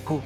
Cool.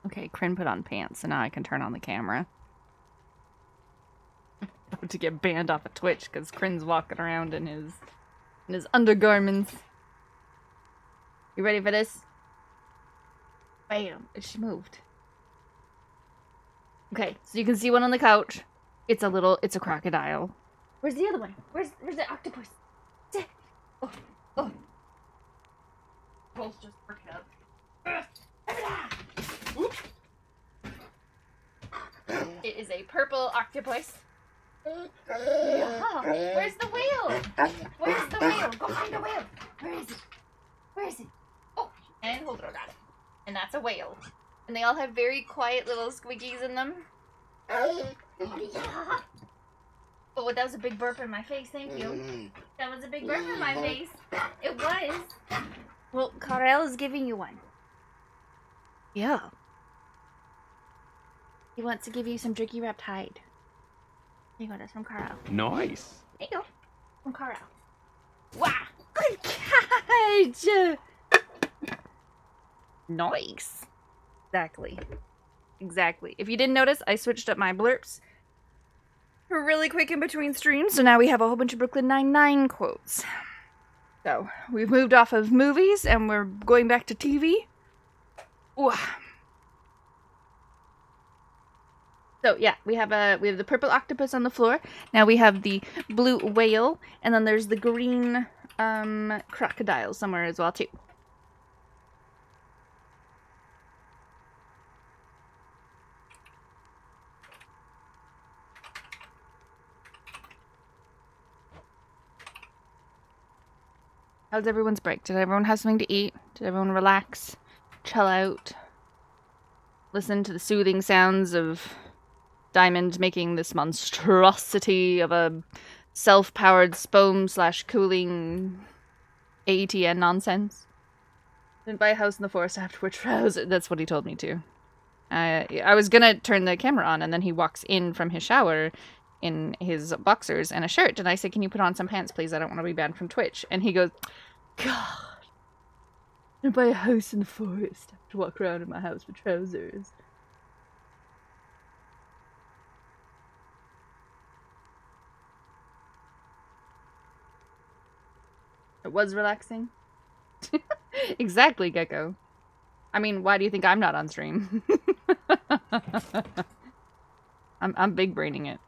Okay, Kryn put on pants, so now I can turn on the camera. About to get banned off of Twitch because Kryn's walking around in his undergarments. You ready for this? Bam! She moved. Okay, so you can see one on the couch. It's a crocodile. Where's the other one? Where's the octopus? Oh. Pulse just perked up. It is a purple octopus. Yeah. Where's the whale? Where's the whale? Go find the whale. Where is it? Where is it? Oh, and hold on, got it. And that's a whale. And they all have very quiet little squeakies in them. Yeah. Oh, that was a big burp in my face. Thank you. That was a big burp in my face. It was. Well, Carell is giving you one. Yeah. He wants to give you some jerky wrapped hide. Here you go, that's from Carell. Nice. There you go. From Carell. Wow! Good catch! Nice. Exactly. If you didn't notice, I switched up my blurps really quick in between streams, so now we have a whole bunch of Brooklyn Nine-Nine quotes. So, we've moved off of movies, and we're going back to TV. Ooh. So yeah, we have the purple octopus on the floor. Now we have the blue whale, and then there's the green crocodile somewhere as well too. How's everyone's break? Did everyone have something to eat? Did everyone relax, chill out, listen to the soothing sounds of Diamond making this monstrosity of a self-powered sperm/cooling AETN nonsense? Didn't buy a house in the forest afterward. That's what he told me to. I was gonna turn the camera on, and then he walks in from his shower in his boxers and a shirt, and I say, "Can you put on some pants, please? I don't want to be banned from Twitch." And he goes, "God, I'm gonna buy a house in the forest. I have to walk around in my house with trousers." It was relaxing. Exactly, Gecko. I mean, why do you think I'm not on stream? I'm big braining it.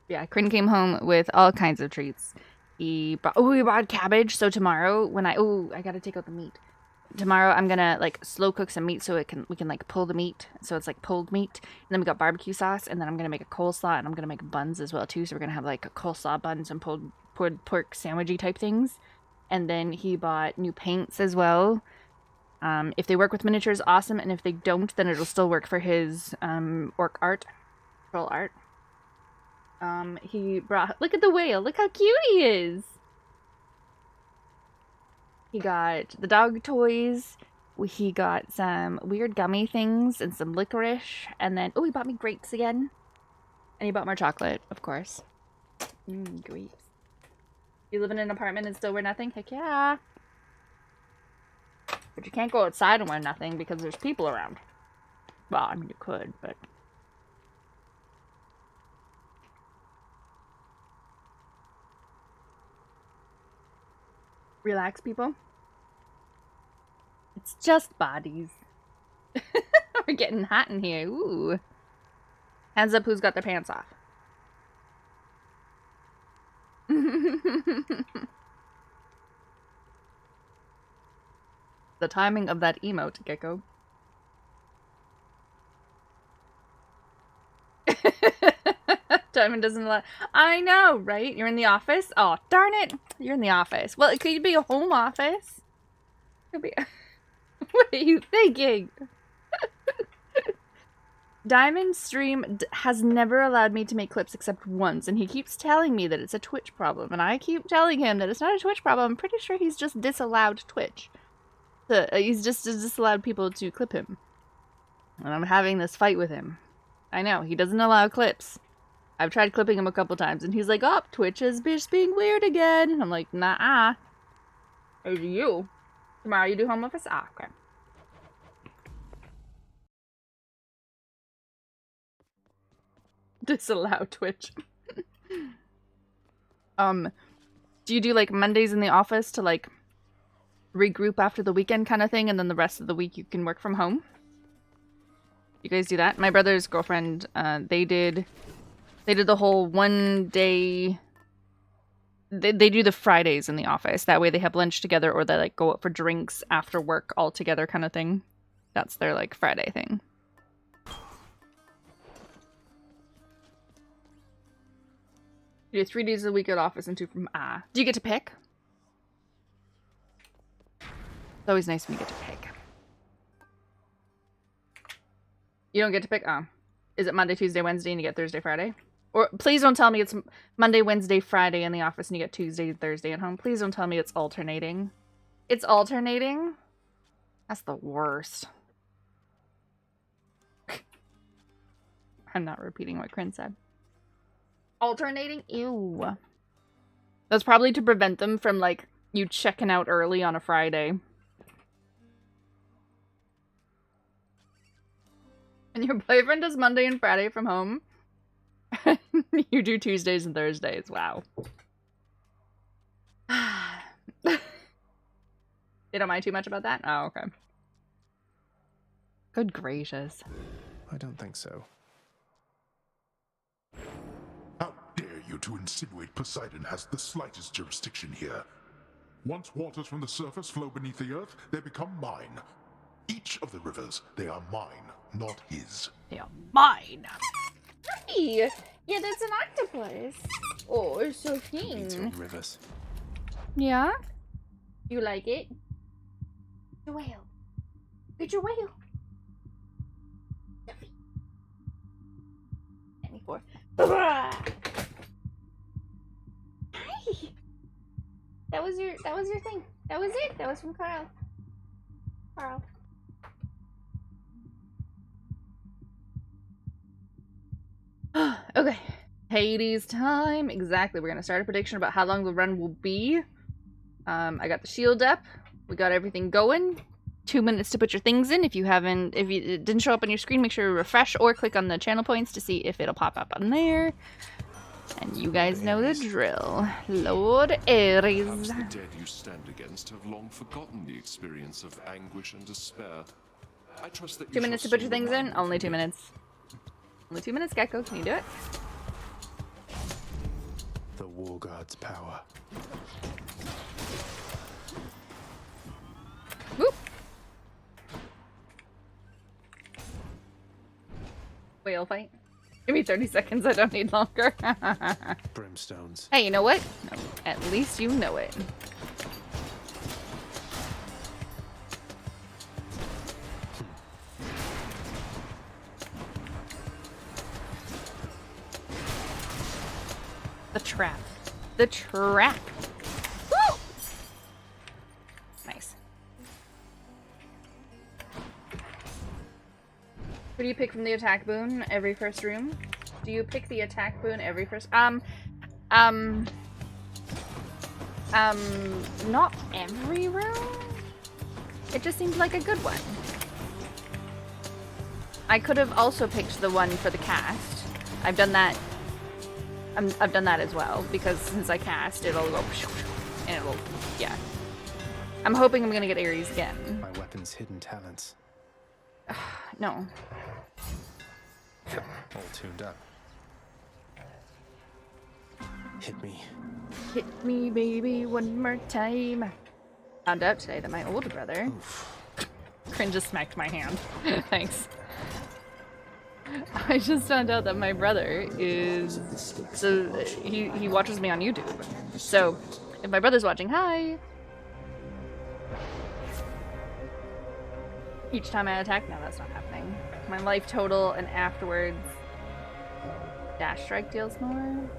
Yeah, Corinne came home with all kinds of treats. We brought cabbage, so tomorrow when I gotta take out the meat. Tomorrow I'm gonna like slow cook some meat so we can like pull the meat, so it's like pulled meat. And then we got barbecue sauce, and then I'm gonna make a coleslaw, and I'm gonna make buns as well too. So we're gonna have like a coleslaw buns and pulled pork sandwichy type things. And then he bought new paints as well. If they work with miniatures, awesome, and if they don't, then it'll still work for his orc art, troll art. He brought, look at the whale, look how cute he is. He got the dog toys. He got some weird gummy things and some licorice. And then, he bought me grapes again. And he bought more chocolate, of course. Grapes. You live in an apartment and still wear nothing? Heck yeah. But you can't go outside and wear nothing because there's people around. Well, I mean, you could, but... Relax, people. It's just bodies. We're getting hot in here. Ooh. Hands up who's got their pants off. The timing of that emote, Gecko. Diamond doesn't allow. I know, right? You're in the office? Oh, darn it. You're in the office. Well, it could be a home office. Could be. What are you thinking? Diamond's stream has never allowed me to make clips except once, and he keeps telling me that it's a Twitch problem, and I keep telling him that it's not a Twitch problem. I'm pretty sure he's just disallowed Twitch. He's just disallowed people to clip him. And I'm having this fight with him. I know, he doesn't allow clips. I've tried clipping him a couple times, and he's like, "Oh, Twitch is just being weird again." I'm like, "Nah-uh. It's you. Tomorrow you do home office?" Ah, okay. Disallow Twitch. Do you do like Mondays in the office to like regroup after the weekend kind of thing, and then the rest of the week you can work from home? You guys do that? My brother's girlfriend, they did the whole 1 day. They do the Fridays in the office. That way they have lunch together, or they like go out for drinks after work all together kind of thing. That's their like Friday thing. You do 3 days a week at office and 2 from Do you get to pick? It's always nice when you get to pick. You don't get to pick? Is it Monday, Tuesday, Wednesday, and you get Thursday, Friday? Or please don't tell me it's Monday, Wednesday, Friday in the office and you get Tuesday, Thursday at home. Please don't tell me it's alternating. It's alternating? That's the worst. I'm not repeating what Corinne said. Alternating? Ew. That's probably to prevent them from, like, you checking out early on a Friday. And your boyfriend does Monday and Friday from home? You do Tuesdays and Thursdays. Wow. You don't mind too much about that? Oh, okay. Good gracious. I don't think so. How dare you to insinuate Poseidon has the slightest jurisdiction here? Once waters from the surface flow beneath the earth, they become mine. Each of the rivers, they are mine, not his. They are mine. Hey! Yeah, that's an octopus. Oh, it's so cute. Rivers. Yeah? You like it? The whale. Get your whale. Hi. That was your thing. That was it. That was from Carl. Carl. Okay. Hades time. Exactly. We're gonna start a prediction about how long the run will be. I got the shield up. We got everything going. 2 minutes to put your things in. If it didn't show up on your screen, make sure to refresh or click on the channel points to see if it'll pop up on there. And you guys know the drill. Lord Ares. Perhaps the dead you stand against have long forgotten the experience of anguish and despair. I trust that 2 minutes to put your things in. Only 2 minutes. Only 2 minutes, Gecko. Can you do it? The War God's power. Whoop. Whale fight. Give me 30 seconds. I don't need longer. Brimstones. Hey, you know what? No, at least you know it. The trap. The trap. Woo! Nice. Who do you pick from the attack boon every first room? Do you pick the attack boon every first? Not every room. It just seems like a good one. I could have also picked the one for the cast. I've done that. I've done that as well because since I cast, it'll go and it'll, yeah. I'm hoping I'm gonna get Ares again. My weapon's hidden talents. No. All tuned up. Hit me. Hit me, baby, one more time. Found out today that my older brother. Cringe just smacked my hand. Thanks. I just found out that my brother is he watches me on YouTube. So if my brother's watching, hi. Each time I attack, no, that's not happening. My life total and afterwards, dash strike deals more.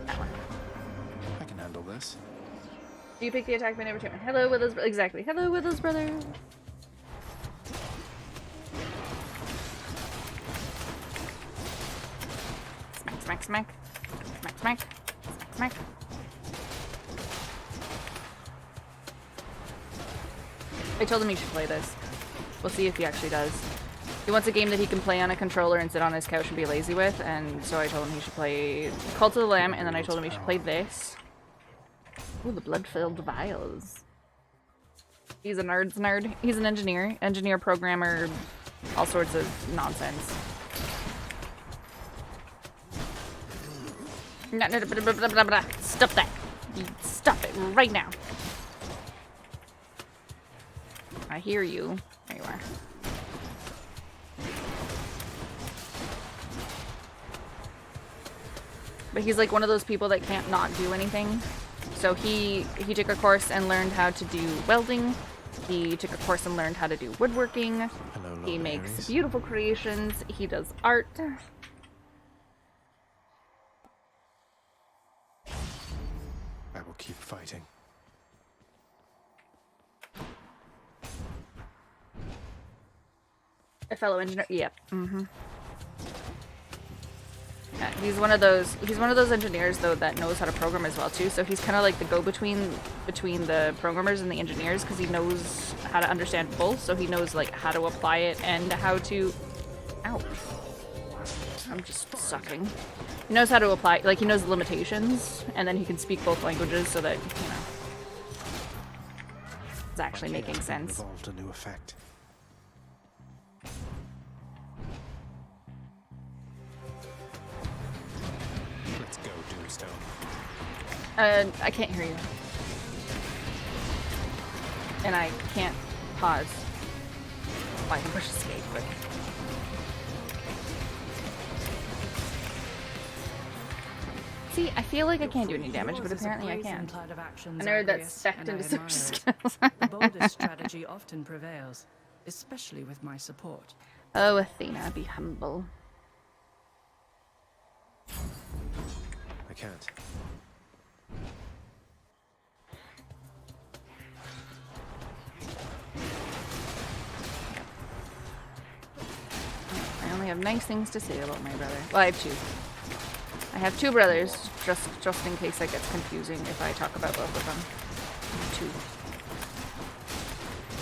That one. I can handle this. Do you pick the attack by never turn? Hello, Willow's exactly. Hello, Willow's brother. Smack, smack, smack, smack, smack, smack. I told him he should play this. We'll see if he actually does. He wants a game that he can play on a controller and sit on his couch and be lazy with, and so I told him he should play Cult of the Lamb, and then I told him he should play this. Ooh, the blood-filled vials. He's a nerd's nerd. He's an engineer, programmer, all sorts of nonsense. Stop that. Stop it right now. I hear you. There you are. But he's like one of those people that can't not do anything. So he took a course and learned how to do welding. He took a course and learned how to do woodworking. Hello, He Lord makes Ares. beautiful creations. He does art. I will keep fighting. A fellow engineer. Yep. Yeah, he's one of those engineers though that knows how to program as well too. So he's kind of like the go-between between the programmers and the engineers because he knows how to understand both. So he knows like how to apply it and how to. Ouch! I'm just sucking. He knows how to apply. Like he knows the limitations, and then he can speak both languages so that you know it's actually My making chaos sense. Evolved a new effect. Let's go, Doomstone. I can't hear you. And I can't pause. Well, I can push escape, but... See, I feel like I can't do any damage, but apparently I can. I know that's stacked into super skills. The boldest strategy often prevails, especially with my support. Oh, Athena, be humble. I can't. only have nice things to say about my brother. Well, I have two. I have two brothers, just in case that gets confusing if I talk about both of them. Two.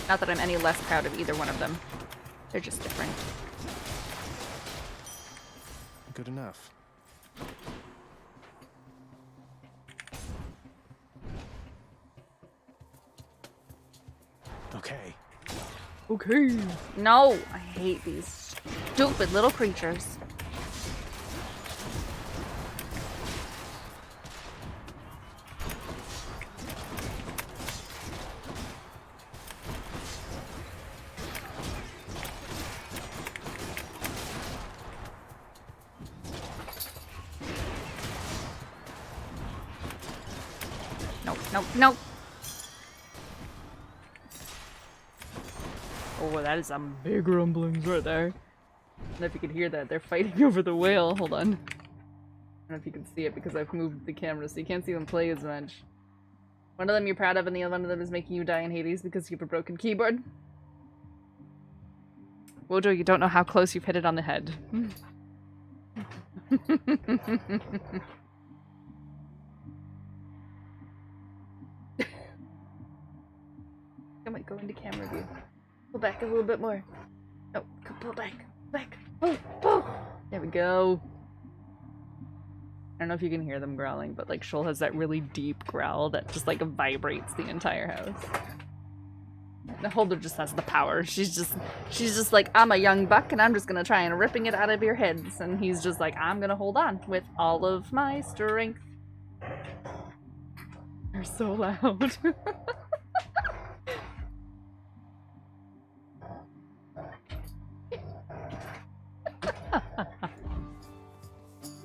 Not that I'm any less proud of either one of them. They're just different. Good enough. Okay. Okay. No, I hate these stupid little creatures. Nope, nope, nope. Oh, that is some big rumblings right there. I don't know if you can hear that. They're fighting over the whale. Hold on. I don't know if you can see it because I've moved the camera so you can't see them play as much. One of them you're proud of and the other one of them is making you die in Hades because you have a broken keyboard. Wojo, you don't know how close you've hit it on the head. I might go into camera view. Pull back a little bit more. No, pull back. Back. Pull. Pull. There we go. I don't know if you can hear them growling, but like Shoal has that really deep growl that just like vibrates the entire house. The Holder just has the power. She's just like, I'm a young buck and I'm just gonna try and ripping it out of your heads. And he's just like, I'm gonna hold on with all of my strength. They're so loud.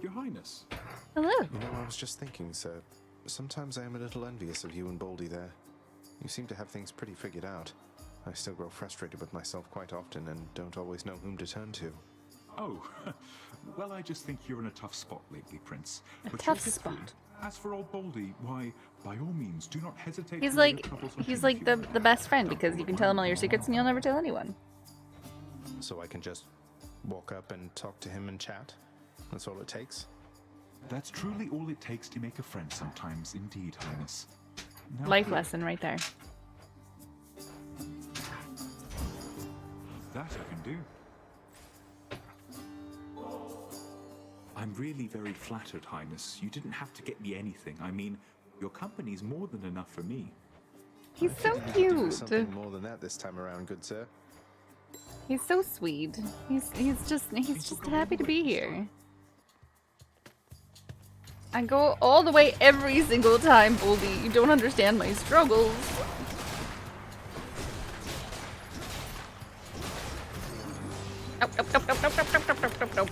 Your Highness. Hello. You know, I was just thinking, sir. Sometimes I am a little envious of you and Baldy there. You seem to have things pretty figured out. I still grow frustrated with myself quite often and don't always know whom to turn to. Oh, well, I just think you're in a tough spot lately, Prince. But tough you'll get spot. through it. As for old Baldy, why, by all means, do not hesitate. He's to lay your like troubles on he's him like if you the want. best friend because you can tell him all your secrets and you'll never tell anyone. So I can just walk up and talk to him and chat? That's all it takes? That's truly all it takes to make a friend sometimes, indeed, Highness. Now, Life here, lesson right there. That I can do. I'm really very flattered, Highness. You didn't have to get me anything. I mean, your company's more than enough for me. He's so Do cute. something more than that this time around, good sir. He's so sweet. He's just happy to be here. I go all the way every single time, Boldy. You don't understand my struggles. Nope, nope, nope, nope, nope, nope, nope, nope, nope, nope.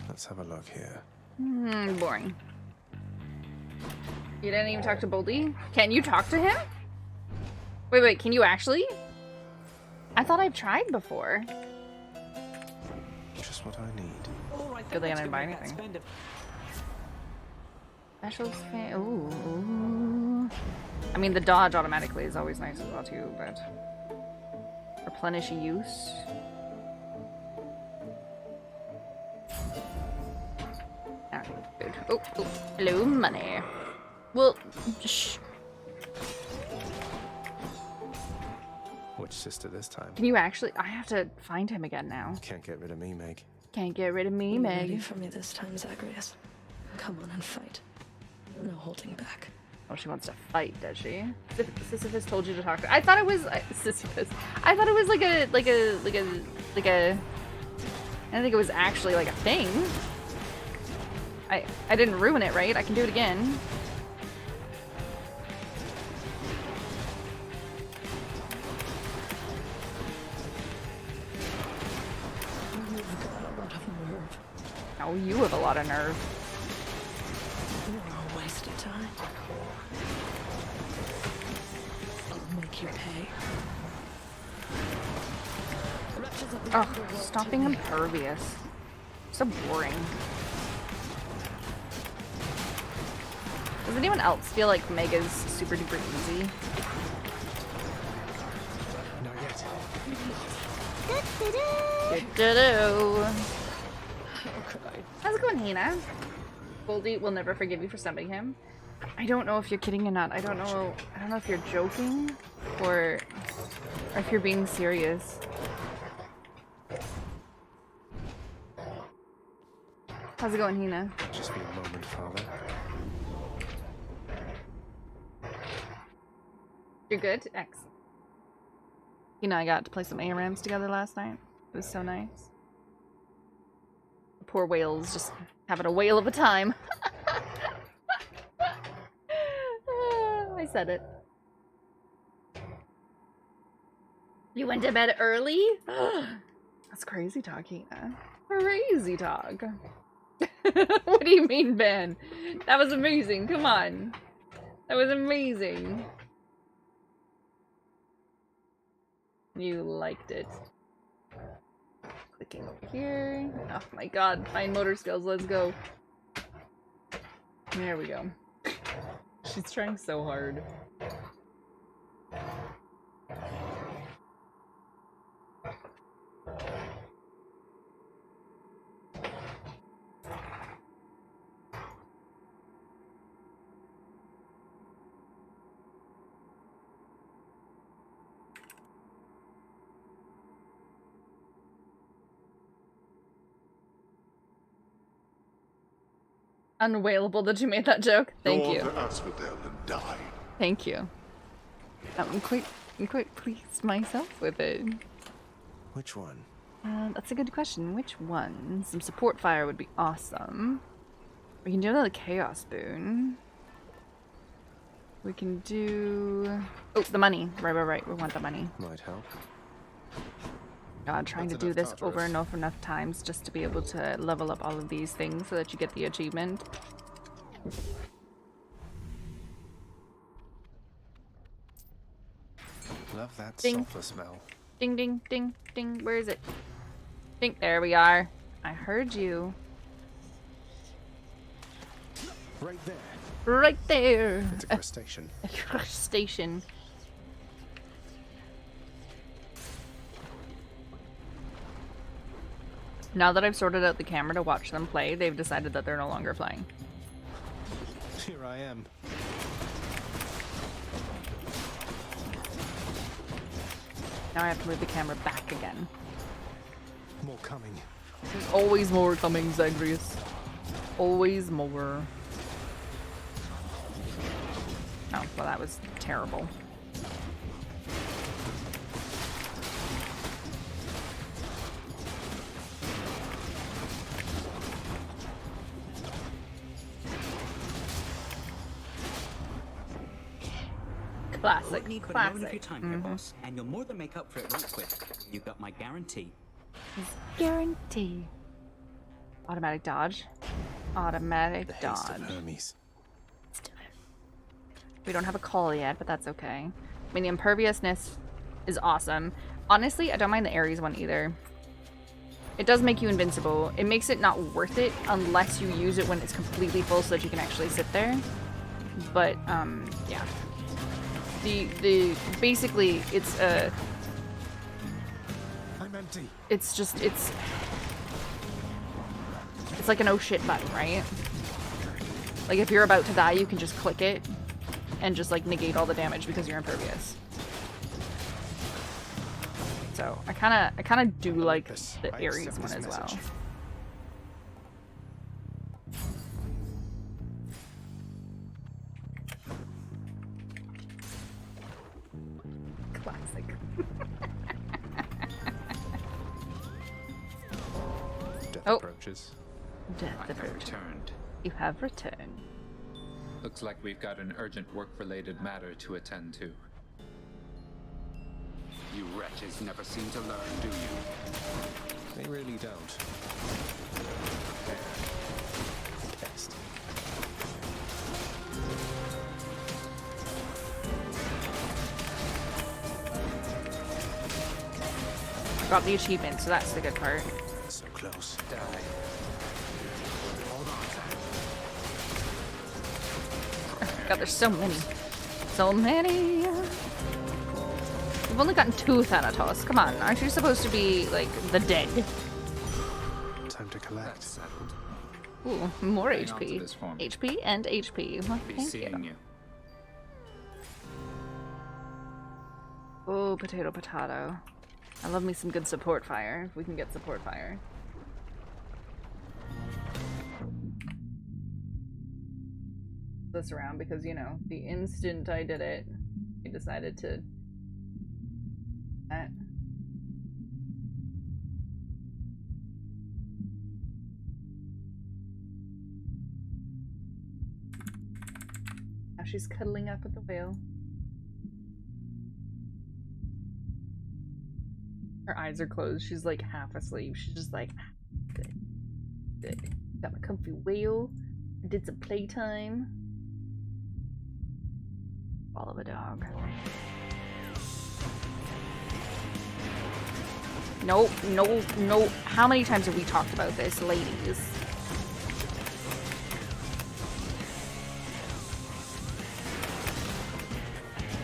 Let's have a look here. Boring. You didn't even talk to Boldy? Can you talk to him? Wait, can you actually? I thought I've tried before. Just what I need. All right, Good thing I let's didn't go buy make that anything. spend Special fan. Ooh. I mean, the dodge automatically is always nice as well, too, but. Replenish use. Alright, good. Oh, hello, money. Well, shh. Which sister this time? Can you actually? I have to find him again now. Can't get rid of me, Meg. Can't get rid of me, You ready Meg. for me this time, Zagreus? Come on and fight. No holding back. Oh, she wants to fight, does she? Sisyphus told you to talk to. I thought it was Sisyphus. I thought it was like a. I don't think it was actually like a thing. I didn't ruin it, right? I can do it again. You've got a lot of nerve. Oh, you have a lot of nerve. You're a waste of time. Oh, stop being impervious. So boring. Does anyone else feel like Mega's super duper easy? Not yet. Do-do-do. How's it going, Hina? Goldie will never forgive you for stumping him. I don't know if you're kidding or not. I don't know if you're joking or if you're being serious. How's it going, Hina? Just be a moment, Father. You're good? Excellent. Hina and I got to play some ARAMs together last night. It was so nice. The poor whales just having a whale of a time. I said it. You went to bed early? That's crazy talk, Hina. Crazy talk. What do you mean, Ben? That was amazing. Come on. That was amazing. You liked it. Clicking over here. Oh my god. Fine motor skills. Let's go. There we go. She's trying so hard. Unwhalable that you made that joke. Thank Go you. on to Asphodel and die. Thank you. I'm quite pleased myself with it. Which one? That's a good question. Which one? Some support fire would be awesome. We can do another chaos boon. We can do... Oh, the money. Right. We want the money. Might help. God, trying That's to do enough this over Tartarus. and over enough times just to be able to level up all of these things so that you get the achievement. Love that Ding. sulfur smell. Ding, ding, ding, ding. Where is it? Ding. There we are. I heard you. Right there. Right there. It's a crustacean. Station. Now that I've sorted out the camera to watch them play, they've decided that they're no longer playing. Here I am. Now I have to move the camera back again. More coming. There's always more coming, Zagreus. Always more. Oh, well that was terrible. Classic. Won't need but a moment of your Classic. time here, boss, and you'll more than make up for it real quick. You got my guarantee. Guarantee. Automatic dodge. Automatic The haste of dodge. Hermes. Let's do it. We don't have a call yet, but that's okay. I mean, the imperviousness is awesome. Honestly, I don't mind the Ares one either. It does make you invincible. It makes it not worth it unless you use it when it's completely full so that you can actually sit there. But, yeah. Basically, it's a... I'm empty. It's just, it's like an oh shit button, right? Like if you're about to die, you can just click it and just like negate all the damage because you're impervious. So I kind of do like the I Ares accept one this as well. message. Classic. Death Oh. approaches. Death I have approach. returned. You have returned. Looks like we've got an urgent work-related matter to attend to. You wretches never seem to learn, do you? They really don't. Test. Got the achievement, so that's the good part. So close. Die. Hold on. God, there's so many. So many. We've only gotten 2 Thanatos. Come on, aren't you supposed to be, like, the dead? Time to collect. That's settled. Ooh, more Hang on to HP. this for me. HP and HP. Well, Be thank seeing you. you. Oh, potato. I love me some good support fire, if we can get support fire. This around because, you know, the instant I did it, I decided to... That. Now she's cuddling up with the whale. Her eyes are closed. She's like half asleep. She's just like, good. Good. Got my comfy whale. I did some playtime. Follow a dog. Nope, no. How many times have we talked about this, ladies?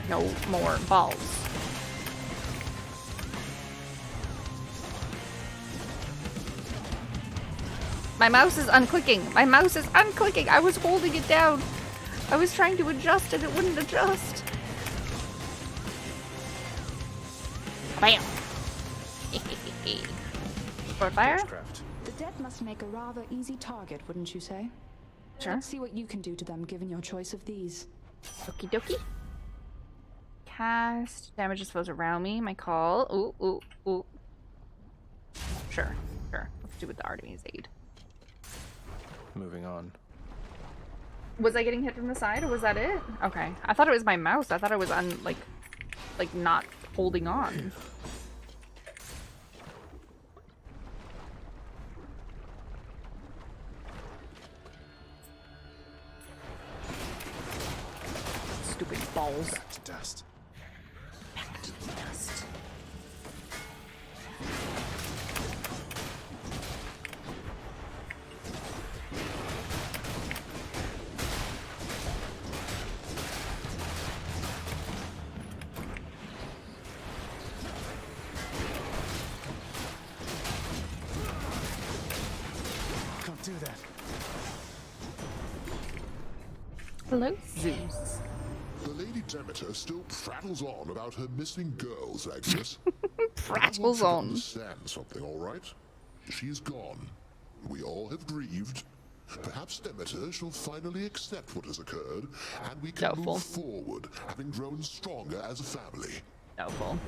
No more balls. My mouse is unclicking. My mouse is unclicking. I was holding it down. I was trying to adjust and it wouldn't adjust. Bam. For fire? The dead must make a rather easy target, wouldn't you say? Sure. Let's see what you can do to them given your choice of these. Okie dokie. Cast damages foes around me. My call. Ooh. Sure. Let's do with the Artemis aid. Moving on. Was I getting hit from the side, or was that it? Okay. I thought it was my mouse. I thought I was like not holding on. Stupid balls. Back to dust. Back to the dust. Can't do that. Hello, Zeus. The Lady Demeter still prattles on about her missing girls, Agnes. Prattles I on. want you to understand something, all right? She is gone. We all have grieved. Perhaps Demeter shall finally accept what has occurred, and we can Doubtful. move forward, having grown stronger as a family. Doubtful.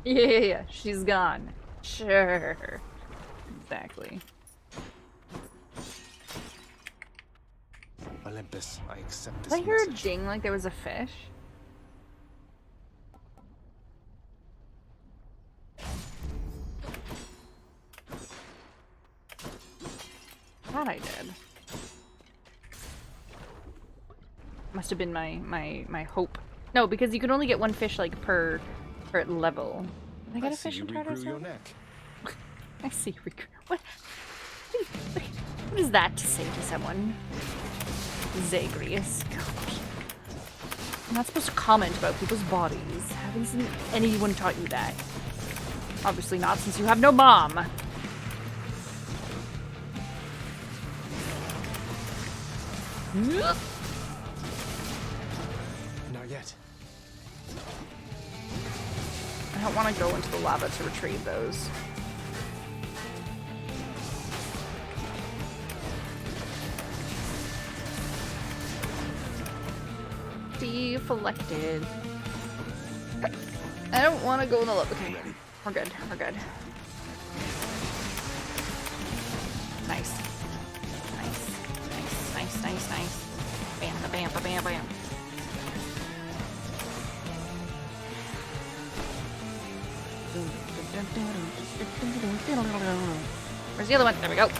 Yeah, she's gone. Sure. Exactly. Olympus, I accept this Did I hear a message. ding like there was a fish? Thought I did. Must have been my hope. No, because you can only get one fish like per level. Did I get a see fish you in regrew Tartarus? your neck. I see regrew. What is that to say to someone? Zagreus. God. I'm not supposed to comment about people's bodies. Hasn't anyone taught you that? Obviously not, since you have no mom. Not yet. I don't want to go into the lava to retrieve those. Deflected. I don't want to go in the lava. Okay, we're good. We're good. Nice. Nice. Bam, bam, bam, bam. Where's the other one? There we go.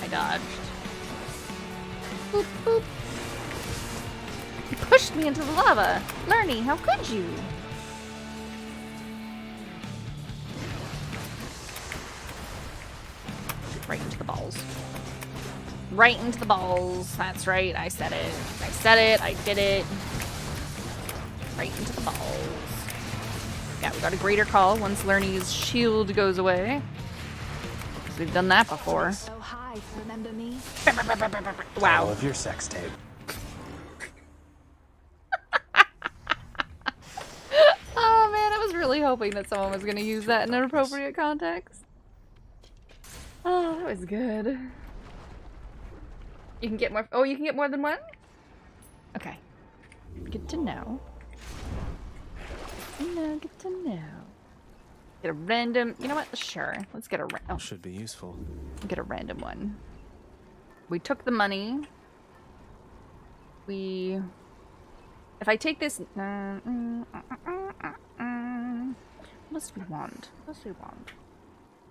I dodged. Boop, boop. You pushed me into the lava. Lernie, how could you? Right into the balls. Right into the balls. That's right. I said it. I said it. I did it. Right into the balls. Yeah, we got a greater call once Lernie's shield goes away. We've done that before. So high, remember me? Wow. All of your sex tape. Oh man, I was really hoping that someone was going to use that in an appropriate context. Oh, that was good. You can get more. Oh, you can get more than one? Okay. Good to know. Good to know, good to know. Get a random. You know what? Sure. Let's get a random. Should be useful. Get a random one. We took the money. If I take this. What else do we want? What else do we want?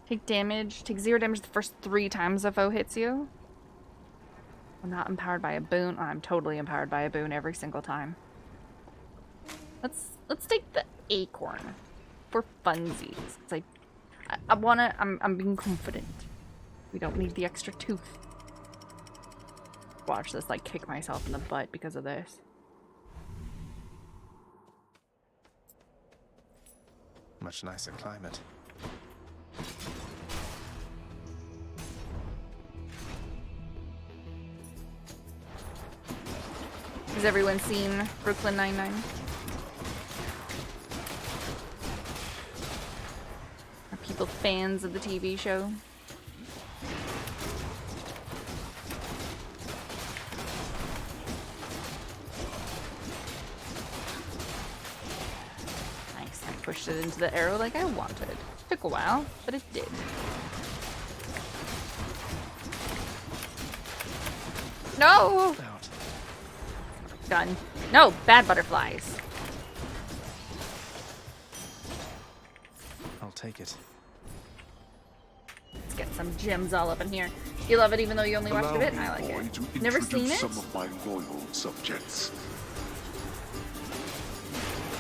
Take damage. Take 0 damage the first 3 times a foe hits you. I'm not empowered by a boon. Oh, I'm totally empowered by a boon every single time. Let's take the acorn for funsies. It's I'm being confident. We don't need the extra tooth. Watch this, like, kick myself in the butt because of this. Much nicer climate. Has everyone seen Brooklyn Nine-Nine? Are people fans of the TV show? Nice, I pushed it into the arrow like I wanted. Took a while, but it did. No! Done. No, bad butterflies. I'll take it. Let's get some gems all up in here. You love it even though you only watched a bit? I like it. Never seen it? Some of my loyal subjects.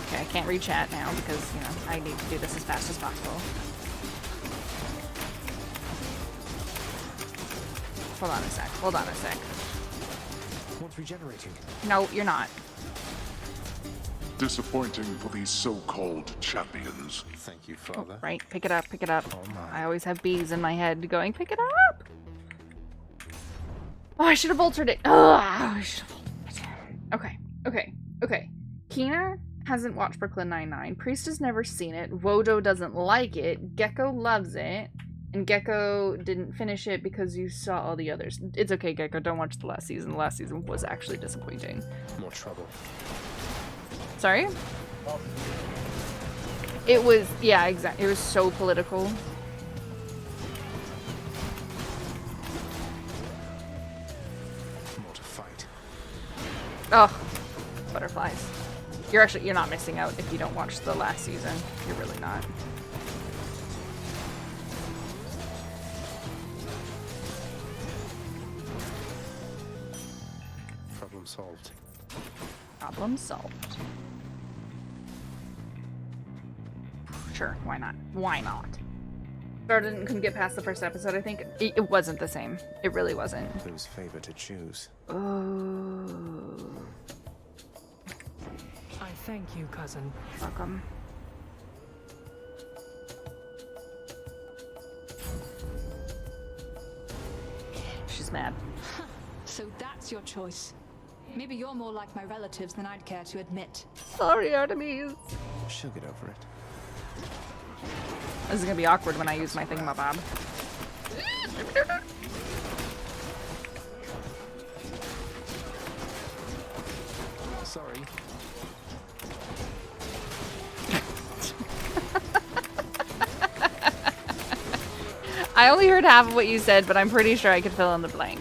Okay, I can't read chat now because, you know, I need to do this as fast as possible. Hold on a sec. Hold on a sec. One's regenerating. No, you're not. Disappointing for these so-called champions. Thank you, Father. Oh, right, pick it up, pick it up. Oh my. I always have bees in my head going, pick it up! Oh, I should have altered it. Oh, I should have altered it. Okay, okay, okay. Kina hasn't watched Brooklyn Nine-Nine. Priest has never seen it. Wodo doesn't like it. Gecko loves it. And Gecko didn't finish it because you saw all the others. It's okay, Gecko. Don't watch the last season. The last season was actually disappointing. More trouble. Sorry? It was, yeah, exactly. It was so political. More to fight. Oh, butterflies. You're not missing out if you don't watch the last season. You're really not. Problem solved. Problem solved. Sure, why not? Why not? Started and couldn't get past the first episode, I think. It wasn't the same. It really wasn't. Whose favor to choose? Oh. I thank you, cousin. Welcome. She's mad. So that's your choice. Maybe you're more like my relatives than I'd care to admit. Sorry, Artemis. She'll get over it. This is gonna be awkward when I use my thingamabob. Sorry. I only heard half of what you said, but I'm pretty sure I could fill in the blank.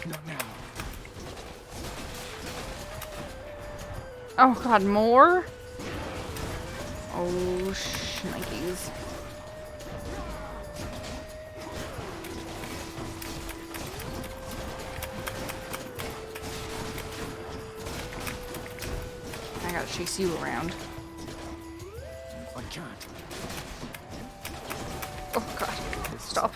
Not now. Oh god, more? Oh, shnikes. I gotta chase you around. I can't. Oh god, stop.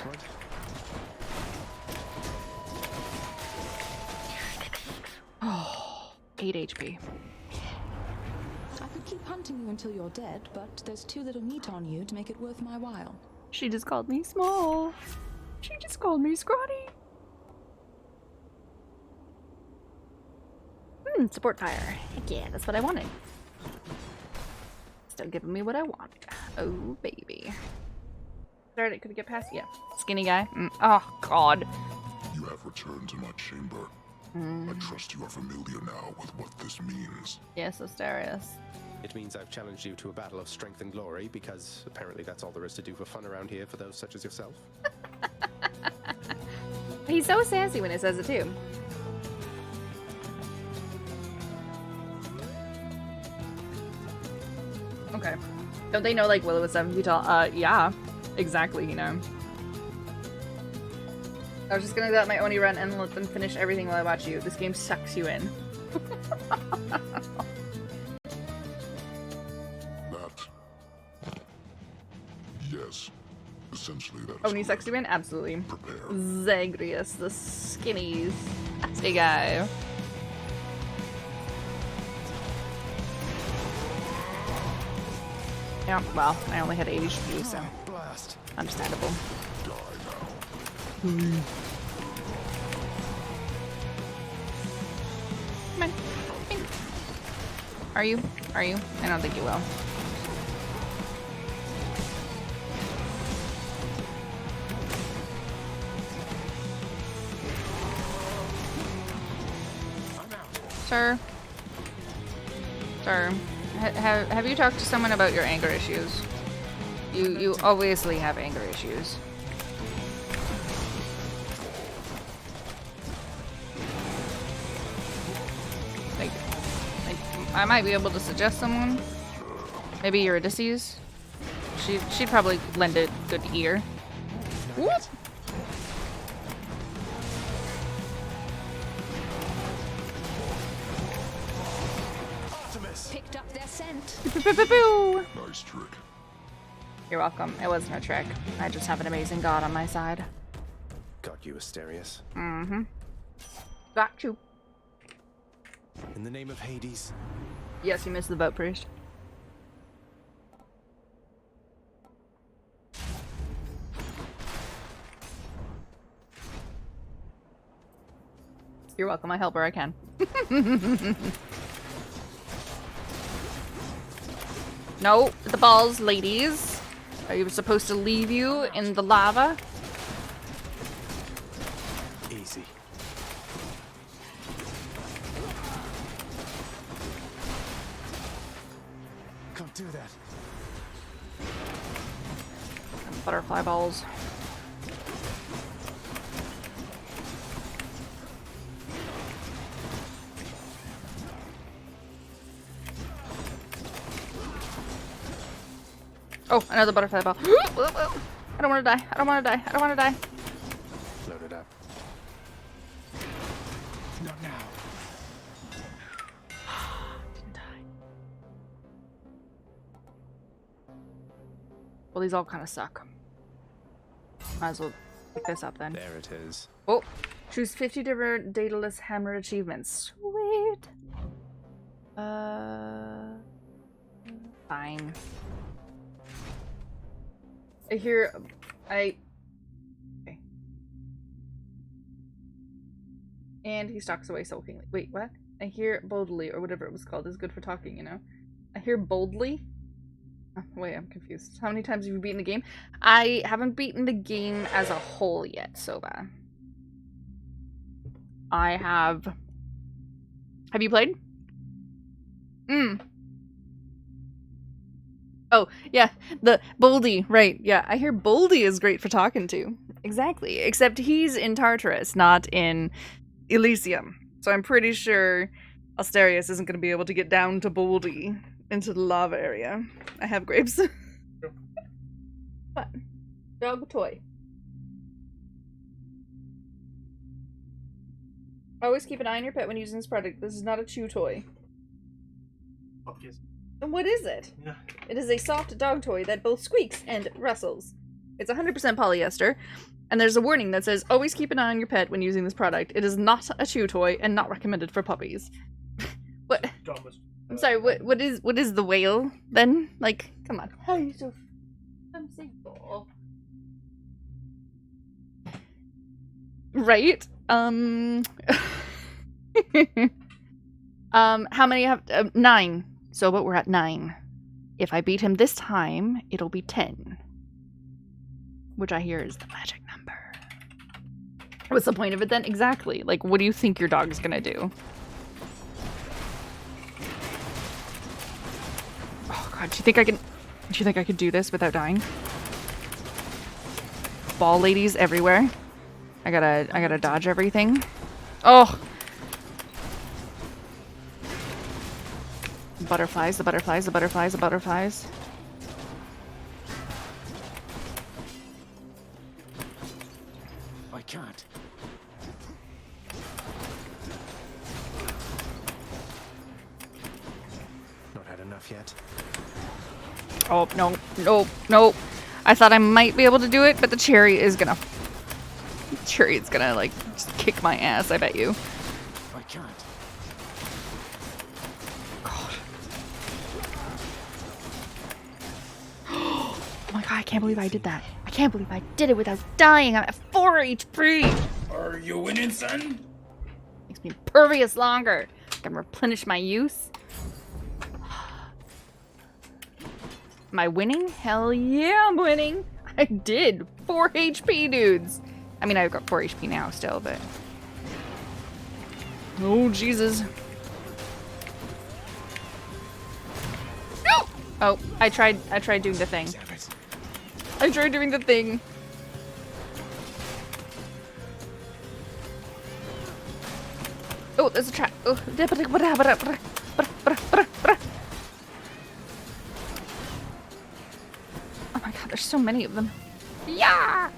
8 HP. I could keep hunting you until you're dead, but there's too little meat on you to make it worth my while. She just called me small. She just called me scrawny. Support fire. Heck yeah, that's what I wanted. Still giving me what I want. Oh, baby. Started, could I get past? Yeah. Skinny guy. Oh, God. You have returned to my chamber. I trust you are familiar now with what this means. Yes, Asterius. It means I've challenged you to a battle of strength and glory, because apparently that's all there is to do for fun around here for those such as yourself. He's so sassy when he says it, too. Okay. Don't they know, like, Willow is 7 feet tall? Yeah. Exactly, you know. I was just gonna go out my Oni run and let them finish everything while I watch you. This game sucks you in. Yes. Essentially that is Oni sucks you in? Absolutely. Zagreus, the skinny, sassy guy. Yeah, well, I only had 80 HP, so understandable. Come on. Are you? Are you? I don't think you will. Sir? Sir, have you talked to someone about your anger issues? You obviously have anger issues. Like, I might be able to suggest someone. Maybe Eurydice. She'd probably lend a good ear. What? Picked up their scent. Nice trick. You're welcome. It wasn't a trick. I just have an amazing god on my side. Got you, Asterius. Mm-hmm. Got you. In the name of Hades. Yes, you missed the boat priest. You're welcome. I help where I can. No, the balls, ladies. Are you supposed to leave you in the lava? Easy. Can't do that. Butterfly balls. Oh, another butterfly ball. I don't want to die. I don't want to die. I don't want to die. Load it up. Not now. Didn't die. Well, these all kind of suck. Might as well pick this up then. There it is. Oh, choose 50 different Daedalus Hammer achievements. Sweet. Fine. I hear, okay. And he stalks away sulkingly. Wait, what? I hear boldly, or whatever it was called, is good for talking, you know? I hear boldly? Oh, wait, I'm confused. How many times have you beaten the game? I haven't beaten the game as a whole yet, Soba. I have... Have you played? Oh, yeah, the Boldy, right, yeah. I hear Boldy is great for talking to. Exactly, except he's in Tartarus, not in Elysium. So I'm pretty sure Asterius isn't going to be able to get down to Boldy into the lava area. I have grapes. What? Dog toy. Always keep an eye on your pet when using this product. This is not a chew toy. Obvious. And what is it? Yeah. It is a soft dog toy that both squeaks and rustles. It's 100% polyester, and there's a warning that says, always keep an eye on your pet when using this product. It is not a chew toy and not recommended for puppies. What? I'm sorry, what is the whale, then? Like, come on. How are you so simple? Right? How many have 9. So, but we're at 9. If I beat him this time, it'll be 10. Which I hear is the magic number. What's the point of it then? Exactly. Like, what do you think your dog's gonna do? Oh god, do you think I could do this without dying? Ball ladies everywhere. I gotta dodge everything. Oh! Butterflies, the butterflies, the butterflies, the butterflies. I can't. Not had enough yet. Oh, no, no, no. I thought I might be able to do it, but the cherry is gonna... Cherry is gonna, like, just kick my ass, I bet you. I can't. Oh my god, I can't believe I did that. I can't believe I did it without dying. I'm at 4 HP. Are you winning, son? Makes me impervious longer. I can replenish my use. Am I winning? Hell yeah, I'm winning. I did. 4 HP, dudes. I mean, I've got 4 HP now still, but... Oh, Jesus. No! Oh, I tried doing the thing. I tried doing the thing. Oh, there's a trap. Oh, oh my god, there's so many of them. Yeah!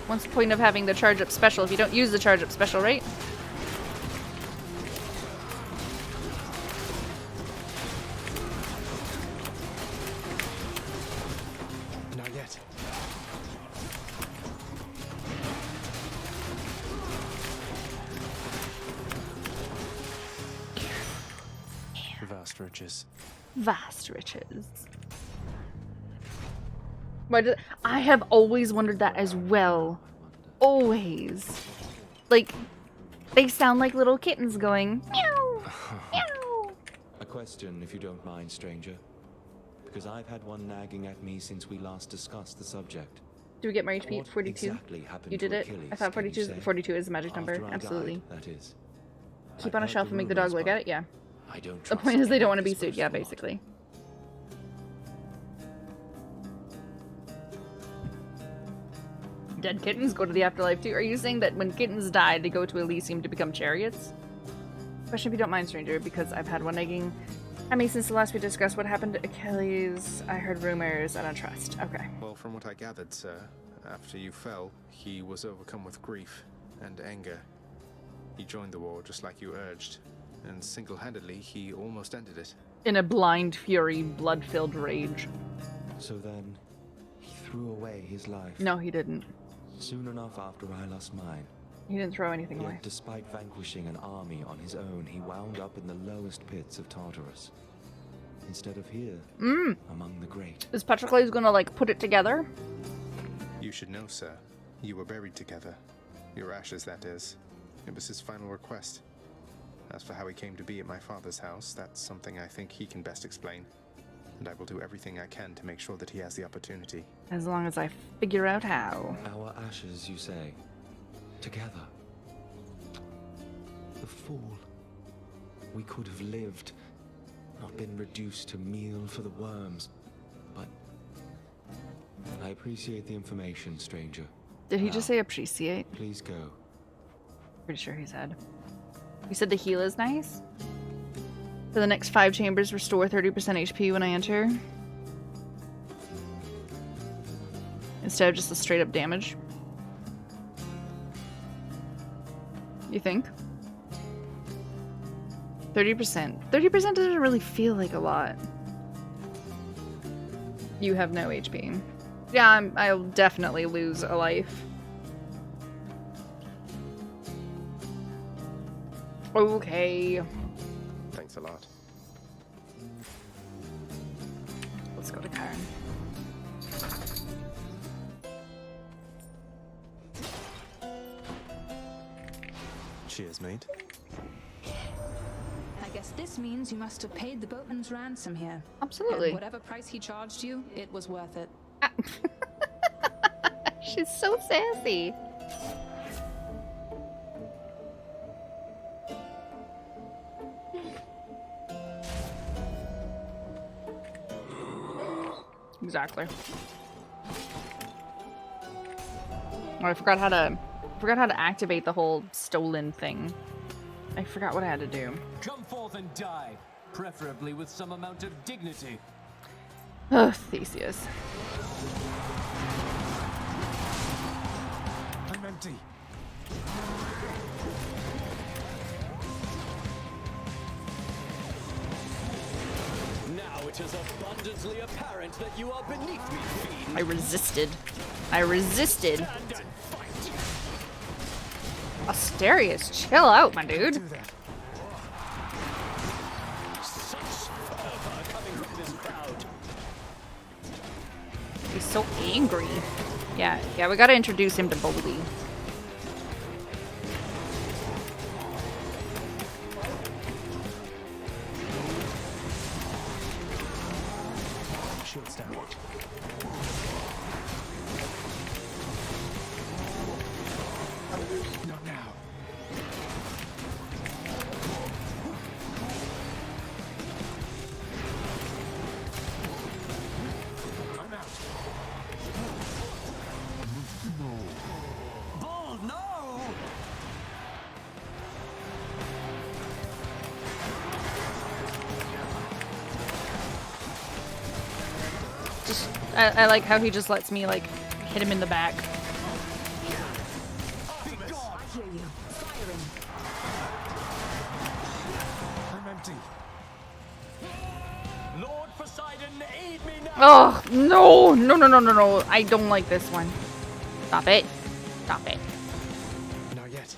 What's the point of having the charge up special if you don't use the charge up special, right? Not yet. Vast riches. Vast riches. Why did I have always wondered that as well. Always. Like, they sound like little kittens going meow, meow. A question, if you don't mind, stranger. Because I've had one nagging at me since we last discussed the subject. Do we get more HP at 42? Exactly happened You did to it? Achilles, I thought can you 42 say? 42 is the magic number. After I Absolutely. died, that is. Keep I've on a heard shelf and make the dog rumors, look but at it? Yeah. I don't The trust point is they any don't of want to be this sued. Yeah, personal basically. Dead kittens go to the afterlife too. Are you saying that when kittens die, they go to Elysium to become chariots? Question if you don't mind, stranger, because I've had one nagging at me since the last we discussed what happened to Achilles. I heard rumors. I don't trust. Okay. Well, from what I gathered, sir, after you fell, he was overcome with grief and anger. He joined the war just like you urged, and single-handedly, he almost ended it. In a blind fury, blood-filled rage. So then, he threw away his life. No, he didn't. Soon enough after I lost mine. He didn't throw anything away. Yet despite vanquishing an army on his own, he wound up in the lowest pits of Tartarus. Instead of here, among the great. Is Patroclus gonna, like, put it together? You should know, sir. You were buried together. Your ashes, that is. It was his final request. As for how he came to be at my father's house, that's something I think he can best explain. And I will do everything I can to make sure that he has the opportunity. As long as I figure out how. Our ashes, you say? Together? The fool. We could have lived, not been reduced to meal for the worms, but I appreciate the information, stranger. Did he just say appreciate? Please go. Pretty sure he said. You said the heal is nice? For the next 5 chambers, restore 30% HP when I enter. Instead of just the straight up damage. You think? 30%. 30% doesn't really feel like a lot. You have no HP. Yeah, I'll definitely lose a life. Okay. Thanks a lot. Let's go to Karen. Cheers, mate. I guess this means you must have paid the boatman's ransom here. Absolutely. And whatever price he charged you, it was worth it. She's so sassy. Exactly. Oh, I forgot how to activate the whole stolen thing. I forgot what I had to do. Come forth and die, preferably with some amount of dignity. Ugh, Theseus. I'm empty. Now it is abundantly apparent that you are beneath me, fiend. I resisted. I resisted. Asterius, chill out, my dude. He's so angry. Yeah, we gotta introduce him to Boldy. Shields down. Not now. I'm out. Bull, no! I like how he just lets me, like, hit him in the back. I hear you. Firing. I'm empty. Lord Poseidon, aid me now! Oh, no! No. I don't like this one. Stop it. Stop it. Not yet.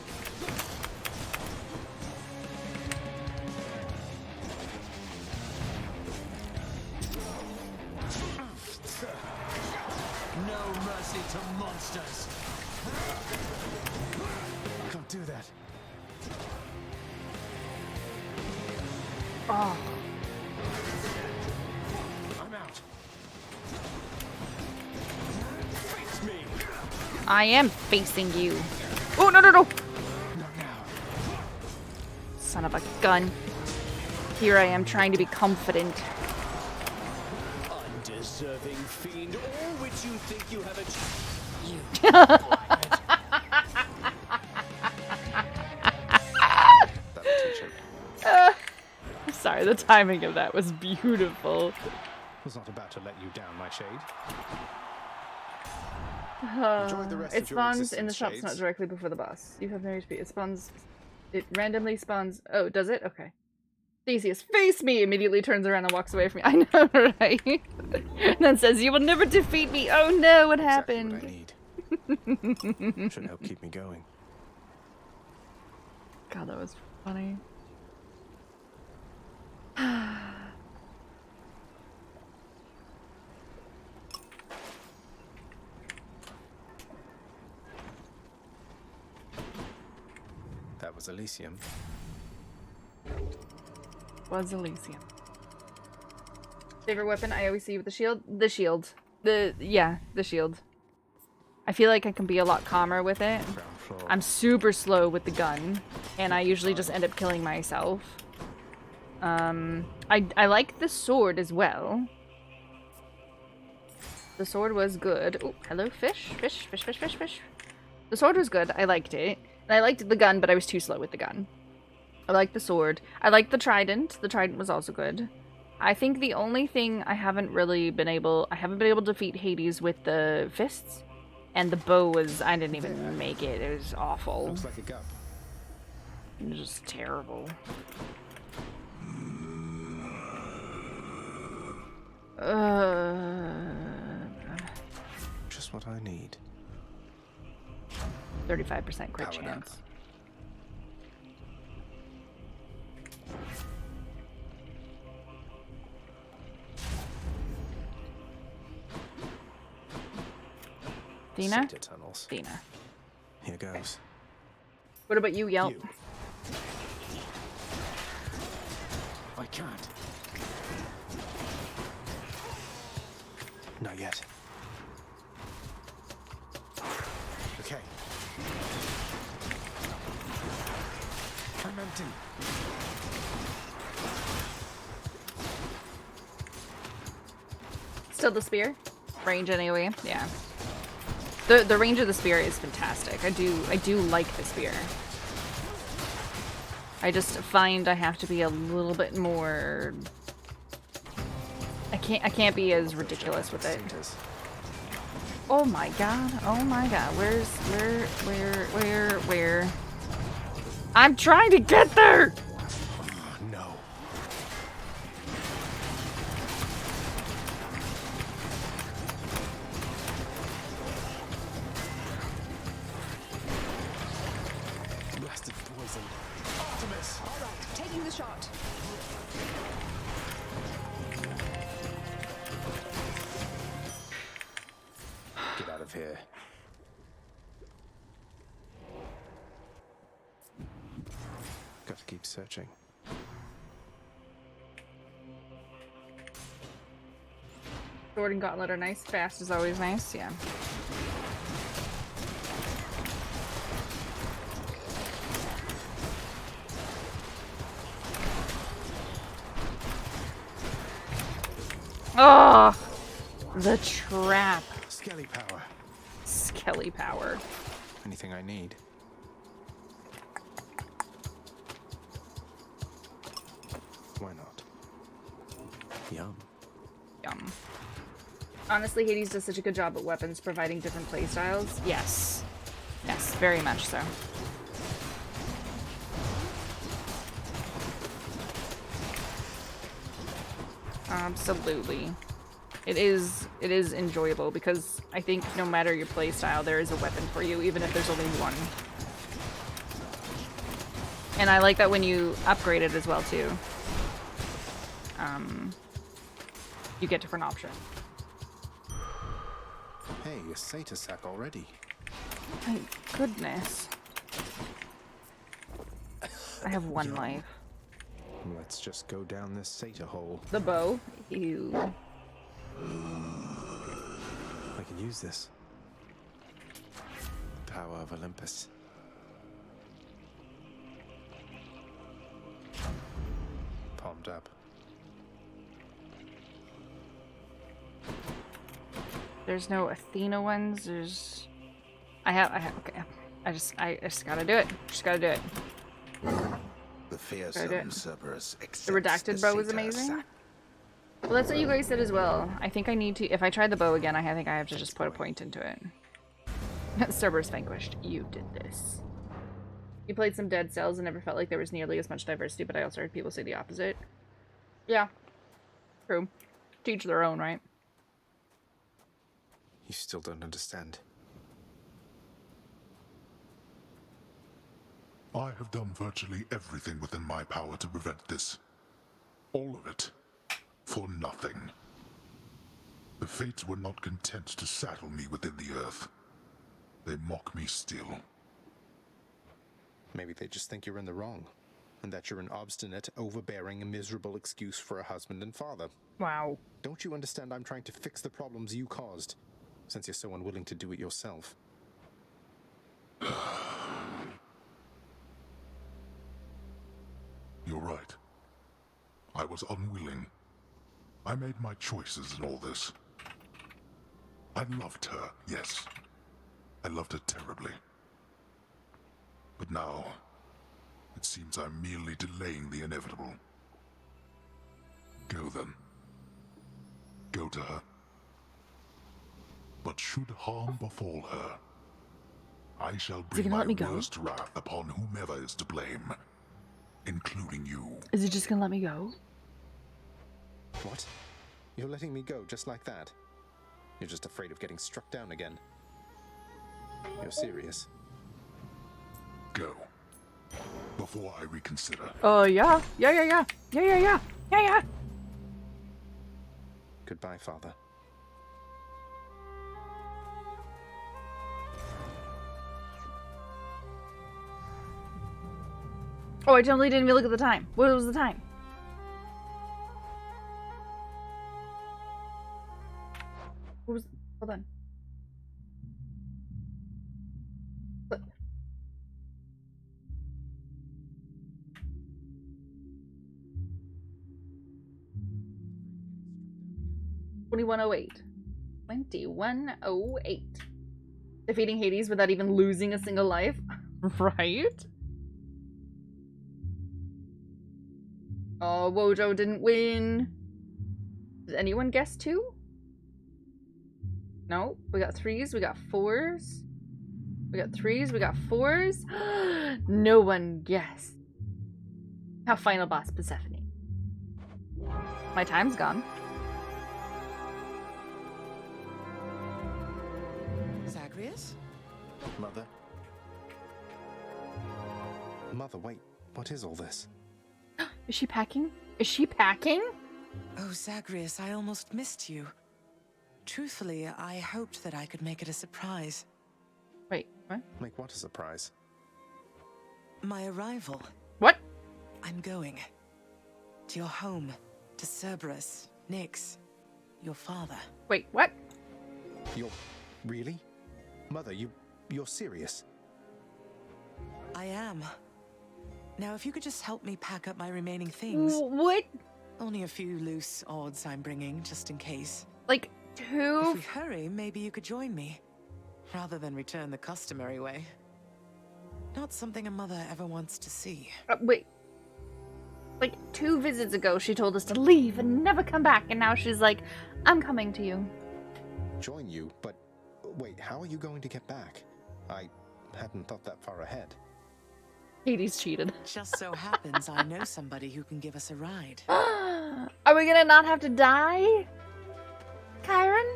No mercy to monsters. Can't do that. Oh. I'm out. Face me. I am facing you. Oh, no. Not now. Son of a gun. Here I am trying to be confident. Undeserving fiend, all which you think you have achieved. Sorry, the timing of that was beautiful. Was not about to let you down, my shade. Enjoy the rest It of your spawns existence, in the shops, shades. not directly before the boss. You have no HP. It spawns. It randomly spawns. Oh, does it? Okay. Theseus, face me! Immediately turns around and walks away from me. I know, right? And then says, "You will never defeat me." Oh no, what happened? Exactly what I need. Should help keep me going. God, that was funny. That was Elysium. Was Elysium. Favorite weapon I always see with the shield? The shield. The shield. I feel like I can be a lot calmer with it. I'm super slow with the gun, and I usually just end up killing myself. I like the sword as well. The sword was good. Oh, hello, fish. Fish, fish, fish, fish, fish. The sword was good. I liked it. And I liked the gun, but I was too slow with the gun. I liked the sword. I liked the trident. The trident was also good. I think the only thing I haven't been able to defeat Hades with the fists. And the bow was, I didn't even make it. It was awful. Looks like a gap. It was just terrible. Just what I need. 35% crit chance. Dina? Dina. Here goes. What about you, Yelp? I can't. Not yet. Okay. I'm empty. Still the spear? Range anyway, yeah. The range of the spear is fantastic. I do like the spear. I just find I have to be a little bit more. I can't be as ridiculous with it. Oh my god! Oh my god! Where? I'm trying to get there. Oh, no. Blasted poison. Optimus! Alright, taking the shot. Get out of here. Got to keep searching. Sword and gauntlet are nice. Fast is always nice, yeah. Oh, the trap. Skelly power. Skelly power. Anything I need. Why not? Yum. Yum. Honestly, Hades does such a good job at weapons providing different playstyles. Yes. Yes, very much so. Absolutely. It is enjoyable because I think no matter your playstyle, there is a weapon for you, even if there's only one. And I like that when you upgrade it as well, too. You get different options. Hey, a Satyr sack already. Thank goodness. I have one life. Let's just go down this Satyr hole. The bow. Ew. I can use this. The power of Olympus. Palmed up. There's no Athena ones. There's. I have. Okay. I just gotta do it. Just gotta do it. The fearsome Cerberus accepts the redacted bow was amazing. Well, that's what you guys said as well. I think I need to. If I try the bow again, I think I have to just put a point into it. Cerberus vanquished. You did this. You played some Dead Cells and never felt like there was nearly as much diversity, but I also heard people say the opposite. Yeah. True. Teach their own, right? You still don't understand. I have done virtually everything within my power to prevent this. All of it. For nothing. The Fates were not content to saddle me within the earth. They mock me still. Maybe they just think you're in the wrong, and that you're an obstinate, overbearing, and miserable excuse for a husband and father. Wow. Don't you understand I'm trying to fix the problems you caused, since you're so unwilling to do it yourself? You're right. I was unwilling. I made my choices in all this. I loved her, yes. I loved her terribly. But now, it seems I'm merely delaying the inevitable. Go then. Go to her. But should harm befall her, I shall bring my worst wrath upon whomever is to blame, including you. Is he just gonna let me go? What? You're letting me go just like that? You're just afraid of getting struck down again. You're serious? Go. Before I reconsider. Yeah. Yeah. Goodbye, Father. Oh, I totally didn't even look at the time. What was the time? What was... Hold on. What? $21.08. 21:08. Defeating Hades without even losing a single life. Right? Oh, Wojo didn't win. Did anyone guess 2? No. We got 3s, we got 4s. We got 3s, we got 4s. No one guessed. Now final boss Persephone. My time's gone. Zagreus? Mother? Mother, wait. What is all this? Is she packing? Is she packing? Oh, Zagreus, I almost missed you. Truthfully, I hoped that I could make it a surprise. Wait, what? Make what a surprise? My arrival. What? I'm going. To your home. To Cerberus. Nyx. Your father. Wait, what? You're... really? Mother, you're serious? I am. Now, if you could just help me pack up my remaining things. What? Only a few loose odds I'm bringing, just in case. Like, 2? If we hurry, maybe you could join me. Rather than return the customary way. Not something a mother ever wants to see. Wait. Like, 2 visits ago, she told us to leave and never come back, and now she's like, I'm coming to you. Join you? But wait, how are you going to get back? I hadn't thought that far ahead. Hades cheated. Just so happens I know somebody who can give us a ride. Are we gonna not have to die? Chiron?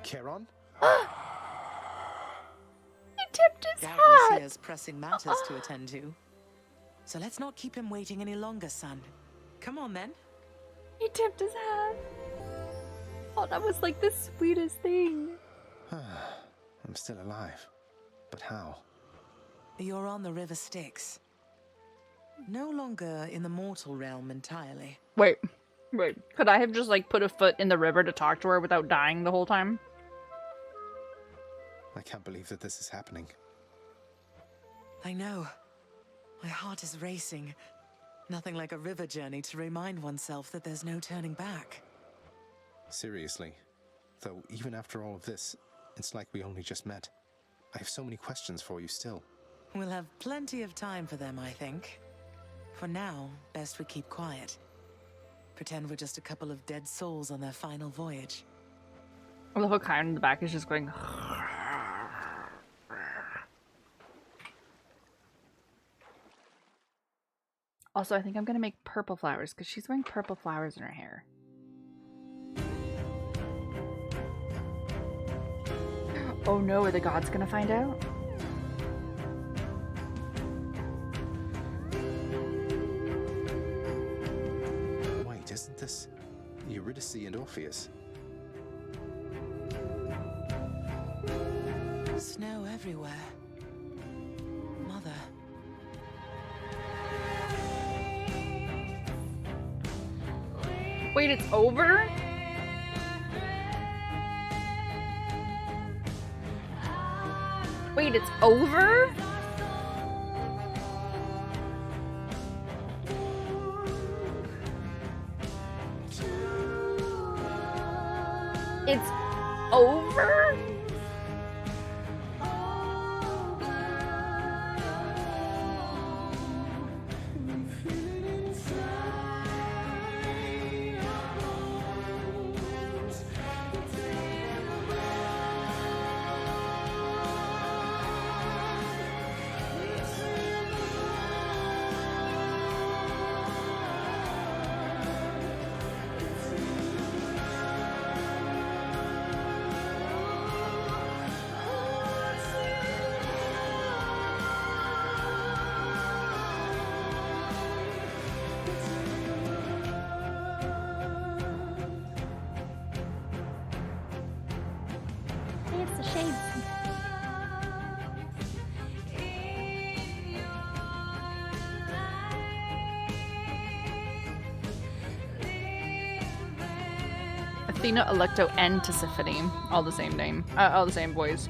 Charon? He tipped his Dad hat! has pressing matters to attend to. So let's not keep him waiting any longer, son. Come on, then. He tipped his hat. Oh, that was like the sweetest thing. I'm still alive. But how? You're on the River Styx. No longer in the mortal realm entirely. Wait. Could I have just, like, put a foot in the river to talk to her without dying the whole time? I can't believe that this is happening. I know. My heart is racing. Nothing like a river journey to remind oneself that there's no turning back. Seriously. Though, even after all of this, it's like we only just met. I have so many questions for you still. We'll have plenty of time for them, I think. For now, best we keep quiet. Pretend we're just a couple of dead souls on their final voyage. I love how Chiron in the back is just going... Also, I think I'm gonna make purple flowers, because she's wearing purple flowers in her hair. Oh no, are the gods gonna find out? Wait, isn't this Eurydice and Orpheus? Snow everywhere. Mother. Wait, it's over? Wait, it's over? It's over? It's the shades. Athena, Alecto, and Tisiphone. All the same name. All the same voice.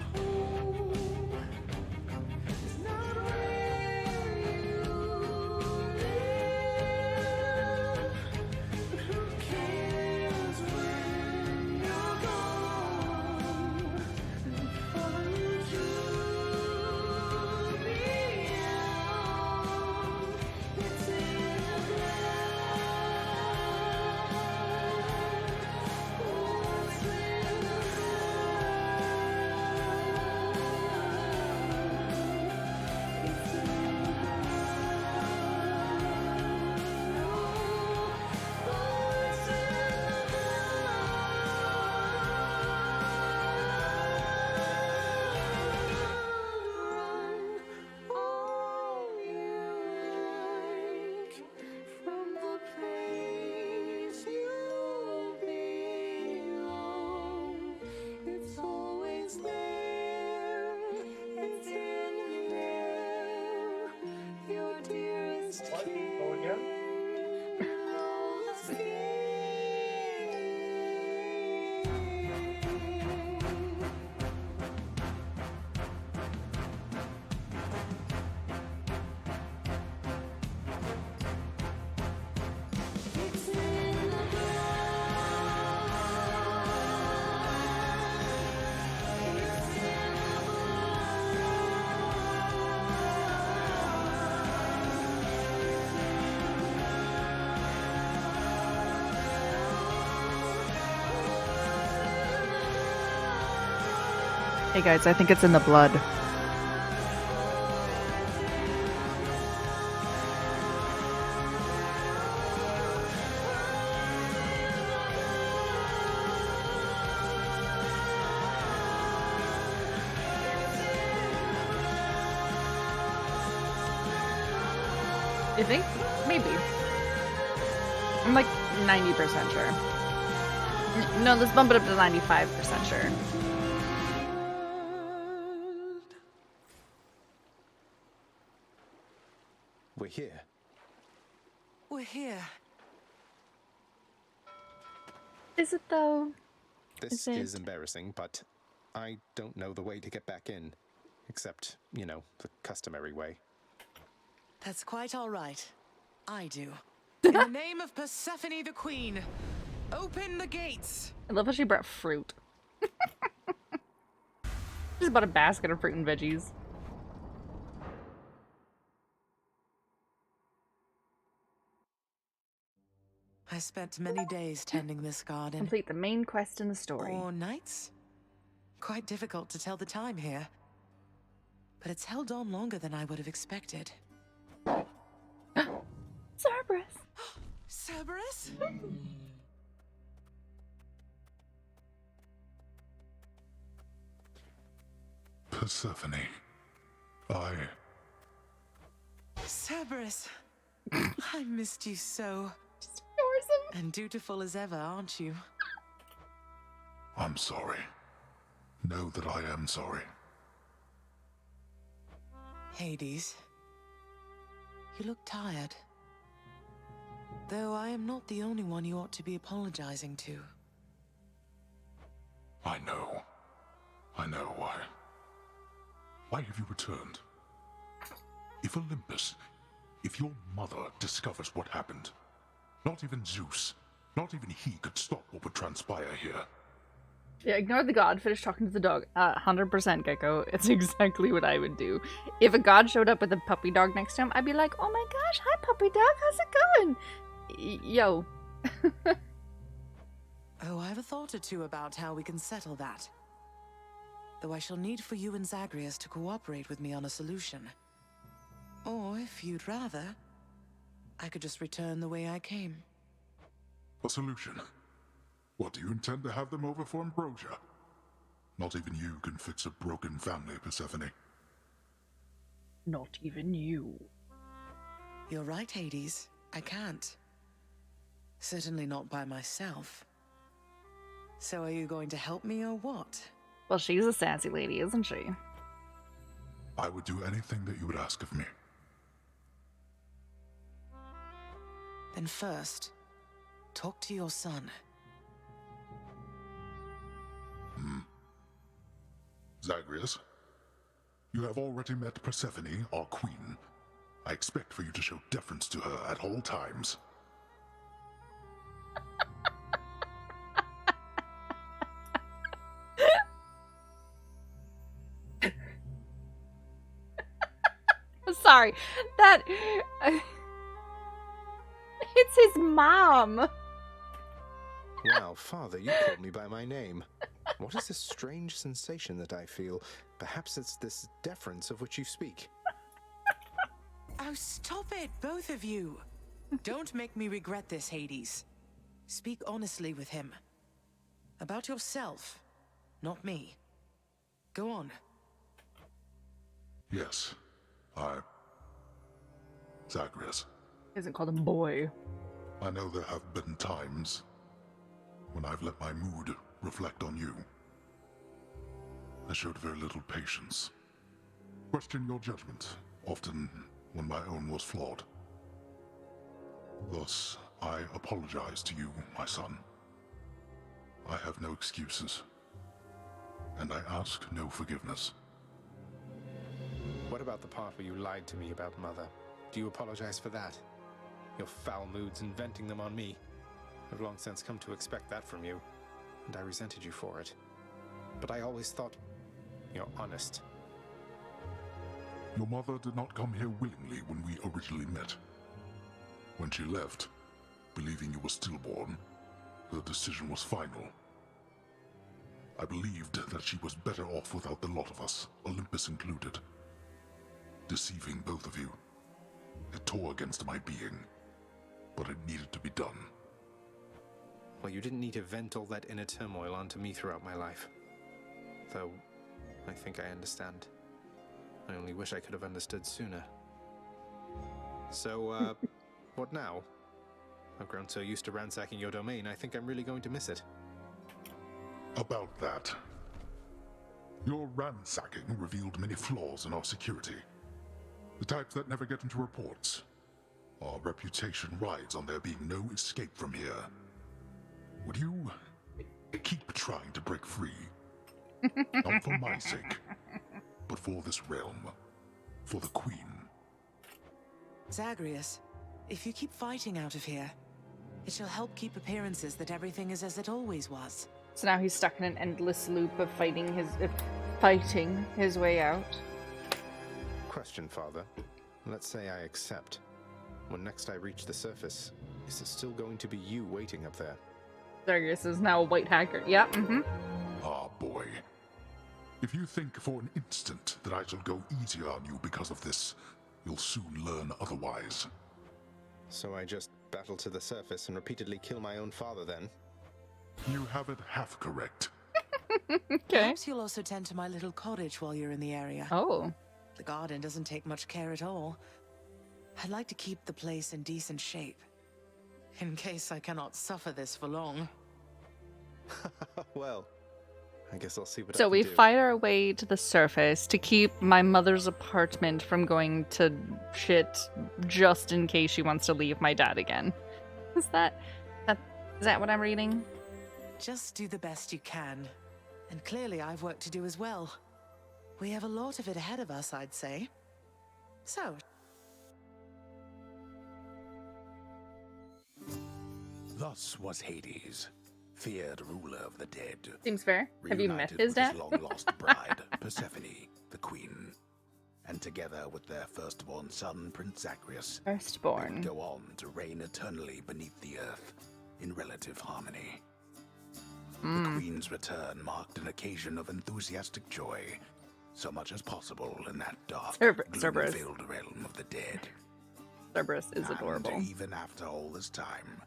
Hey guys, I think it's in the blood. You think? Maybe. I'm like 90% sure. No, let's bump it up to 95% sure. We're here. We're here. Is it though? This is embarrassing, but I don't know the way to get back in. Except, you know, the customary way. That's quite all right. I do. In the name of Persephone the Queen, open the gates! I love how she brought fruit. Just bought a basket of fruit and veggies. I spent many days tending this garden. Complete the main quest in the story. Or nights? Quite difficult to tell the time here. But it's held on longer than I would have expected. Cerberus! Cerberus? Persephone. Cerberus. I missed you so. Just ignores him. And dutiful as ever, aren't you? I'm sorry. Know that I am sorry. Hades. You look tired. Though I am not the only one you ought to be apologizing to. I know. I know why. Why have you returned? If Olympus, if your mother discovers what happened, not even Zeus, not even he could stop what would transpire here. Yeah, ignore the god, finish talking to the dog. 100% Gecko. It's exactly what I would do. If a god showed up with a puppy dog next to him, I'd be like, oh my gosh, hi puppy dog, how's it going? Yo. Oh, I have a thought or two about how we can settle that. Though I shall need for you and Zagreus to cooperate with me on a solution. Or, if you'd rather, I could just return the way I came. A solution? What, do you intend to have them over for ambrosia? Not even you can fix a broken family, Persephone. Not even you. You're right, Hades. I can't. Certainly not by myself. So are you going to help me or what? Well, she's a sassy lady, isn't she? I would do anything that you would ask of me. Then first, talk to your son. Zagreus, you have already met Persephone, our queen. I expect for you to show deference to her at all times. Sorry, that... it's his mom! Wow, Father, you called me by my name. What is this strange sensation that I feel? Perhaps it's this deference of which you speak. Oh, stop it, both of you! Don't make me regret this, Hades. Speak honestly with him. About yourself, not me. Go on. Yes, Zagreus. He hasn't called him boy. I know there have been times when I've let my mood reflect on you. I showed very little patience. Questioned your judgment, often when my own was flawed. Thus, I apologize to you, my son. I have no excuses, and I ask no forgiveness. What about the part where you lied to me about Mother? Do you apologize for that? Your foul moods and venting them on me. I've long since come to expect that from you, and I resented you for it. But I always thought you're honest. Your mother did not come here willingly when we originally met. When she left, believing you were stillborn, her decision was final. I believed that she was better off without the lot of us, Olympus included. Deceiving both of you. It tore against my being, but it needed to be done. Well, you didn't need to vent all that inner turmoil onto me throughout my life. Though, I think I understand. I only wish I could have understood sooner. So, what now? I've grown so used to ransacking your domain, I think I'm really going to miss it. About that. Your ransacking revealed many flaws in our security. The types that never get into reports. Our reputation rides on there being no escape from here. Would you keep trying to break free? Not for my sake, but for this realm. For the Queen. Zagreus, if you keep fighting out of here, it shall help keep appearances that everything is as it always was. So now he's stuck in an endless loop of fighting his way out. Question, Father. Let's say I accept. When next I reach the surface, is it still going to be you waiting up there? Zagreus is now a white hacker. Yeah, Ah, boy. If you think for an instant that I shall go easier on you because of this, you'll soon learn otherwise. So I just battle to the surface and repeatedly kill my own father then? You have it half correct. Okay. Perhaps you'll also tend to my little cottage while you're in the area. Oh. The garden doesn't take much care at all. I'd like to keep the place in decent shape, in case I cannot suffer this for long. Well, I guess I'll see what I So can we do. fight our way to the surface to keep my mother's apartment from going to shit just in case she wants to leave my dad again. Is that what I'm reading? Just do the best you can. And clearly I've work to do as well. We have a lot of it ahead of us, I'd say. So... Thus was Hades, feared ruler of the dead. Seems fair. Have you met reunited his with dad? long-lost bride, Persephone, the queen. And together with their firstborn son, Prince Zagreus, they Firstborn. would go on to reign eternally beneath the earth, in relative harmony. The queen's return marked an occasion of enthusiastic joy, so much as possible in that dark, Cerberus. gloom-filled realm of the dead. Cerberus is adorable. And even after all this time,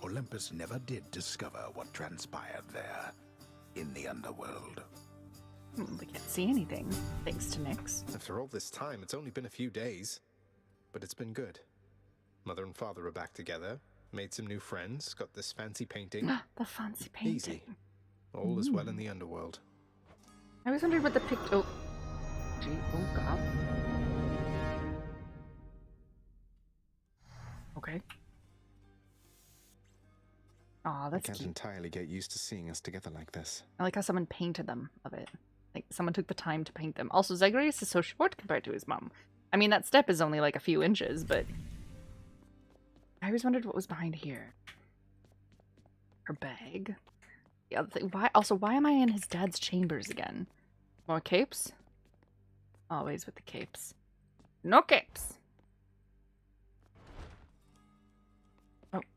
Olympus never did discover what transpired there, in the underworld. We can't see anything, thanks to Nyx. After all this time, it's only been a few days. But it's been good. Mother and father are back together, made some new friends, got this fancy painting. The fancy painting. Easy. All is well in the underworld. I always wondered what the picture. Oh. Gee, oh god. Okay. Aw, I that's can't cute. entirely get used to seeing us together like this. I like how someone painted them of it. Like, someone took the time to paint them. Also, Zagreus is so short compared to his mom. I mean, that step is only like a few inches, but... I always wondered what was behind here. Her bag. The other thing, why am I in his dad's chambers again? More capes? Always with the capes. No capes!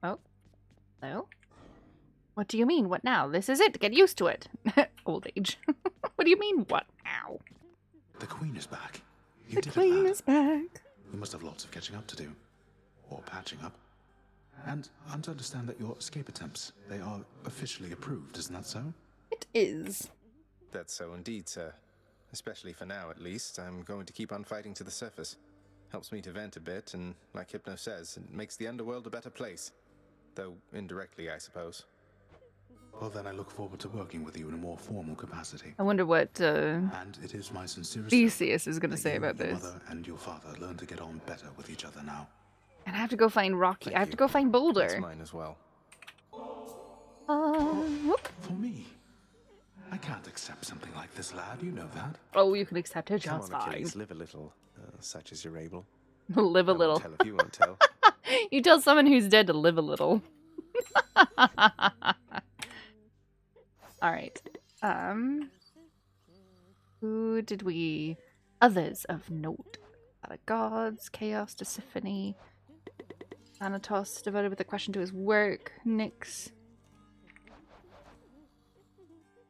Oh. Hello? What do you mean, what now? This is it, get used to it. Old age. What do you mean, what now? The queen is back. The queen is back. You must have lots of catching up to do. Or patching up. And I'm to understand that your escape attempts, they are officially approved, isn't that so? It is. That's so indeed, sir. Especially for now, at least. I'm going to keep on fighting to the surface. Helps me to vent a bit, and like Hypno says, it makes the underworld a better place. Though indirectly, I suppose. Well, then I look forward to working with you in a more formal capacity. I wonder what And it is my sincerest Theseus is going to that say you, about your this. mother and your father learn to get on better with each other now. And I have to go find Rocky. I have to go find Boulder. That's mine as well. Whoop. For me? I can't accept something like this, lad. You know that. Oh, you can accept it Come just on, fine. Achilles, live a little, such as you're able. Live a little. Tell if you won't tell. You tell someone who's dead to live a little. Alright. Who did we... Others of note. Gods, Chaos, Tisiphone, Thanatos, devoted with a question to his work, Nyx,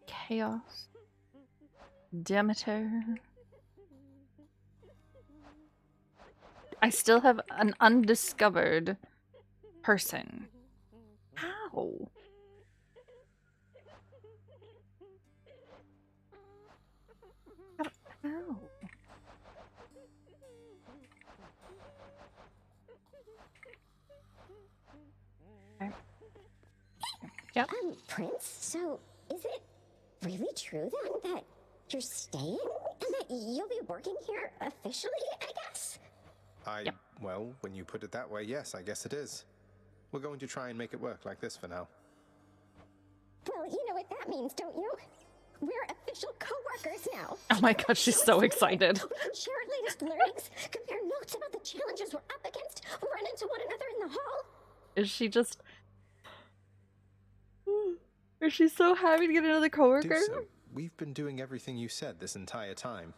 Chaos, Demeter. I still have an undiscovered person. How? How? Yep. Prince, so is it really true then that you're staying and that you'll be working here officially, I guess? Well, when you put it that way, yes, I guess it is. We're going to try and make it work like this for now. Well, you know what that means, don't you? We're official co-workers now. Oh my god, she's so excited. We can share our latest learnings, compare notes about the challenges we're up against, run into one another in the hall. Is she just... Is she so happy to get another coworker? Do so. We've been doing everything you said this entire time.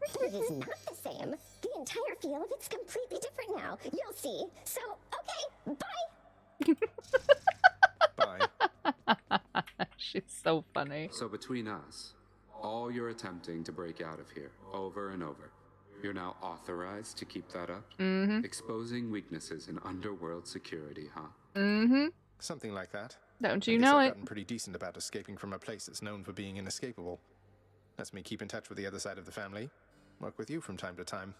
But it is not the same. The entire feel of it's completely different now. You'll see. So, okay, bye. Bye. She's so funny. So between us, all you're attempting to break out of here, over and over, you're now authorized to keep that up? Mm-hmm. Exposing weaknesses in underworld security, huh? Mm-hmm. Something like that. Don't you I guess know I've it? gotten pretty decent about escaping from a place that's known for being inescapable. Lets me keep in touch with the other side of the family. Work with you from time to time.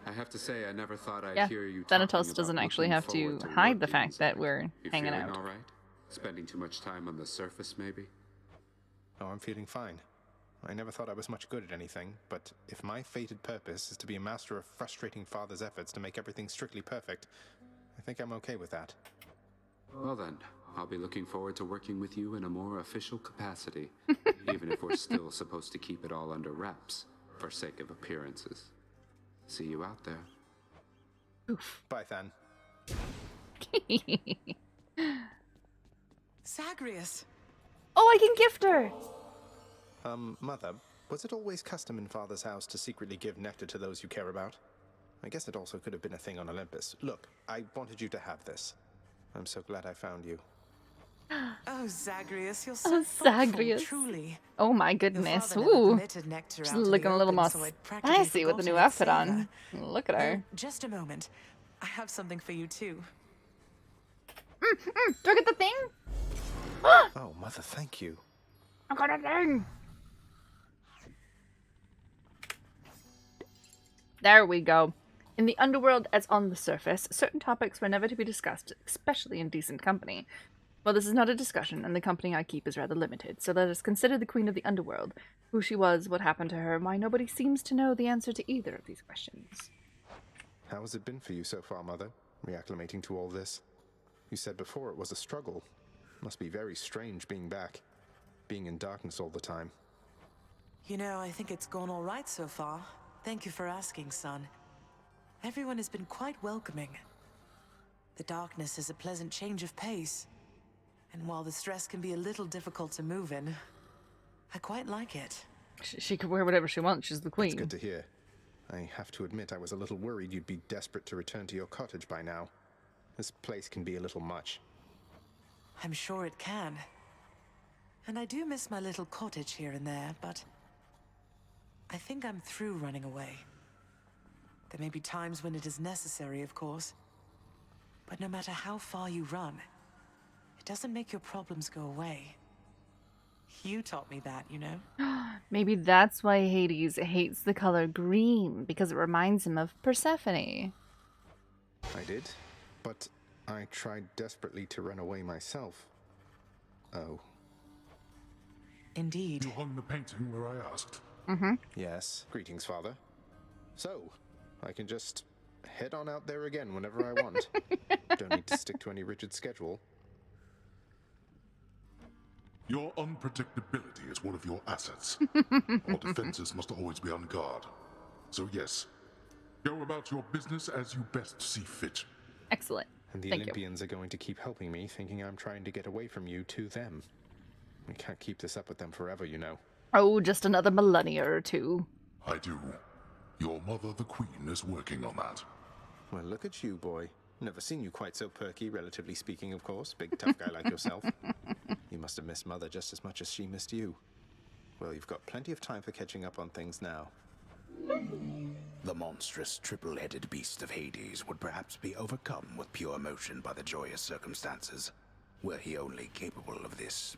I have to say, I never thought I'd Yeah, hear you Thanatos talking doesn't about actually looking have to forward hide the working fact that inside. we're You hanging feeling out. all right? Spending too much time on the surface, maybe? Oh, I'm feeling fine. I never thought I was much good at anything, but if my fated purpose is to be a master of frustrating father's efforts to make everything strictly perfect, I think I'm okay with that. Well then, I'll be looking forward to working with you in a more official capacity, even if we're still supposed to keep it all under wraps, for sake of appearances. See you out there. Bye, Than. Zagreus! Oh, I can gift her! Mother, was it always custom in Father's house to secretly give nectar to those you care about? I guess it also could have been a thing on Olympus. Look, I wanted you to have this. I'm so glad I found you. Oh, Zagreus, you're so Oh, thoughtful, Zagreus. truly. Oh my Your goodness. father never Ooh. permitted nectar She's out in the looking a little open, more so I'd practically spicy with the new forgotten its outfit on. savor. Look at her. Oh, just a moment. I have something for you, too. Do I get the thing? Oh, Mother, thank you. I got a thing! There we go. In the underworld, as on the surface, certain topics were never to be discussed, especially in decent company. Well, this is not a discussion, and the company I keep is rather limited, so let us consider the queen of the underworld, who she was, what happened to her, and why nobody seems to know the answer to either of these questions. How has it been for you so far, Mother, reacclimating to all this? You said before it was a struggle. Must be very strange being back, being in darkness all the time. You know, I think it's gone all right so far. Thank you for asking, son. Everyone has been quite welcoming. The darkness is a pleasant change of pace. And while the stress can be a little difficult to move in, I quite like it. She could wear whatever she wants. She's the queen. It's good to hear. I have to admit I was a little worried you'd be desperate to return to your cottage by now. This place can be a little much. I'm sure it can. And I do miss my little cottage here and there, but I think I'm through running away. There may be times when it is necessary, of course. But no matter how far you run, it doesn't make your problems go away. You taught me that, you know? Maybe that's why Hades hates the color green, because it reminds him of Persephone. I did, but I tried desperately to run away myself. Oh. Indeed. You hung the painting where I asked. Mm-hmm. Yes. Greetings, Father. So, I can just head on out there again whenever I want. Don't need to stick to any rigid schedule. Your unpredictability is one of your assets. All defenses must always be on guard. So yes, go about your business as you best see fit. Excellent. And the Thank Olympians are going to keep helping me, thinking I'm trying to get away from you to them. We can't keep this up with them forever, you know. Oh, just another millennia or two. I do. Your mother, the queen, is working on that. Well, look at you, boy. Never seen you quite so perky, relatively speaking, of course. Big, tough guy like yourself. You must have missed Mother just as much as she missed you. Well, you've got plenty of time for catching up on things now. The monstrous triple-headed beast of Hades would perhaps be overcome with pure emotion by the joyous circumstances, were he only capable of this.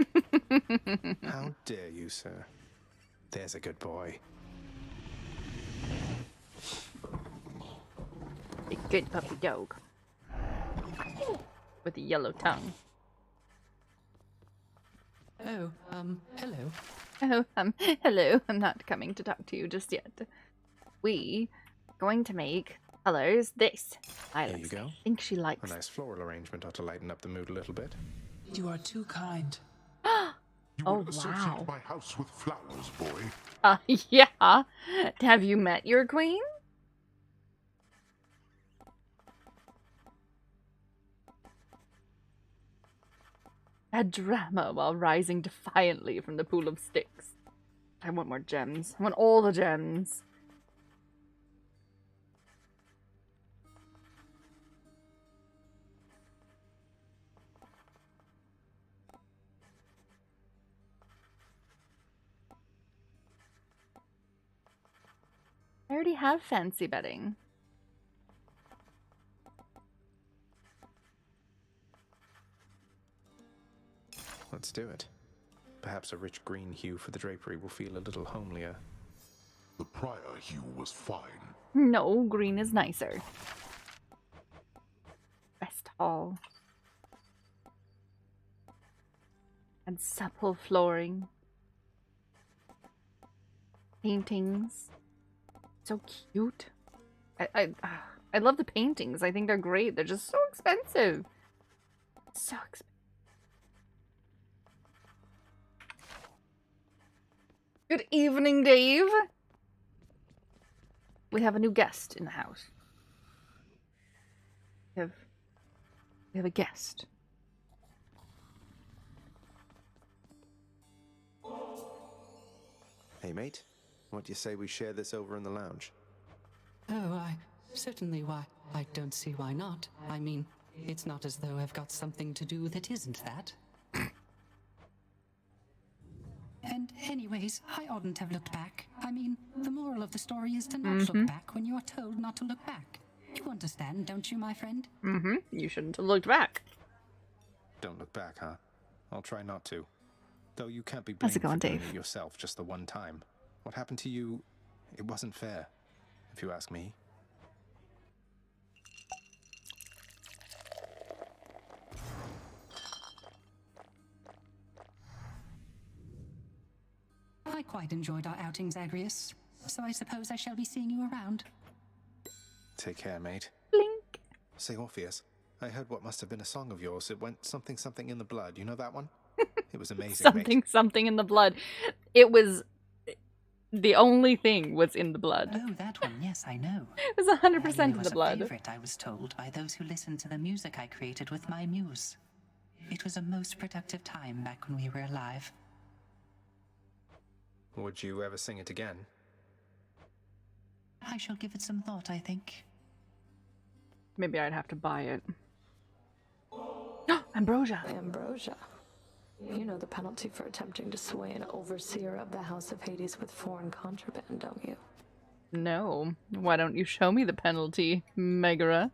How dare you, sir? There's a good boy. A good puppy dog. With a yellow tongue. Oh, hello. Oh, hello. I'm not coming to talk to you just yet. We are going to make colors this. There you go. I think she likes. A nice floral arrangement ought to lighten up the mood a little bit. You are too kind. You Oh, would associate wow. my house with flowers, boy. Yeah. Have you met your queen? A drama while rising defiantly from the pool of sticks. I want more gems. I want all the gems. I already have fancy bedding. Let's do it. Perhaps a rich green hue for the drapery will feel a little homelier. The prior hue was fine. No, green is nicer. Rest hall. And supple flooring. Paintings. So cute. I love the paintings. I think they're great. They're just so expensive. So expensive. Good evening, Dave. We have a new guest in the house. We have a guest. Hey, mate. What do you say we share this over in the lounge? Oh, certainly, why? I don't see why not. I mean, it's not as though I've got something to do that isn't that. And anyways, I oughtn't have looked back. I mean, the moral of the story is to not look back when you are told not to look back. You understand, don't you, my friend? You shouldn't have looked back. Don't look back, huh? I'll try not to. Though you can't be How's it blamed going, for doing Dave? it yourself just the one time. What happened to you, it wasn't fair, if you ask me. I quite enjoyed our outing, Zagreus. So I suppose I shall be seeing you around. Take care, mate. Blink. Say, Orpheus, I heard what must have been a song of yours. It went something something in the blood. You know that one? It was amazing, mate. Something in the blood. It was... The only thing was in the blood. Oh, that one, yes, I know. It was 100% in the was blood. A favorite, I was told, by those who listened to the music I created with my muse. It was a most productive time back when we were alive. Would you ever sing it again? I shall give it some thought, I think. Maybe I'd have to buy it. Ambrosia. Ambrosia. You know the penalty for attempting to sway an overseer of the House of Hades with foreign contraband, don't you? No. Why don't you show me the penalty, Megara?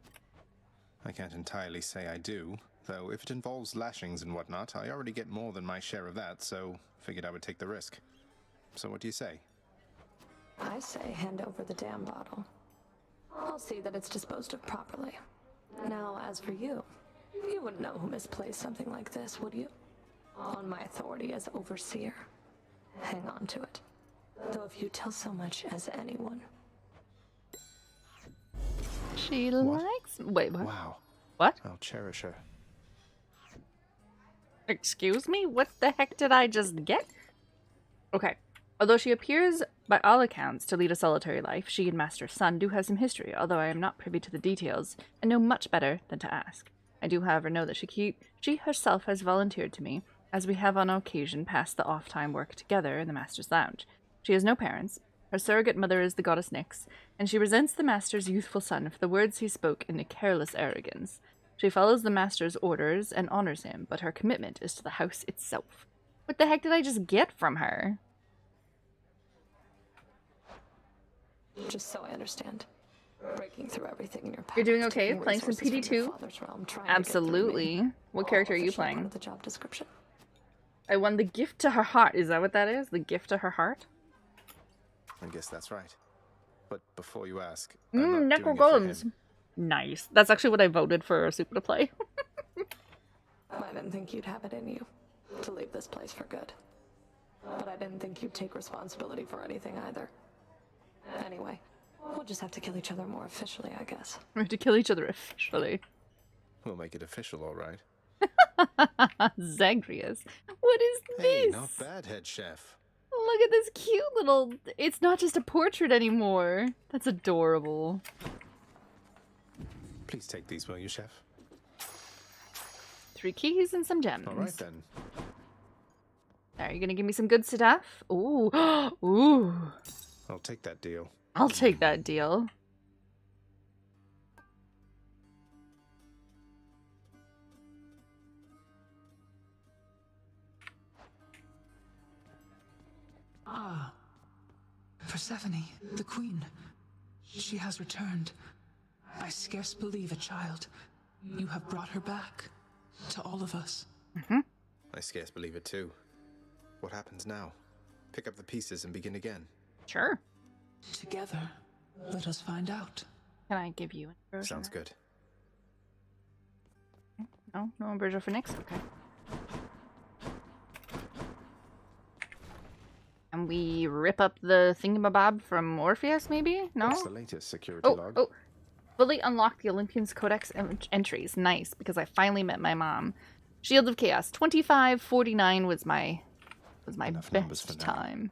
I can't entirely say I do, though if it involves lashings and whatnot, I already get more than my share of that, so figured I would take the risk. So what do you say? I say hand over the damn bottle. I'll see that it's disposed of properly. Now, as for you, you wouldn't know who misplaced something like this, would you? On my authority as overseer, hang on to it. Though if you tell so much as anyone. She likes... Wait, what? Wow. What? I'll cherish her. Excuse me? What the heck did I just get? Okay. Although she appears, by all accounts, to lead a solitary life, she and Master Sun do have some history, although I am not privy to the details, and know much better than to ask. I do, however, know that she herself has volunteered to me, as we have on occasion passed the off-time work together in the Master's Lounge. She has no parents. Her surrogate mother is the goddess Nyx, and she resents the Master's youthful son for the words he spoke in a careless arrogance. She follows the Master's orders and honors him, but her commitment is to the house itself. What the heck did I just get from her? Just so I understand. Breaking through everything in your path. You're doing okay? taking Playing some resources from your PD2? father's realm, trying to get through Absolutely. me. What character are you Official part playing? of the job description. I won the gift to her heart. Is that what that is? The gift to her heart? I guess that's right. But before you ask, I'm not Necro doing it for Golems. him. Nice. That's actually what I voted for Super to play. I didn't think you'd have it in you to leave this place for good. But I didn't think you'd take responsibility for anything either. Anyway, we'll just have to kill each other more officially, I guess. We have to kill each other officially. We'll make it official, all right. Zagreus. What is this? Hey, not bad, head chef. Look at this cute little... It's not just a portrait anymore. That's adorable. Please take these, will you, chef? 3 keys and some gems. All right, then. Are you gonna give me some good stuff? Ooh. Ooh. I'll take that deal. I'll take that deal. Ah. Persephone, the queen. She has returned. I scarce believe it, child. You have brought her back. To all of us. I scarce believe it, too. What happens now? Pick up the pieces and begin again. Sure. Together, let us find out. Can I give you an Ambrosia? Sounds good. No? No Ambrosia for Nyx? Okay. And we rip up the thingamabob from Orpheus, maybe? No? What's the latest security log? Oh. Fully unlock the Olympian's Codex entries. Nice, because I finally met my mom. Shield of Chaos. 25:49 was my best time.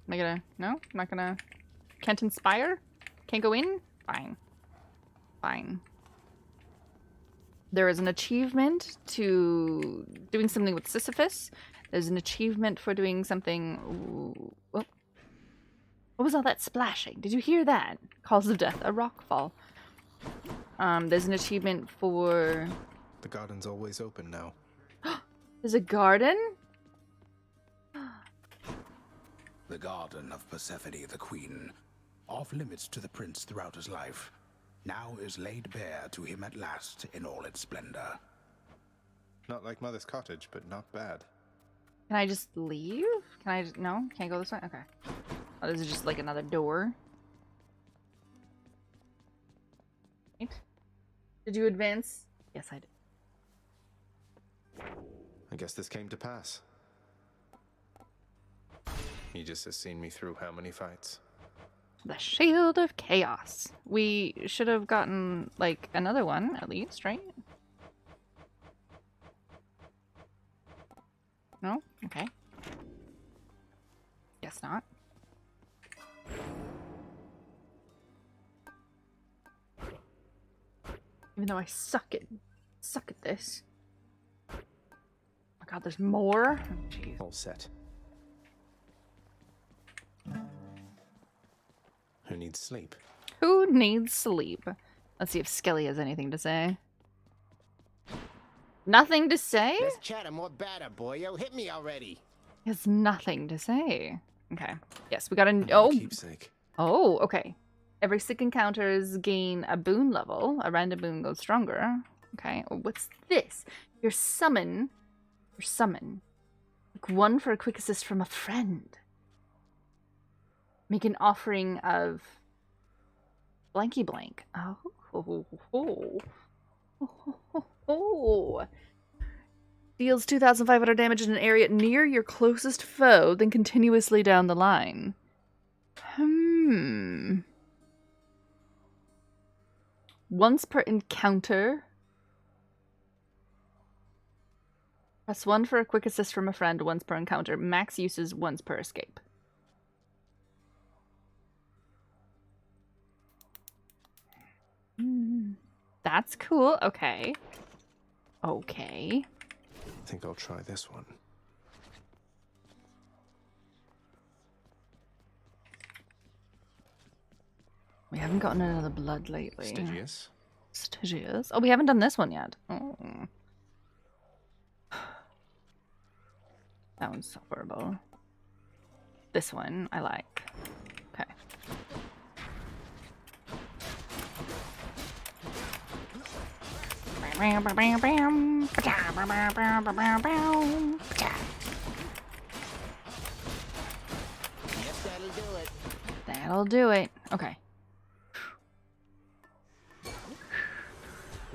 Am I gonna... No? I'm not gonna... Can't inspire? Can't go in? Fine. Fine. There is an achievement to doing something with Sisyphus. There's an achievement for doing something... Ooh, oh. What was all that splashing? Did you hear that? Calls of Death, a rock fall. There's an achievement for... The garden's always open now. There's a garden? The garden of Persephone the Queen, off limits to the prince throughout his life, now is laid bare to him at last in all its splendor. Not like Mother's cottage, but not bad. Can I just leave? Can I just... No? Can't go this way? Okay. Oh, this is just like another door. Right. Did you advance? Yes, I did. I guess this came to pass. He just has seen me through how many fights? The Shield of Chaos. We should have gotten, like, another one, at least, right? No? Okay. Guess not. Even though I suck at this. Oh my god, there's more? Oh, jeez. All set. Who needs sleep? Who needs sleep? Let's see if Skelly has anything to say. Nothing to say? Let's chatter more batter, boyo. Hit me already. He has nothing to say. Okay. Yes, we got a... Oh! Keepsake. Oh, okay. Every 6 encounters gain a boon level. A random boon goes stronger. Okay. Oh, what's this? Your summon. Like 1 for a quick assist from a friend. Make an offering of blanky blank. Oh. Deals 2,500 damage in an area near your closest foe, then continuously down the line. Once per encounter. Press 1 for a quick assist from a friend once per encounter. Max uses once per escape. That's cool. Okay. Okay. I think I'll try this one. We haven't gotten another blood lately. Stygius. Stygius. Oh, we haven't done this one yet. Oh. That one's horrible. This one I like. Okay. Yes, that'll do it. That'll do it. Okay.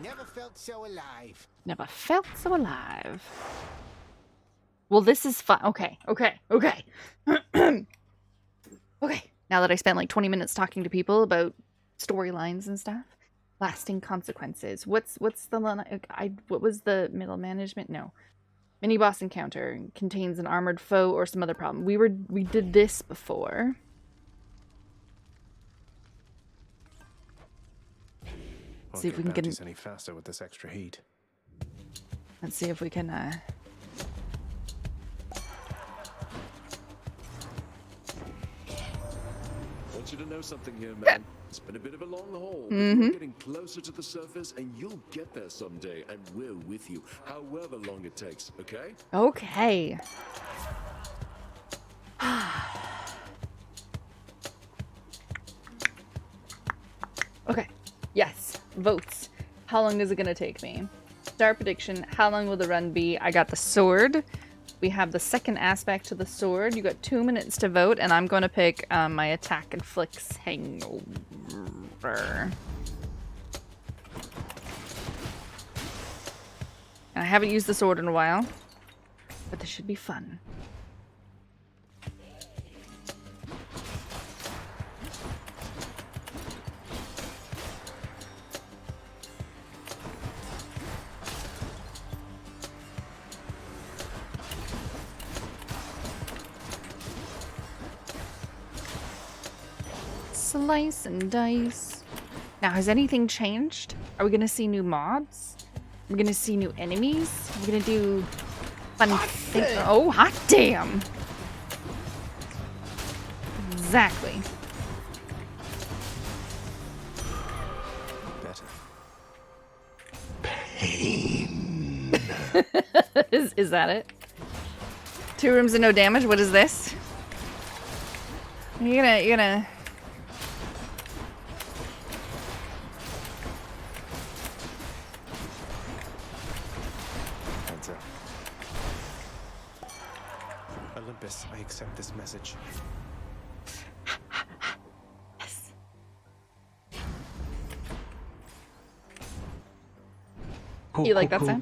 Never felt so alive. Never felt so alive. Well, this is fun. Okay. Okay. Now that I spent like 20 minutes talking to people about storylines and stuff. Lasting consequences. What's the what was the middle management? No. Mini boss encounter contains an armored foe or some other problem. We did this before. Won't See if we can get any faster with this extra heat. Let's see if we can I want you to know something here, man. It's been a bit of a long haul. But you're getting closer to the surface, and you'll get there someday, and we're with you, however long it takes, okay? Okay. Okay. Yes. Votes. How long is it gonna take me? Star prediction. How long will the run be? I got the sword. We have the second aspect to the sword. You got 2 minutes to vote, and I'm going to pick my attack inflicts hangover. And I haven't used the sword in a while, but this should be fun. Slice and dice. Now, has anything changed? Are we going to see new mods? We're gonna see new enemies. We're gonna do fun things. Oh, hot damn! Exactly. Better. Is that it? 2 rooms and no damage? What is this? You're gonna... Heads up. Olympus, I accept this message. You like that sound?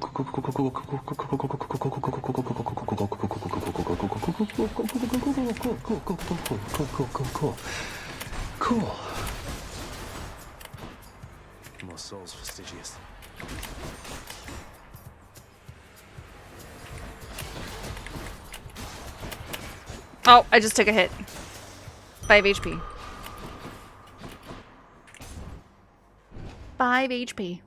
Cool. More souls for Stygius. Oh, I just took a hit. 5 HP. 5 HP.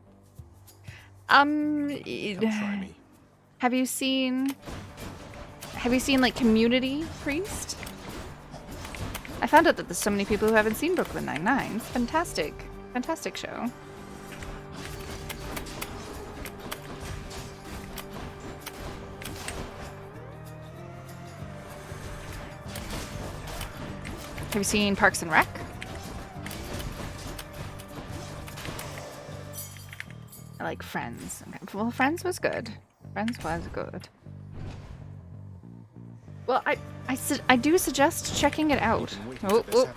Have you seen like Community Priest? I found out that there's so many people who haven't seen Brooklyn Nine-Nine. It's fantastic. Fantastic show. Have you seen Parks and Rec? I like Friends. Okay. Well, Friends was good. Friends was good. Well, I do suggest checking it out. Oh, oh.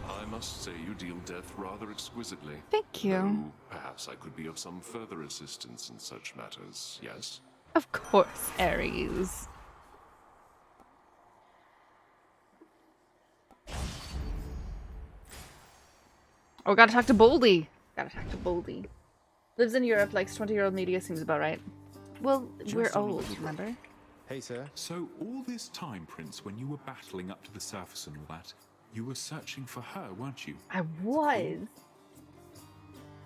I must say you deal death rather exquisitely. Thank you. Though perhaps I could be of some further assistance in such matters, yes? Of course, Ares. Oh, gotta talk to Boldy. Gotta talk to Boldy. Lives in Europe, likes 20-year-old media, seems about right. Well, we're old, remember? Hey, sir. So all this time, Prince, when you were battling up to the surface and all that, you were searching for her, weren't you? I was.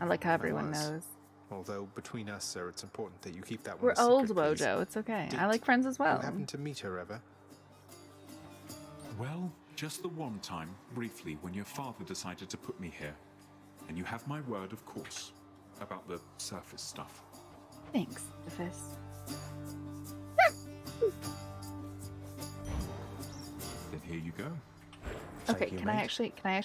I like how everyone knows. Although between us, sir, it's important that you keep that one We're a secret, old, please. Wojo. It's okay. Did I like Friends as well. You happen to meet her ever? Well, just the one time, briefly, when your father decided to put me here. And you have my word, of course, about the surface stuff. Thanks, Tiffus. Then here you go. Okay, Thank you, can I mate. actually I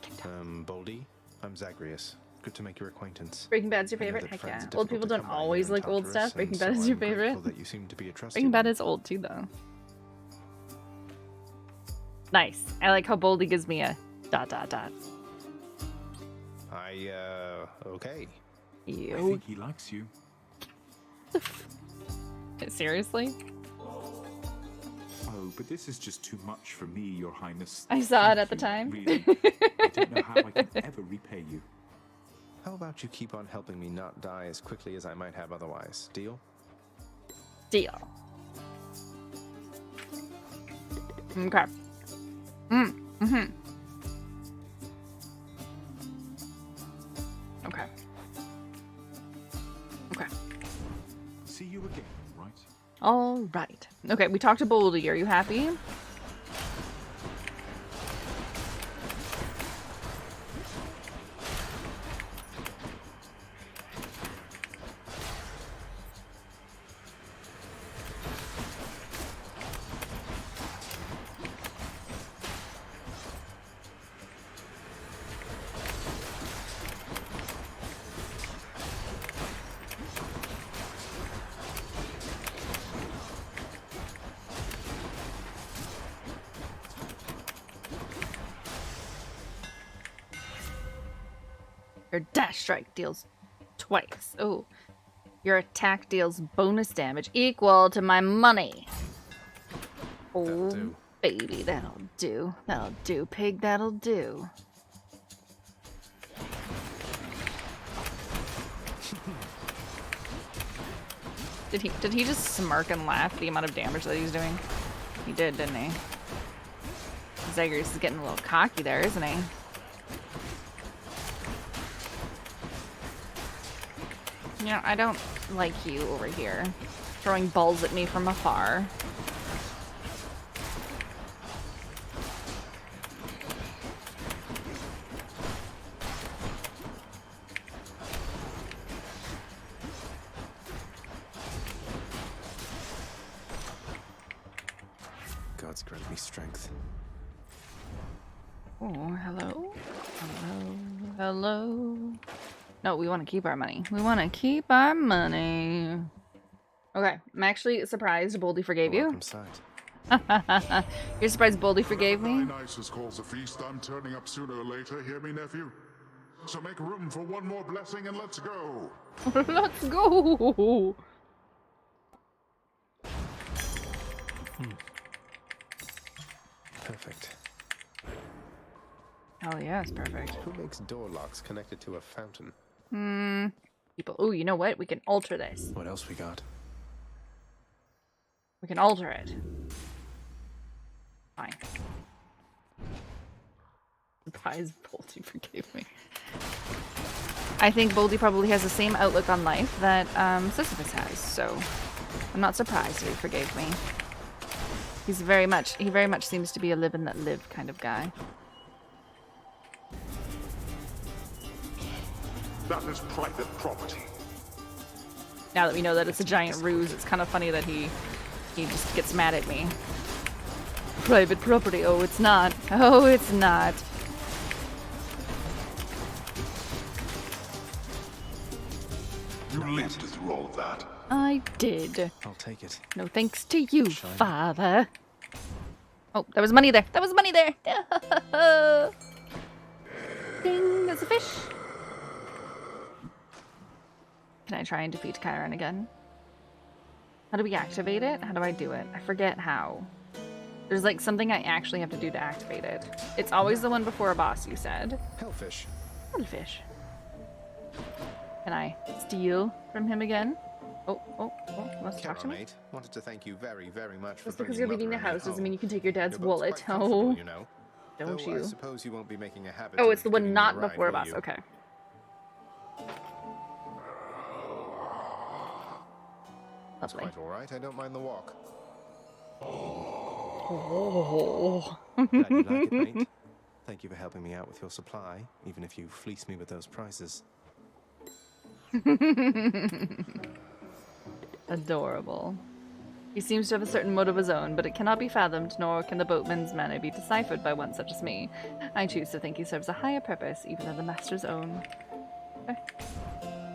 can talk. Baldy, I'm Zagreus. Good to make your acquaintance. Breaking Bad's your I know favorite? that Heck friends yeah. are Old people difficult to don't come by always here in like old Tartarus, stuff. Breaking and Bad so is your I'm favorite. grateful that you seem to be a trusty Breaking Bad one. is old too, though. Nice. I like how Boldy gives me a ... Okay. I You. think he likes you. Seriously? Oh, but this is just too much for me, Your Highness. I saw it Thank at the you, time. Really. I don't know how I can ever repay you. How about you keep on helping me not die as quickly as I might have otherwise? Deal? Deal. Okay. Mm-hmm. Okay. Okay. See you again, right? All right. Okay, we talked to Boldy. Are you happy? Your dash strike deals twice. Oh. Your attack deals bonus damage equal to my money. Oh, do. baby, that'll do. That'll do, pig, that'll do. Did he just smirk and laugh at the amount of damage that he's doing? He did, didn't he? Zagreus is getting a little cocky there, isn't he? Yeah, I don't like you over here. Throwing balls at me from afar. God's grant me strength. Oh, hello? Hello? Hello? No, we want to keep our money. We want to keep our money. Okay, I'm actually surprised Boldy forgave you. You're surprised Boldy forgave me? Dionysus calls a feast. I'm turning up sooner or later. Hear me, nephew? So make room for one more blessing and let's go. Let's go. Perfect. Hell yeah, it's perfect. Who makes door locks connected to a fountain? People. Ooh, you know what? We can alter this. What else we got? We can alter it. Fine. Surprised Boldy forgave me. I think Boldy probably has the same outlook on life that Sisyphus has, so I'm not surprised that he forgave me. He very much seems to be a live and let live kind of guy. That is private property. Now that we know that it's a giant ruse, it's kind of funny that he just gets mad at me. Private property. Oh, it's not. Oh, it's not. You lived through all of that. I did. I'll take it. No thanks to you, Father. Oh, there was money there. There was money there. Ding, there's a fish. Can I try and defeat Chiron again? How do we activate it? How do I do it? I forget how. There's like something I actually have to do to activate it. It's always the one before a boss, you said. Hellfish. Hellfish. Can I steal from him again? Oh, wants to talk to me? Mate, wanted to thank you very, very much for Just because you're leaving the house doesn't mean you can take your dad's wallet. Oh, you know. Don't Though you? I suppose you won't be making a habit. Oh, it's the of one giving not me a ride, before a will boss. you? Okay. That's quite all right. I don't mind the walk. Oh. Glad you like it, mate. Thank you for helping me out with your supply, even if you fleece me with those prices. Adorable. He seems to have a certain motive of his own, but it cannot be fathomed, nor can the boatman's manner be deciphered by one such as me. I choose to think he serves a higher purpose, even than the master's own. Okay.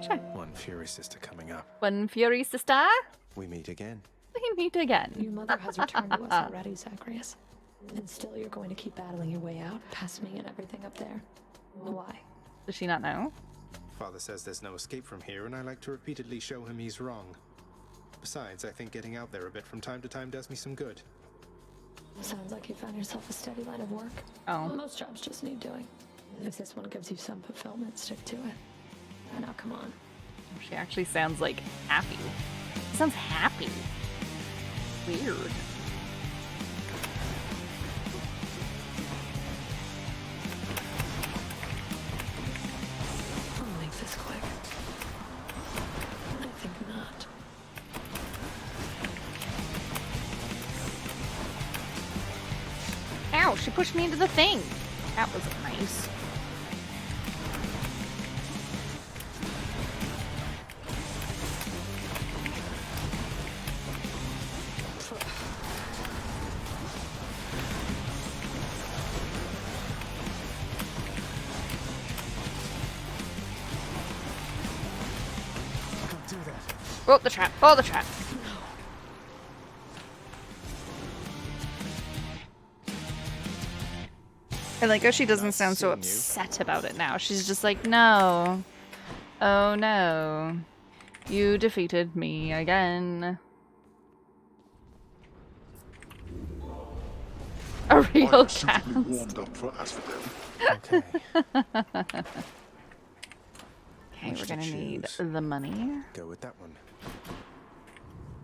Sure. One Fury sister coming up. One Fury sister? We meet again. We meet again. Your mother has returned to us already, Zagreus. And still you're going to keep battling your way out, past me and everything up there. Why? Does she not know? Father says there's no escape from here, and I like to repeatedly show him he's wrong. Besides, I think getting out there a bit from time to time does me some good. Sounds like you found yourself a steady line of work. Oh. Most jobs just need doing. If this one gives you some fulfillment, stick to it. Now come on. She actually sounds like happy. Sounds happy. Weird. I'll make this quick. I think not. Ow, she pushed me into the thing. That was nice. Oh, the trap. Oh, the trap. I like how she doesn't sound so upset about it now. She's just like, no. Oh, no. You defeated me again. A real chance. Warmed up for Asphodel. Okay. Okay, we're gonna need the money. Go with that one.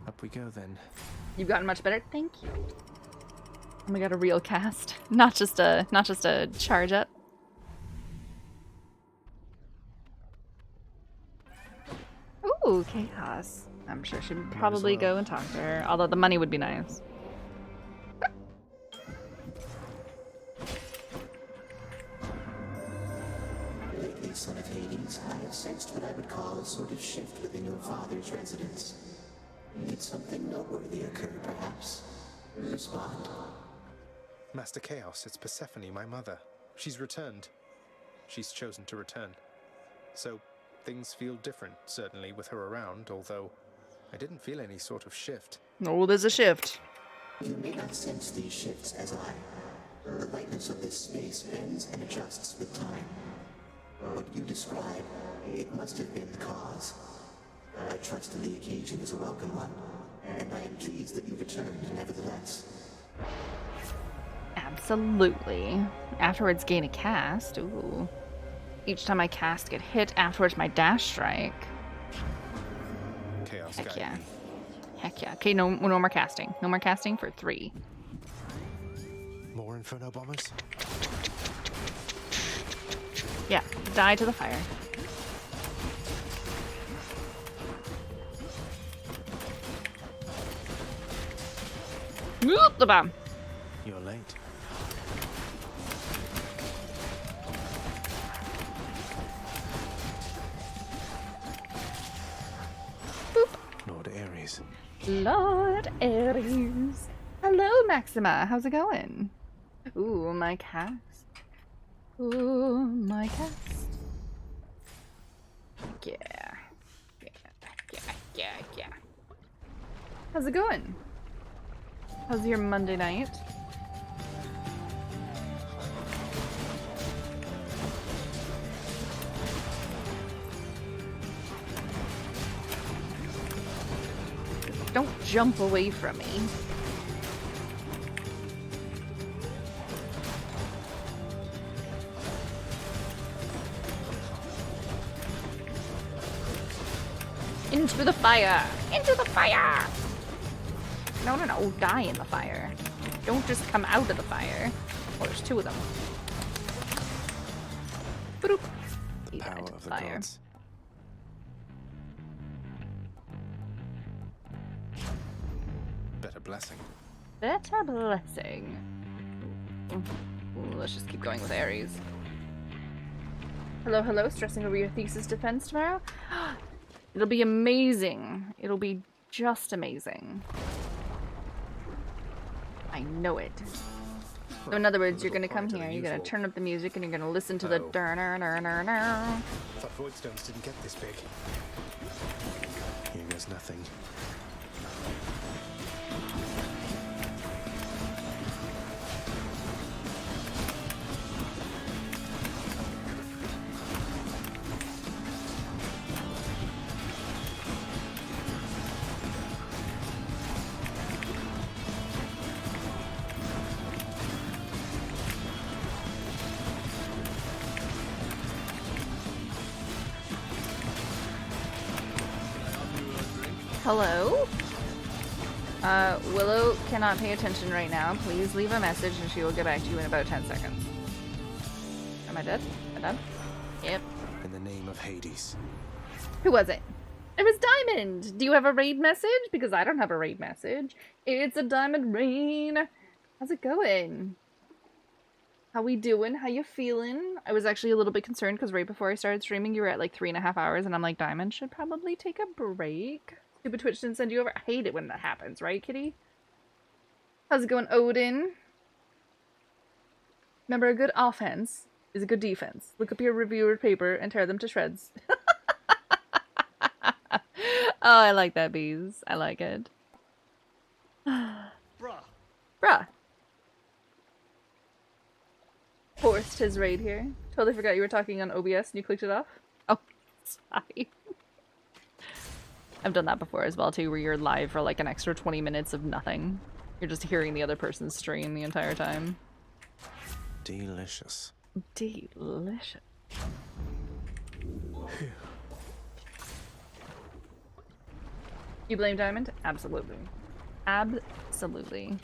Up we go then. You've gotten much better. Thank you. Oh my god, a real cast, not just a charge up. Ooh, Chaos. I'm sure she'd probably go and talk to her, although the money would be nice. Lately, son of Hades, I have sensed what I would call a sort of shift within your father's residence. Did something noteworthy occur, perhaps? Respond. Master Chaos, it's Persephone, my mother. She's returned. She's chosen to return. So, things feel different, certainly, with her around, although I didn't feel any sort of shift. Oh, there's a shift. You may not sense these shifts as I. The lightness of this space bends and adjusts with time. What you describe, it must have been the cause. I trust that the occasion is a welcome one, and I am pleased that you returned nevertheless. Absolutely. Afterwards gain a cast. Ooh. Each time I cast get hit, afterwards my dash strike. Chaos. Heck yeah. Heck yeah. Okay, no more casting. No more casting for 3. More Inferno Bombers? Yeah, die to the fire. Whoop, the bomb. You're late. Boop. Lord Ares. Lord Ares. Hello, Maxima. How's it going? Ooh, my cast. Ooh, my cast. Yeah. Yeah. How's it going? How's your Monday night? Don't jump away from me. Into the fire! Into the fire! No, die in the fire. Don't just come out of the fire. Well, there's 2 of them. Boop. The power of the gods. Better blessing. Better blessing. Ooh, let's just keep going with Ares. Hello, stressing over your thesis defense tomorrow? It'll be amazing. It'll be just amazing. I know it. So in other words, you're gonna come here, you're gonna turn up the music, and you're gonna listen to the I thought void stones didn't get this big. Here goes nothing. Hello? Willow cannot pay attention right now. Please leave a message and she will get back to you in about 10 seconds. Am I dead? Am I done? Yep. In the name of Hades. Who was it? It was Diamond! Do you have a raid message? Because I don't have a raid message. It's a Diamond Rain! How's it going? How we doing? How you feeling? I was actually a little bit concerned because right before I started streaming you were at like 3.5 hours and I'm like, Diamond should probably take a break. Stupid Twitch didn't send you over. I hate it when that happens, right, kitty? How's it going, Odin? Remember, a good offense is a good defense. Look up your reviewer paper and tear them to shreds. Oh, I like that, Bees. I like it. Bruh. Forced his raid here. Totally forgot you were talking on OBS and you clicked it off. Oh, it's fine. I've done that before as well too, where you're live for like an extra 20 minutes of nothing. You're just hearing the other person's stream the entire time. Delicious. Delicious. You blame Diamond? Absolutely. Absolutely.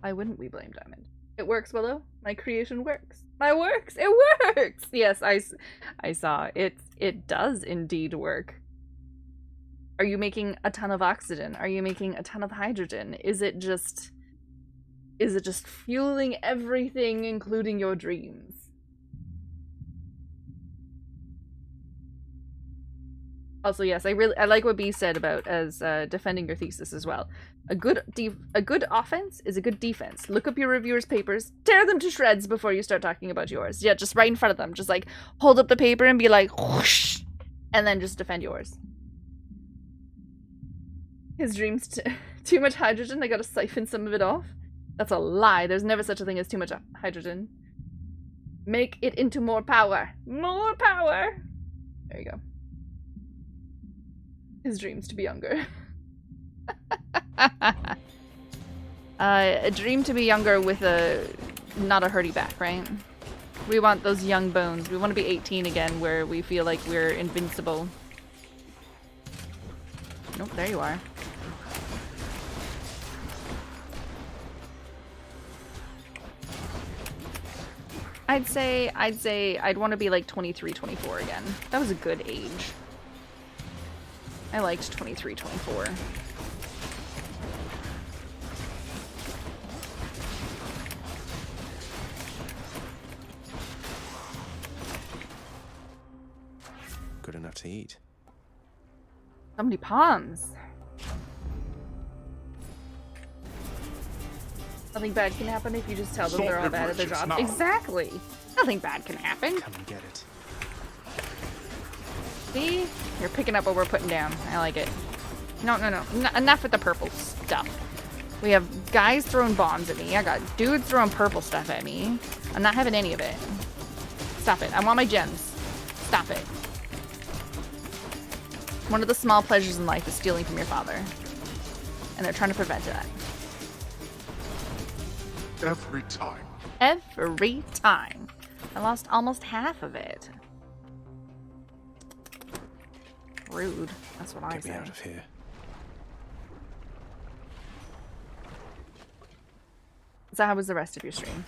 Why wouldn't we blame Diamond? It works, Willow. My creation works. It works! Yes, I saw. It does indeed work. Are you making a ton of oxygen? Are you making a ton of hydrogen? Is it just fueling everything, including your dreams? Also, yes, I like what B said about as defending your thesis as well. A good offense is a good defense. Look up your reviewers' papers, tear them to shreds before you start talking about yours. Yeah, just right in front of them. Just like hold up the paper and be like, whoosh, and then just defend yours. His dreams too much hydrogen. I gotta siphon some of it off. That's a lie. There's never such a thing as too much hydrogen. Make it into more power. More power. There you go. His dreams to be younger. A dream to be younger with not a hurdy back, right? We want those young bones. We want to be 18 again, where we feel like we're invincible. Nope, there you are. I'd say I'd want to be like 23, 24 again. That was a good age. I liked 23, 24. Good enough to eat. So many palms. Nothing bad can happen if you just tell them they're all bad at their job. Exactly. Nothing bad can happen. Come and get it. See? You're picking up what we're putting down. I like it. No. Enough with the purple stuff. We have guys throwing bombs at me. I got dudes throwing purple stuff at me. I'm not having any of it. Stop it. I want my gems. Stop it. One of the small pleasures in life is stealing from your father. And they're trying to prevent that. Every time. Every time. I lost almost half of it. Rude. That's what I say. Get me out of here. So how was the rest of your stream?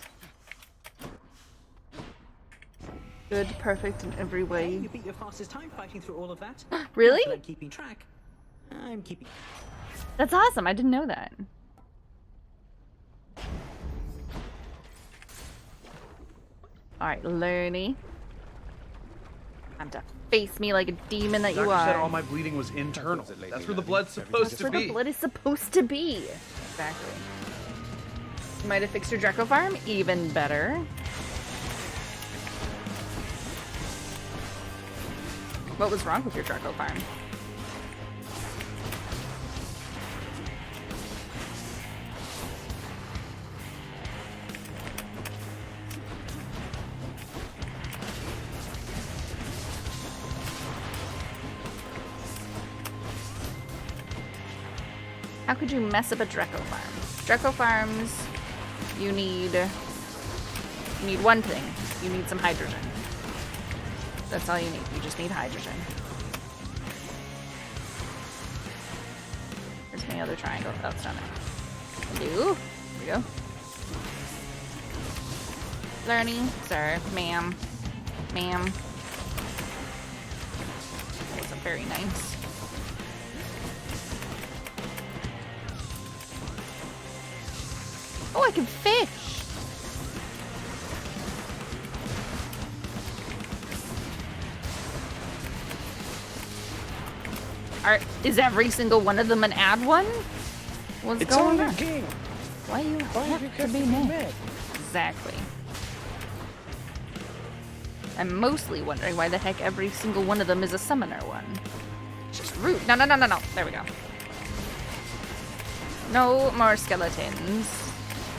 Good, perfect in every way. You beat your fastest time fighting through all of that. Really? I'm keeping track. I'm keeping. That's awesome. I didn't know that. Alright, Lerny. Time to face me like a demon that you Doctor are. said all my bleeding was internal. That's where the blood's supposed to That's where be. the blood is supposed to be. Exactly. You might have fixed your Draco farm. Even better. What was wrong with your Draco farm? How could you mess up a Draco farm? Draco farms, you need one thing. You need some hydrogen. That's all you need. You just need hydrogen. Where's my other triangle? Oh, it's down there. Hello? Here we go. Learning, sir, ma'am. Ma'am. That was very nice. Oh, I can fish! Is every single one of them an ad one? What's going on? King. Why you have to be mad? Exactly. I'm mostly wondering why the heck every single one of them is a summoner one. It's just rude. No. There we go. No more skeletons.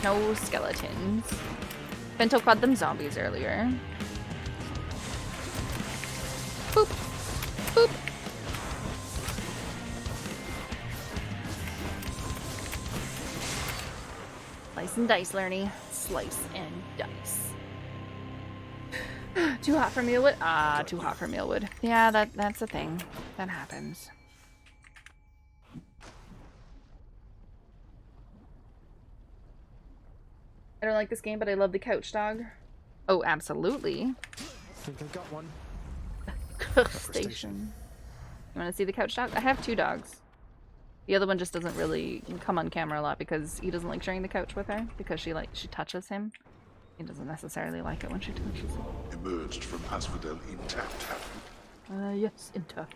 No skeletons. Bento called them zombies earlier. Boop. Boop. Slice and dice, Lerny. Slice and dice. Too hot for mealwood? Ah, too hot for mealwood. Yeah, that's a thing. That happens. I don't like this game, but I love the couch dog. Oh, absolutely. Think I got one. Station. You want to see the couch dog? I have 2 dogs. The other one just doesn't really come on camera a lot because he doesn't like sharing the couch with her because she touches him. He doesn't necessarily like it when she touches him. Emerged from Asphodel intact, have you? Yes, intact.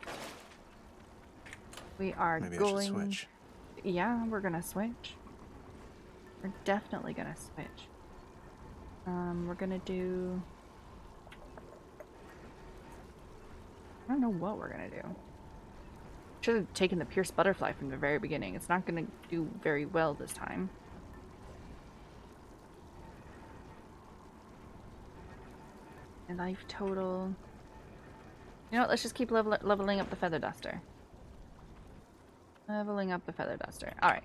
We are Maybe going. I should switch. Yeah, we're gonna switch. We're definitely gonna switch. We're gonna do. I don't know what we're gonna do. Should have taken the Pierce Butterfly from the very beginning. It's not gonna do very well this time. And life total. You know what? Let's just keep leveling up the Feather Duster. Leveling up the Feather Duster. Alright.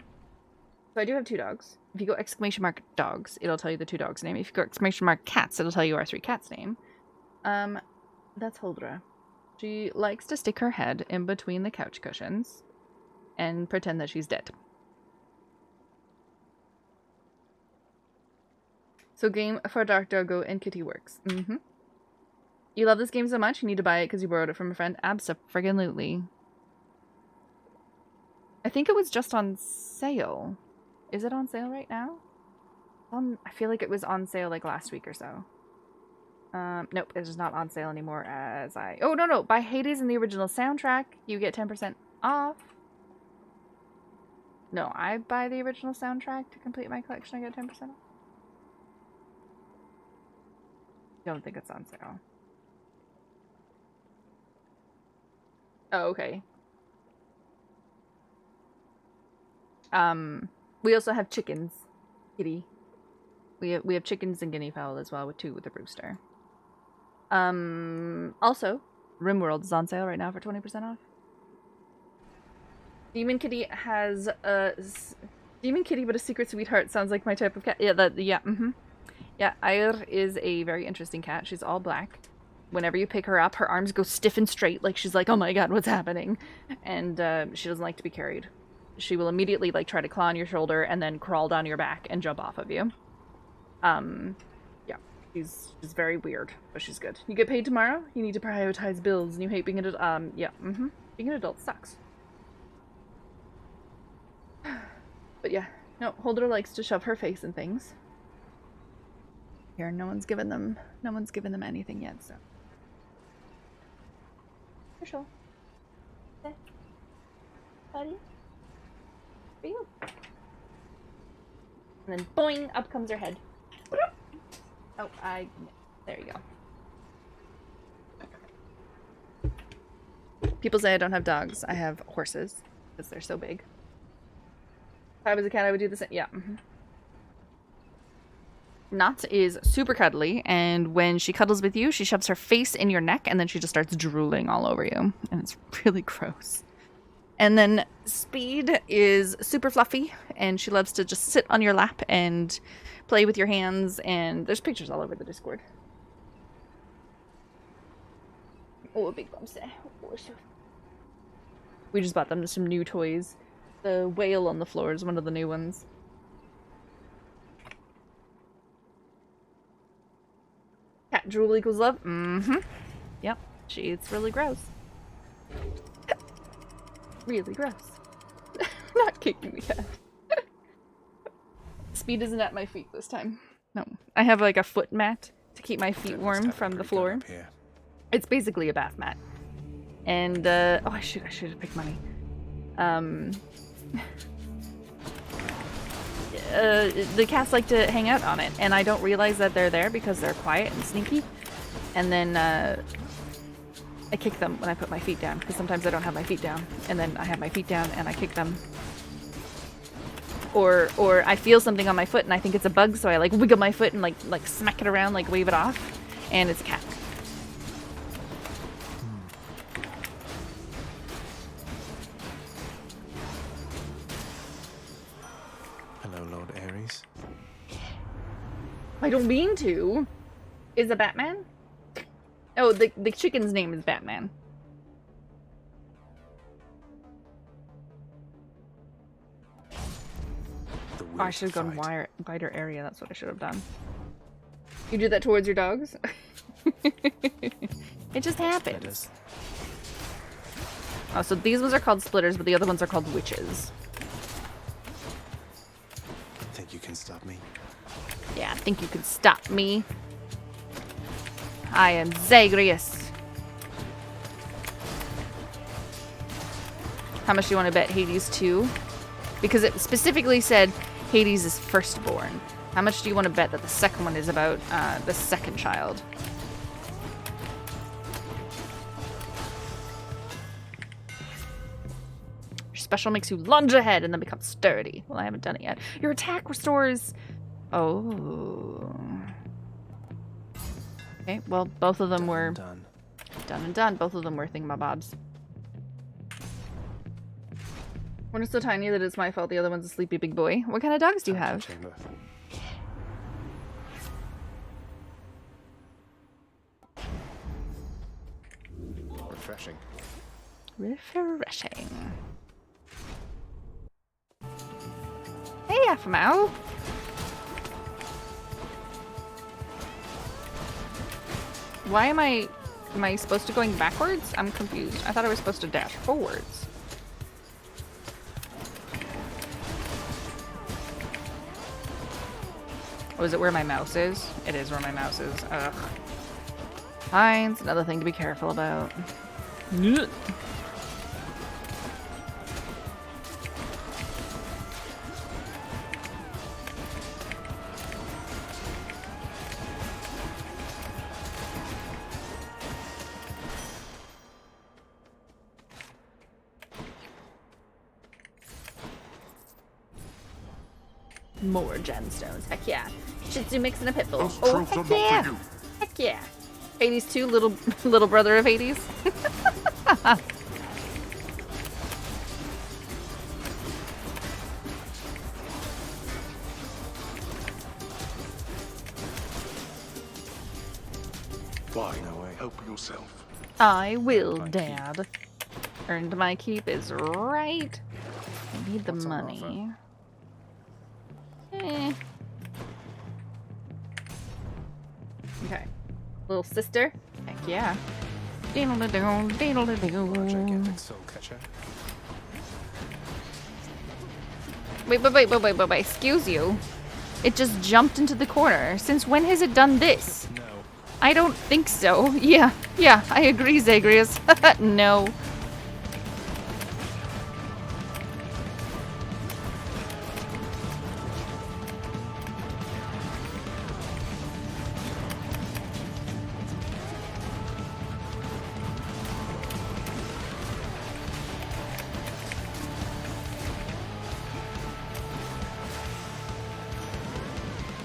So I do have 2 dogs. If you go ! dogs, it'll tell you the 2 dogs' name. If you go ! cats, it'll tell you our 3 cats' name. That's Holdra. She likes to stick her head in between the couch cushions and pretend that she's dead. So game for Dark Doggo and Kitty works. You love this game so much, you need to buy it because you borrowed it from a friend? Abso-friggin-lutely. I think it was just on sale. Is it on sale right now? I feel like it was on sale like last week or so. Nope, it's just not on sale anymore as I... Oh, no. Buy Hades in the original soundtrack. You get 10% off. No, I buy the original soundtrack to complete my collection. I get 10% off. Don't think it's on sale. Oh, okay. We also have chickens. Kitty. We have chickens and guinea fowl as well with 2 with the rooster. Also, RimWorld is on sale right now for 20% off. Demon Kitty has Demon Kitty, but a secret sweetheart. Sounds like my type of cat. Yeah, Yeah, Ayr is a very interesting cat. She's all black. Whenever you pick her up, her arms go stiff and straight, like she's like, oh my god, what's happening? And she doesn't like to be carried. She will immediately like try to claw on your shoulder and then crawl down your back and jump off of you. Yeah, she's very weird, but she's good. You get paid tomorrow? You need to prioritize bills and you hate being an adult. Yeah, being an adult sucks. But yeah, no, Holder likes to shove her face in things. Here, no one's given them anything yet, so. For sure. Okay. Buddy. For you. And then boing, up comes her head. Oh, there you go. People say I don't have dogs. I have horses, because they're so big. If I was a cat, I would do the same. Yeah. Nut is super cuddly, and when she cuddles with you, she shoves her face in your neck, and then she just starts drooling all over you. And it's really gross. And then Speed is super fluffy, and she loves to just sit on your lap and play with your hands, and there's pictures all over the Discord. Oh, a big bump there. We just bought them some new toys. The whale on the floor is one of the new ones. Cat drool equals love? Yep. It's really gross. Really gross. Not kicking me cat. Speed isn't at my feet this time. No. I have like a foot mat to keep my feet warm from the floor. It's basically a bath mat. And, oh, I should have picked money. The cats like to hang out on it, and I don't realize that they're there because they're quiet and sneaky. And then, I kick them when I put my feet down, because sometimes I don't have my feet down, and then I have my feet down and I kick them. Or I feel something on my foot and I think it's a bug, so I like wiggle my foot and like smack it around, like wave it off, and it's a cat. Hello, Lord Ares. I don't mean to. Is it Batman? Oh, the chicken's name is Batman. The Oh, I should have gone wider area. That's what I should have done. You do that towards your dogs? It just happens. Oh, so these ones are called splitters, but the other ones are called witches. Think you can stop me? Yeah, I think you can stop me. I am Zagreus. How much do you want to bet Hades 2? Because it specifically said Hades is firstborn. How much do you want to bet that the second one is about the second child? Your special makes you lunge ahead and then become sturdy. Well, I haven't done it yet. Your attack restores... Oh. Okay, well, both of them were... Done and done. Both of them were thingamabobs. One is so tiny that it's my fault. The other one's a sleepy big boy. What kind of dogs do you have? Refreshing. Refreshing. Hey, Afamau. Why am I supposed to going backwards? I'm confused. I thought I was supposed to dash forwards. Oh, is it where my mouse is? It is where my mouse is. Ugh. Fine, it's another thing to be careful about. More gemstones. Heck yeah. Shih Tzu mixing a pit bull. Oh, heck yeah. Heck yeah. Hades 2, little brother of Hades. Fine. Help yourself. I will, Dad. Earned my keep is right. I need the money. Okay. Little sister? Heck yeah. Diddle-da-doo, diddle-da-doo. Gigantic soul catcher. Wait. Excuse you. It just jumped into the corner. Since when has it done this? No. I don't think so. Yeah, I agree, Zagreus. No.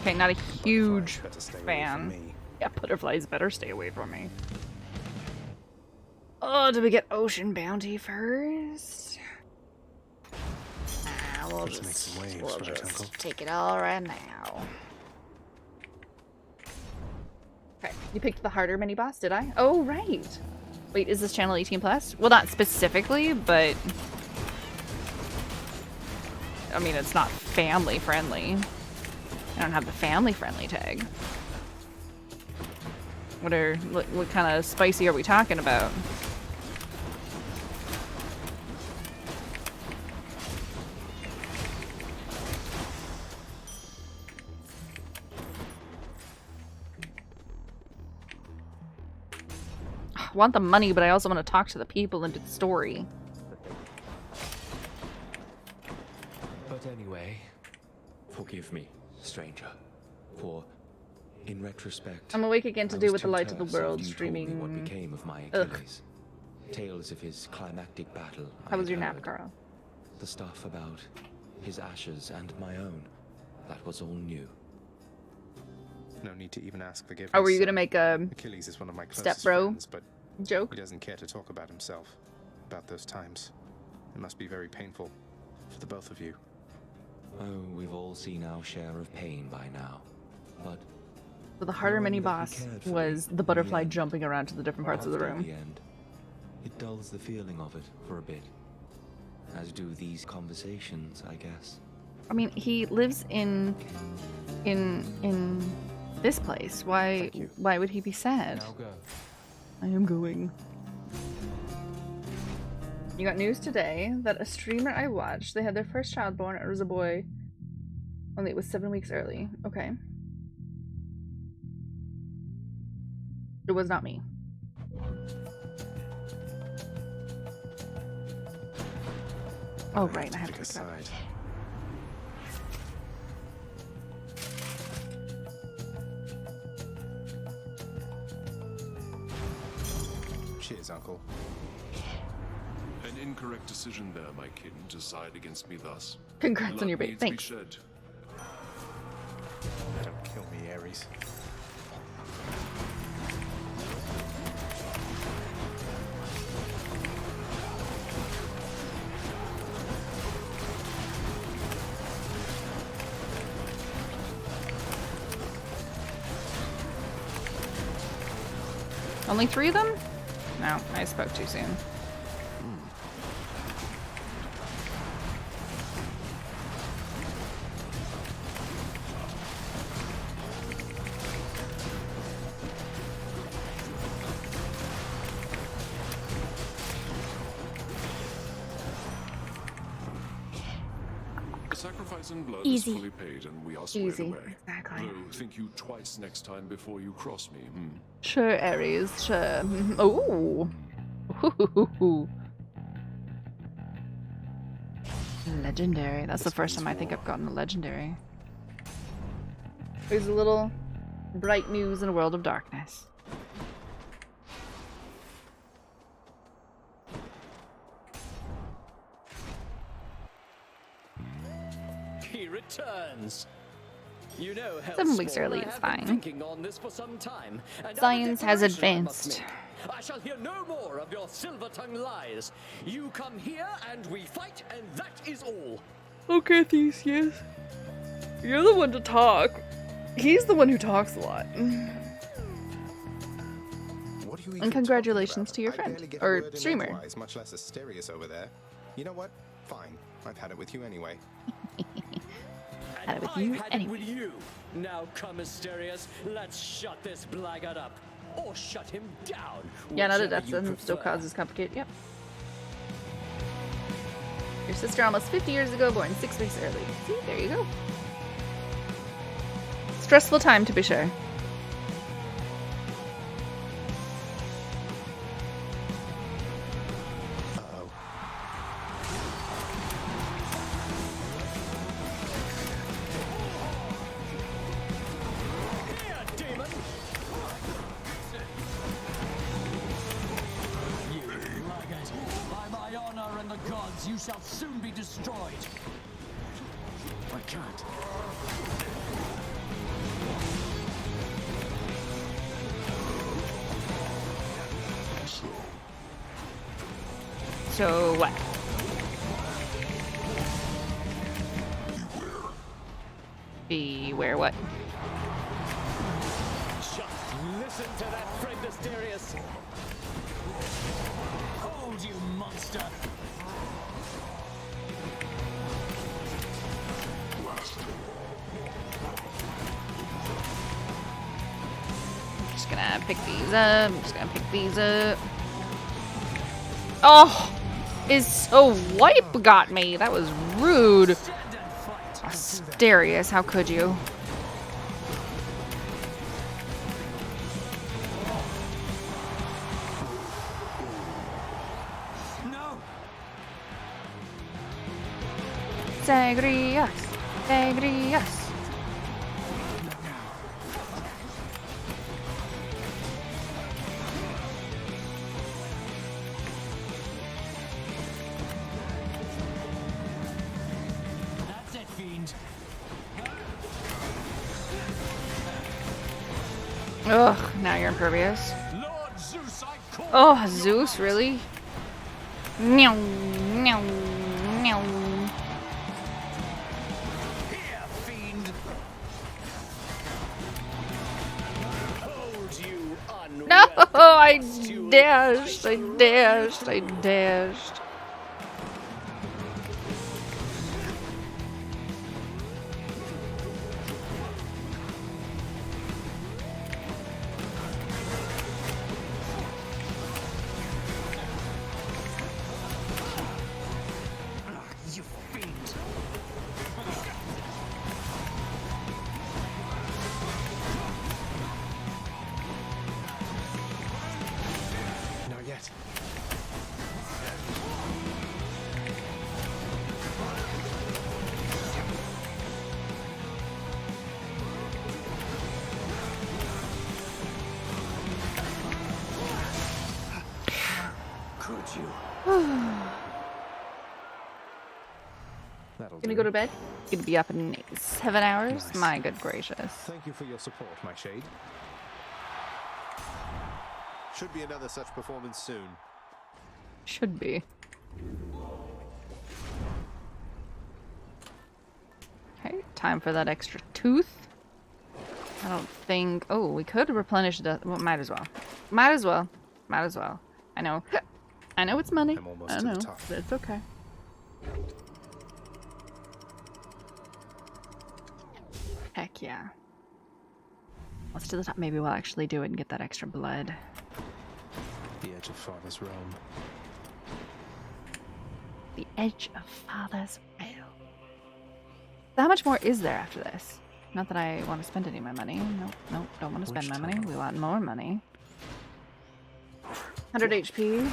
Okay, not a huge fan. Yeah, butterflies better stay away from me. Oh, did we get ocean bounty first? We'll just take it all right now. Okay, you picked the harder mini boss, did I? Oh, right. Wait, is this channel 18+? Well, not specifically, but I mean, it's not family friendly. I don't have the family friendly tag. What kind of spicy are we talking about? I want the money, but I also want to talk to the people and do the story. But anyway, forgive me, stranger, for in retrospect, I'm awake again to do with the light of the world streaming. What became of my Achilles? Tales of his climactic battle. How was your nap, Carl? The stuff about his ashes and my own. That was all new. No need to even ask forgiveness. Oh, were you gonna make a Achilles is one of my closest step-bro friends, but joke? He doesn't care to talk about himself, about those times. It must be very painful for the both of you. Oh, we've all seen our share of pain by now, but so the harder mini boss was the butterfly jumping around to the different parts of the room. It dulls the feeling of it for a bit, as do these conversations, I guess. I mean, he lives in this place. Why would he be sad? Now go. I am going. You got news today that a streamer I watched, they had their first child born. It was a boy. Only it was 7 weeks early. Okay. It was not me. Oh right, I have to pick it up. Cheers, Uncle. An incorrect decision there, my kin, to side against me thus. Congrats on Blood your bait. needs to be Thanks. shed. Don't kill me, Ares. Only 3 of them? No, I spoke too soon. The sacrifice in blood Easy. is fully paid, and we are squared Easy, away. exactly. Though, think you twice next time before you cross me. Sure, Ares, sure. Oh. Legendary. That's the first time I think I've gotten a legendary. There's a little bright news in a world of darkness. He returns. You know, 7 weeks Hellspawn, early I is have been fine. thinking on this for some time, and Science has a declaration I must advanced. make. I shall hear no more of your silver-tongued lies. You come here and we fight, and that is all. Okay, Theseus. You're the one to talk. He's the one who talks a lot. What are you And even congratulations talking to your about? I friend, barely get a or word in streamer. edgewise, much less Asterius over there. You know what? Fine. I've had it with you anyway. Had it with I've you had anyway. it with you. Now come, Asterius. Let's shut this blackguard up. Or shut him down. Yeah, another whichever death you sentence still prefer. causes complicated. Yep. Your sister almost 50 years ago, born 6 weeks early. See, there you go. Stressful time to be sure. Here, demon! You blackguard! By my honor and the gods, you shall soon be destroyed. I can't. So what? Beware what? Just listen to that friend, Asterius. Hold, you monster! Just gonna pick these up. I'm just gonna pick these up. Oh! Is so wipe got me. That was rude. Asterius, how could you? No! Zagreus. Zagreus. That's it, fiend. Ugh, now you're impervious. Lord Zeus, I call Oh, Zeus, really? Meow, meow, meow. here, fiend. Hold, you No, unwelcome I pustule. dashed, I dashed, I dashed. you. That'll Gonna do. go to bed? Gonna be up in 7 hours? Nice. My good gracious. Thank you for your support, my shade. Should be another such performance soon. Should be. Okay, time for that extra tooth. I don't think... Oh, we could replenish the... Well, might as well. Might as well. Might as well. I know. I know it's money. I'm almost I to know. the top. But it's okay. Heck yeah. Let's to the top. Maybe we'll actually do it and get that extra blood. The edge of Father's realm. The edge of Father's realm. How much more is there after this? Not that I want to spend any of my money. Nope, don't want to spend my money. We want more money. 100 HP.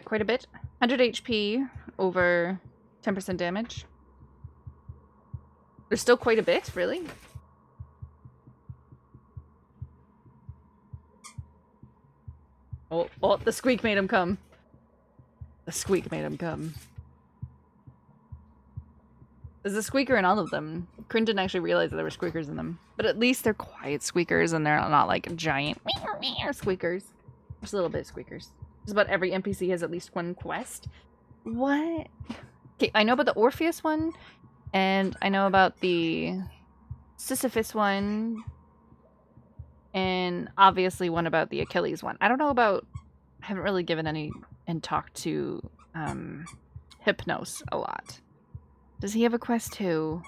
Quite a bit. 100 HP over 10% damage. There's still quite a bit, really? Oh, the squeak made him come. The squeak made him come. There's a squeaker in all of them. Corinne didn't actually realize that there were squeakers in them. But at least they're quiet squeakers and they're not like giant squeakers. Just a little bit squeakers. Just about every NPC has at least one quest. What? Okay, I know about the Orpheus one. And I know about the Sisyphus one. And obviously one about the Achilles one. I don't know about... I haven't really given any and talked to Hypnos a lot. Does he have a quest too?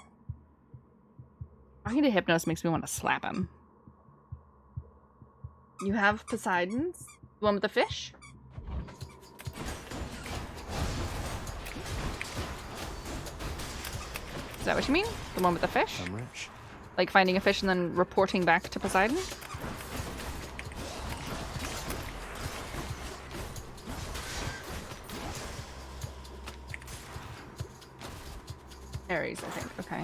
Talking to Hypnos makes me want to slap him. You have Poseidon's? The one with the fish? Is that what you mean? The one with the fish? I'm rich. Like finding a fish and then reporting back to Poseidon? Ares, I think. Okay.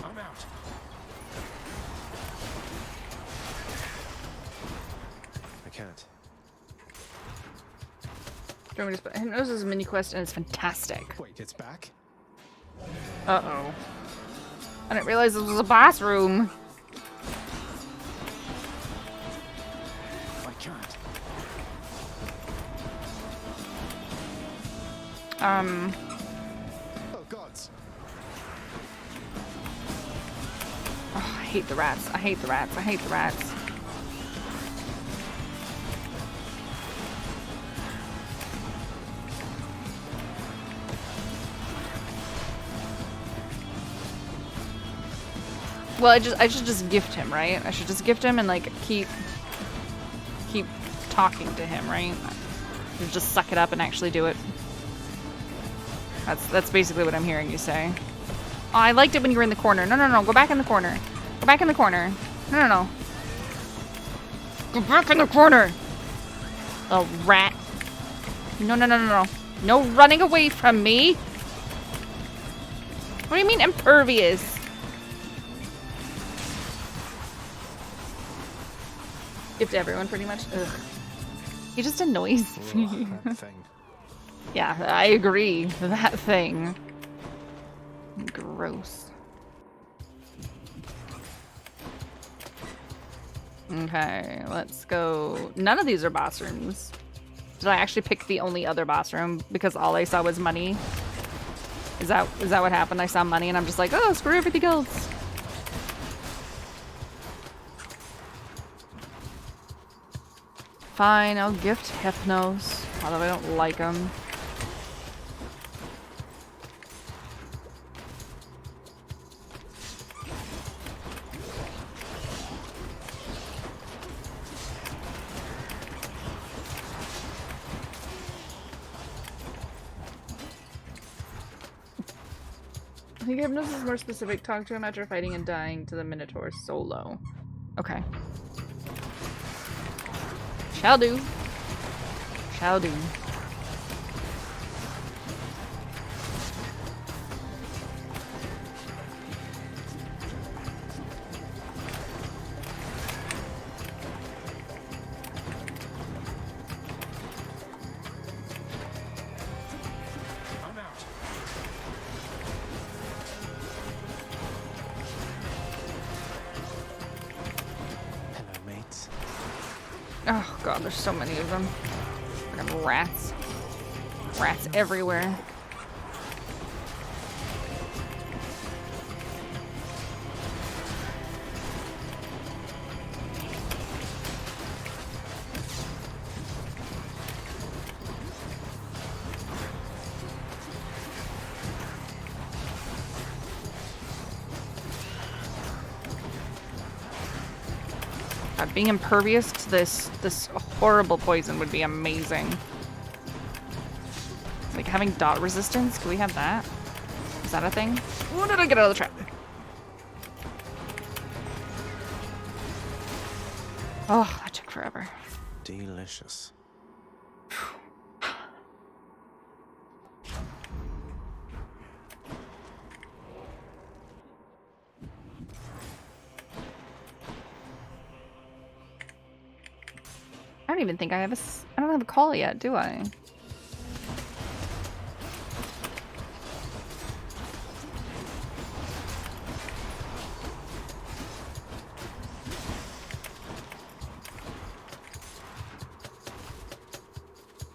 I'm out. I can't. Do you want me to just put Hypnosis mini quest and it's fantastic. Wait, it's back? Uh-oh. I didn't realize this was a boss room. I can't. Oh gods. Oh, I hate the rats. I hate the rats. I hate the rats. Well, I should just gift him, right? I should just gift him and like keep talking to him, right? Just suck it up and actually do it. That's basically what I'm hearing you say. Oh, I liked it when you were in the corner. No, go back in the corner. Go back in the corner. No. Go back in the corner. Oh, rat. No. No running away from me. What do you mean impervious? Gift to everyone, pretty much. Ugh. He just annoys me. That thing. Yeah, I agree. That thing. Gross. Okay, let's go. None of these are boss rooms. Did I actually pick the only other boss room because all I saw was money? Is that what happened? I saw money and I'm just like, oh, screw everything else. Fine, I'll gift Hypnos, although I don't like him. think hypnosis is more specific. Talk to him after fighting and dying to the Minotaur solo. Okay. Shall do. Shall do. Oh god, there's so many of them. Fucking rats. Rats everywhere. Being impervious to this horrible poison would be amazing. Like having dot resistance, can we have that? Is that a thing? Oh, did I get out of the trap? Oh, that took forever. Delicious. I don't even think I don't have a call yet, do I?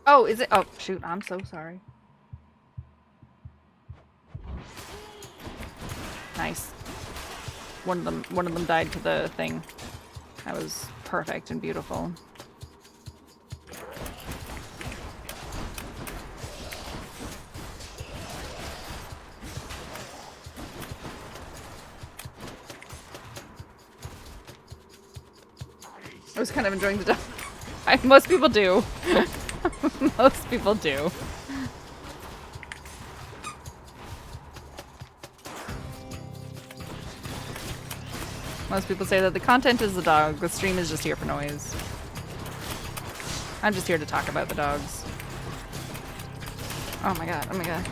Oh, is it? Oh, shoot, I'm so sorry. Nice. One of them died to the thing. That was perfect and beautiful. I was kind of enjoying the dog. Most people do. Most people do. Most people say that the content is the dog, the stream is just here for noise. I'm just here to talk about the dogs. Oh my god, oh my god.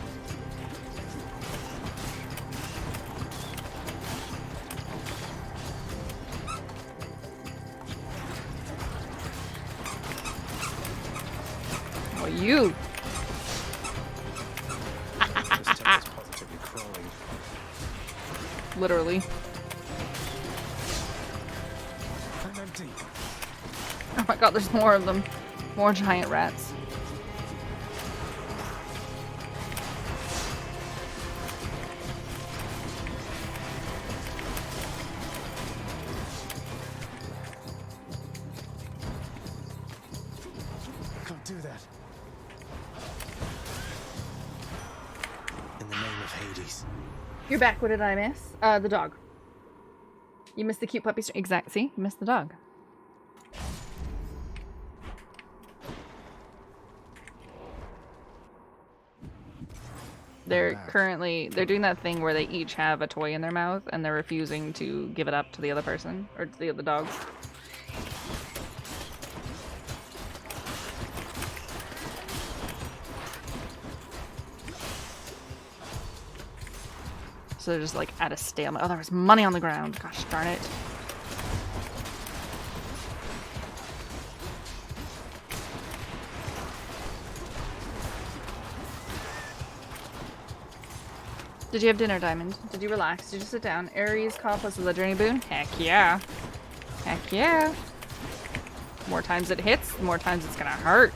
Oh, you! This town is positively crawling. Literally. I'm empty. Oh my god, there's more of them. More giant rats. Can't do that. In the name of Hades. You're back. What did I miss? The dog. You missed the cute puppy. Exact. See? You missed the dog. They're doing that thing where they each have a toy in their mouth and they're refusing to give it up to the other person or to the other dog. So they're just like at a stalemate. Oh, there was money on the ground. Gosh darn it. Did you have dinner, Diamond? Did you relax? Did you sit down? Ares caught us with a journey boon? Heck yeah. Heck yeah. More times it hits, the more times it's gonna hurt.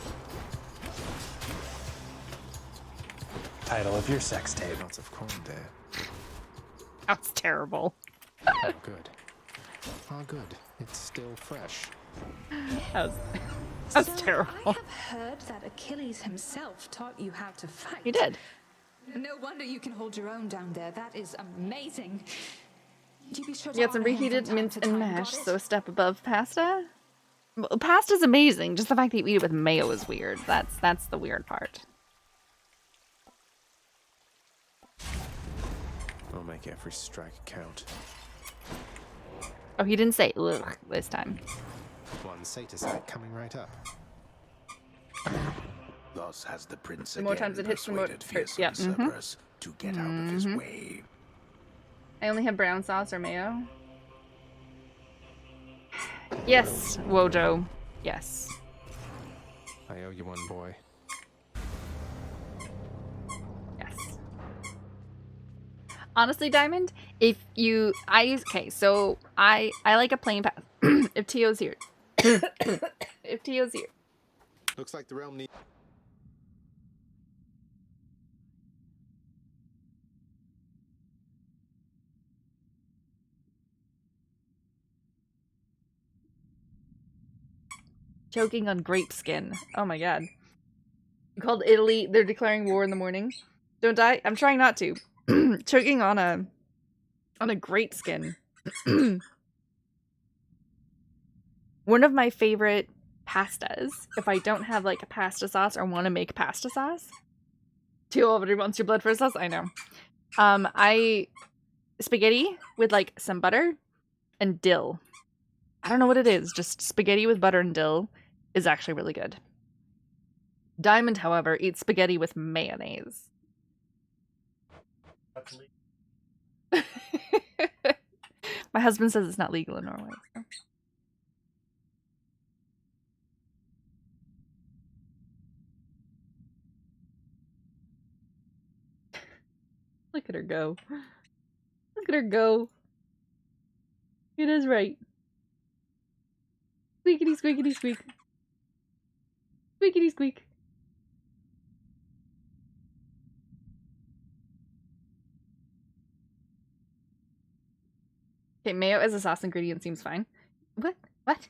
Title of your sex tape. Lots of corn there. That's terrible. Oh, good. Oh, good. It's still fresh. That's terrible. I have heard that Achilles himself taught you how to fight. He did. No wonder you can hold your own down there. That is amazing. Do you be sure to You got some honor him reheated from time mince to and time, mash, goddess? so a step above pasta. Well, pasta's amazing. Just the fact that you eat it with mayo is weird. That's the weird part. Well, make every strike count. Oh, he didn't say ugh this time. One satyr coming right up. Thus has the prince The more times it hits, the more persuaded fearsome yeah. Cerberus to get out of his way. I only have brown sauce or mayo. Yes, Wojo. Yes. I owe you one, boy. Yes. Honestly, Diamond, if you okay, so I like a plain path. If Tio's here. If Tio's here. Looks like the realm needs. Choking on grape skin. Oh my god. Called Italy, they're declaring war in the morning. Don't die. I'm trying not to. Choking on a grape skin. One of my favorite pastas, if I don't have like a pasta sauce or want to make pasta sauce. Tio already wants your blood for a sauce? I know. Spaghetti with like some butter and dill. I don't know what it is, just spaghetti with butter and dill is actually really good. Diamond, however, eats spaghetti with mayonnaise. My husband says it's not legal in Norway. So. Look at her go. Look at her go. It is right. Squeakity squeakity squeak. Squeakity squeak. Okay, mayo as a sauce ingredient seems fine. What? What?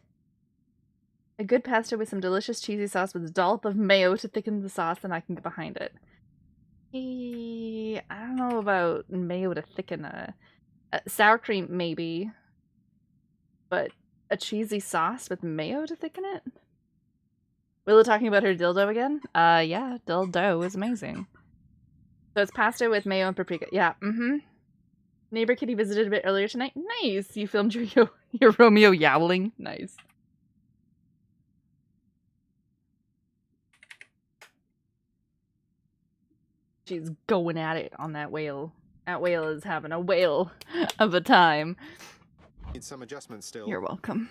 A good pasta with some delicious cheesy sauce with a dollop of mayo to thicken the sauce, and I can get behind it. Hey, I don't know about mayo to thicken a sour cream, maybe. But a cheesy sauce with mayo to thicken it? Willow talking about her dildo again? Yeah, dildo is amazing. So it's pasta with mayo and paprika. Yeah, Neighbor Kitty visited a bit earlier tonight. Nice! You filmed your Romeo yowling. Nice. She's going at it on that whale. That whale is having a whale of a time. Need some adjustments still. You're welcome.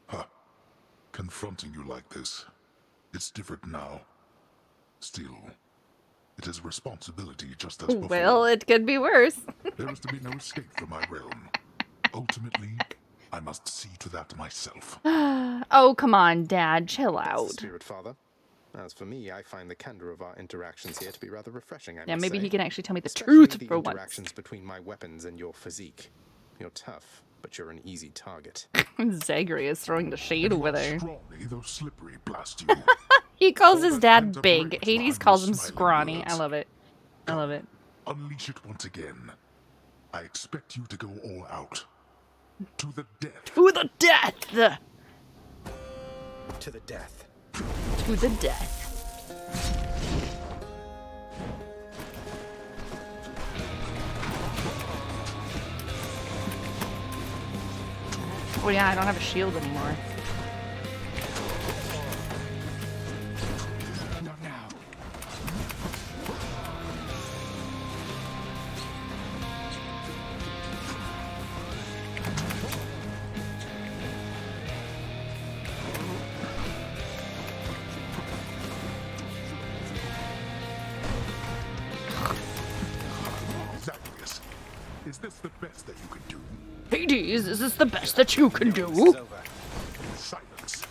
Huh. Confronting you like this. It's different now. Still, it is a responsibility just as before. Well, it could be worse. There is to be no escape from my realm. Ultimately, I must see to that myself. Oh, come on, Dad. Chill out. Spirit Father. As for me, I find the candor of our interactions here to be rather refreshing, Yeah, maybe he can actually tell me the Especially truth the for once. interactions between my weapons and your physique. You're tough, but you're an easy target. Zagreus is throwing the shade over there. Strongly, though slippery, blast you. He calls his dad big. Hades calls him scrawny. I love it. I love it. Unleash it once again. I expect you to go all out. To the death. To the death! To the death. To the death. Oh yeah, I don't have a shield anymore. Not now. Zagreus, is this the best that you can do? Hades, is this the best that you can do? Silence.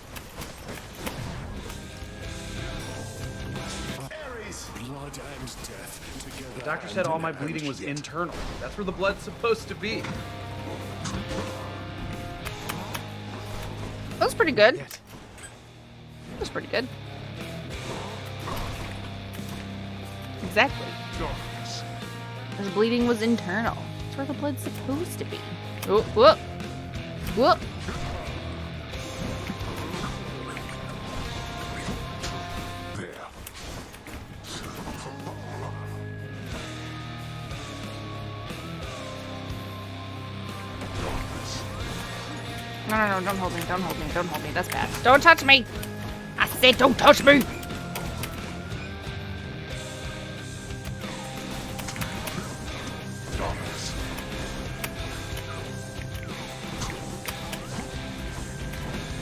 Blood and death together. The doctor said all my bleeding was internal. That's where the blood's supposed to be. That was pretty good. That was pretty good. Exactly. His bleeding was internal. That's where the blood's supposed to be. Whoop, whoop. Whoop. There. No, don't hold me, don't hold me, don't hold me. That's bad. Don't touch me! I said don't touch me!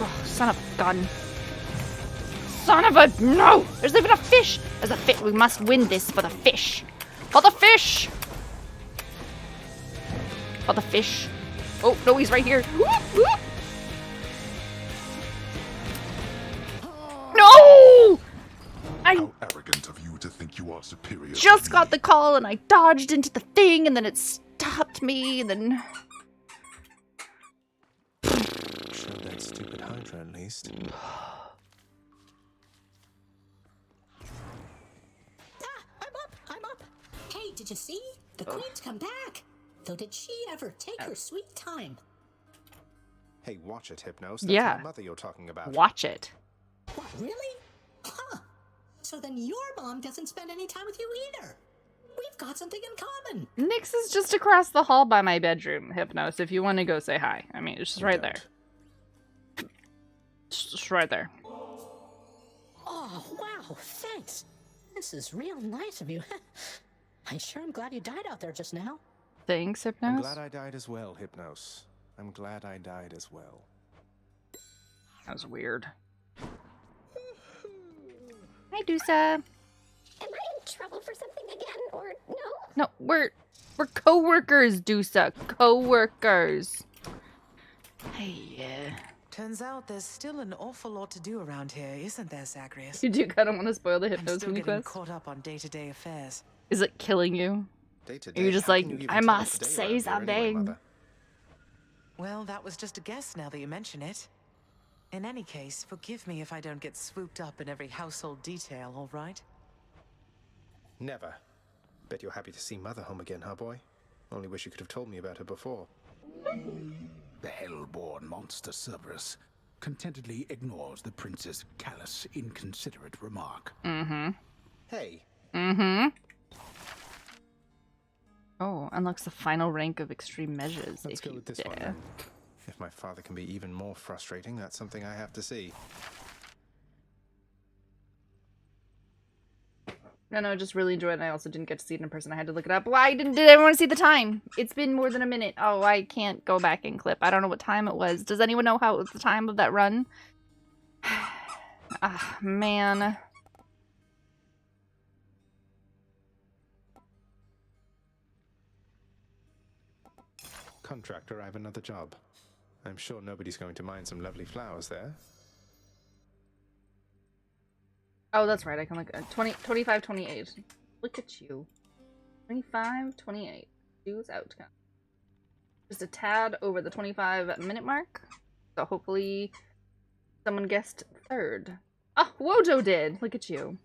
Oh, son of a gun. Son of a... No! There's even a fish! There's a fish. We must win this for the fish. For the fish! For the fish. Oh, no, he's right here. Whoop, whoop. No! How arrogant of you to think you are superior. Just got the call and I dodged into the thing and then it stopped me and then... Showed that stupid Hydra at least. I'm up. Hey, did you see? The Queen's come back. Though did she ever take her sweet time? Hey, watch it, Hypnos. That's Yeah. my mother you're talking about. Watch it. What, really? Huh. So then your mom doesn't spend any time with you either. We've got something in common. Nyx is just across the hall by my bedroom, Hypnos, if you want to go say hi. I mean, it's just right there. Just right there. Oh, wow, thanks. This is real nice of you. I sure am glad you died out there just now. Thanks, Hypnos. I'm glad I died as well, Hypnos. I'm glad I died as well. That was weird. Hi, Dusa. Am I in trouble for something again, or no? No, we're co-workers, Dusa. Co-workers. Hey, yeah. Turns out there's still an awful lot to do around here, isn't there, Zagreus? You do kind of want to spoil the I'm Hypnos still mini getting quest? caught up on day-to-day affairs. Is it killing you? Day-to-day? Are you just How like, can you even I tell must the day say around here anyway, something? Mother? Well, that was just a guess now that you mention it. In any case, forgive me if I don't get swooped up in every household detail, all right? Never. Bet you're happy to see Mother home again, huh, boy? Only wish you could have told me about her before. The hell-born monster Cerberus contentedly ignores the prince's callous, inconsiderate remark. Mm-hmm. Hey. Mm-hmm. Oh, unlocks the final rank of extreme measures. Let's go with this one then. If my father can be even more frustrating, that's something I have to see. No, just really enjoyed it. I also didn't get to see it in person. I had to look it up. Why did everyone see the time? It's been more than a minute. Oh, I can't go back and clip. I don't know what time it was. Does anyone know how it was the time of that run? Ah, man. Contractor, I have another job. I'm sure nobody's going to mind some lovely flowers there. Oh, that's right. I can look at 25, 28. Look at you. 25, 28. Dues outcome. Just a tad over the 25-minute mark. So hopefully someone guessed third. Oh, Wojo did. Look at you.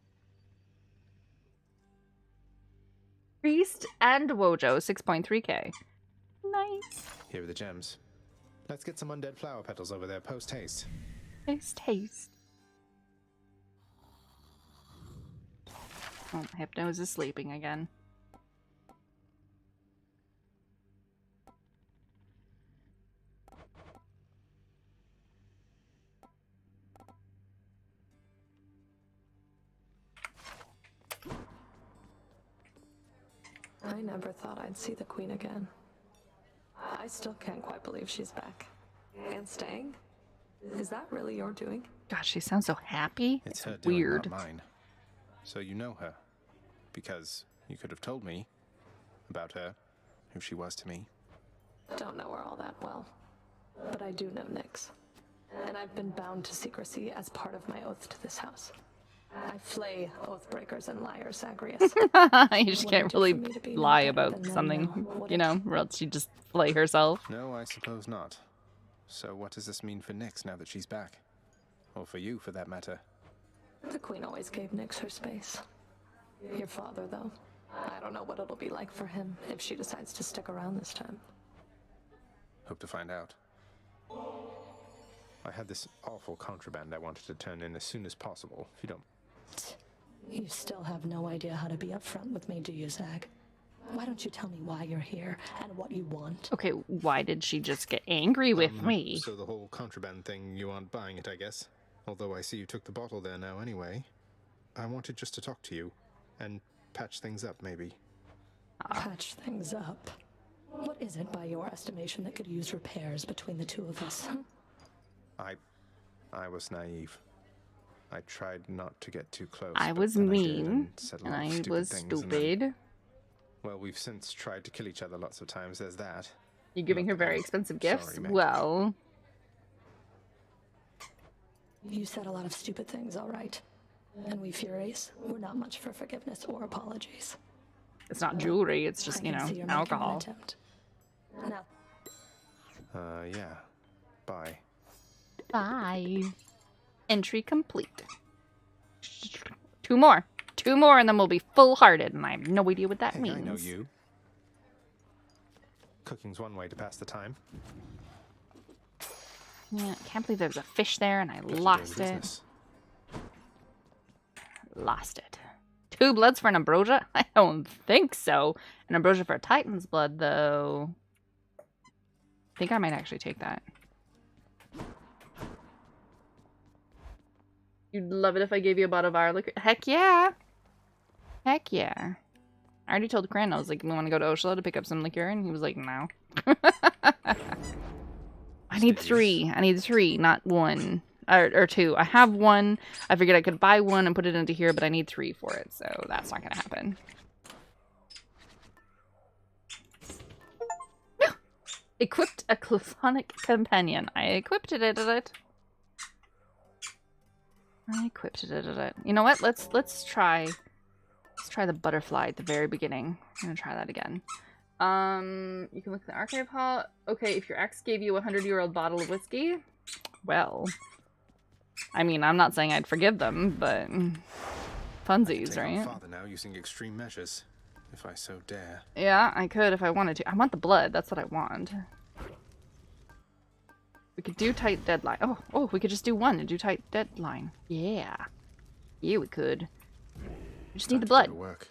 Priest and Wojo, 6.3k. Nice. Here are the gems. Let's get some undead flower petals over there post-haste. Post-haste. Oh, Hypnos is sleeping again. I never thought I'd see the Queen again. I still can't quite believe she's back. And staying? Is that really your doing? Gosh, she sounds so happy. It's It's her doing, weird. not mine. So you know her. Because you could have told me about her, who she was to me. Don't know her all that well. But I do know Nyx. And I've been bound to secrecy as part of my oath to this house. I flay oath-breakers and liars, Zagreus. You just can't really lie about something, you know, or else she'd just flay herself. No, I suppose not. So what does this mean for Nyx now that she's back? Or for you, for that matter? The Queen always gave Nyx her space. Your father, though. I don't know what it'll be like for him if she decides to stick around this time. Hope to find out. I had this awful contraband I wanted to turn in as soon as possible, if you don't... You still have no idea how to be upfront with me, do you, Zag? Why don't you tell me why you're here and what you want? Okay, why did she just get angry with me? So the whole contraband thing, you aren't buying it, I guess. Although I see you took the bottle there now anyway. I wanted just to talk to you and patch things up, maybe. Patch things up? What is it, by your estimation, that could use repairs between the two of us? I was naive. I tried not to get too close. I but was then mean, said a and lot of I stupid was things, and then- stupid. Well, we've since tried to kill each other lots of times, there's that. You're giving her very expensive gifts? Sorry, mate. Well... You said a lot of stupid things, all right. And we Furies, we're not much for forgiveness or apologies. It's not jewelry, it's just, I you can know, see you're making an alcohol. attempt. Now, Yeah. Bye. Bye. Entry complete. 2 more. 2 more and then we'll be full-hearted, and I have no idea what that Hey, means. I know you. Cooking's one way to pass the time. Yeah, I can't believe there was a fish there and I Guess you're lost doing it. business. Lost it. 2 bloods for an ambrosia? I don't think so. An ambrosia for a Titan's blood, though. I think I might actually take that. You'd love it if I gave you a bottle of our liquor. Heck yeah. Heck yeah. I already told Cran, I was like, we want to go to Oshla to pick up some liquor, and he was like, no. I need 3. I need 3, not 1. Or 2. I have 1. I figured I could buy 1 and put it into here, but I need 3 for it, so that's not going to happen. No! Equipped a Clophonic Companion. I equipped it, I equipped it. You know what? Let's try the butterfly at the very beginning. I'm gonna try that again. You can look at the archive hall. Okay, if your ex gave you a 100-year-old bottle of whiskey, well, I mean, I'm not saying I'd forgive them, but funsies, Take on right? father now using extreme measures, if I so dare. Yeah, I could if I wanted to. I want the blood. That's what I want. We could do tight deadline. Oh, we could just do 1 and do tight deadline. Yeah. Yeah, we could. We just need the blood. Work.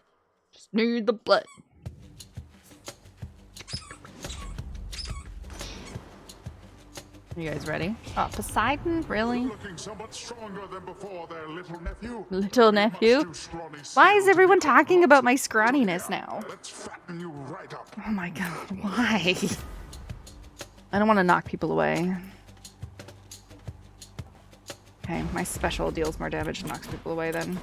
Just need the blood. Are you guys ready? Oh, Poseidon? Really? Looking somewhat stronger than before there, little nephew. Little nephew? Why is everyone talking about my scrawniness now? Let's fatten you right up. Oh my god, why? I don't want to knock people away. Okay, my special deals more damage and knocks people away then.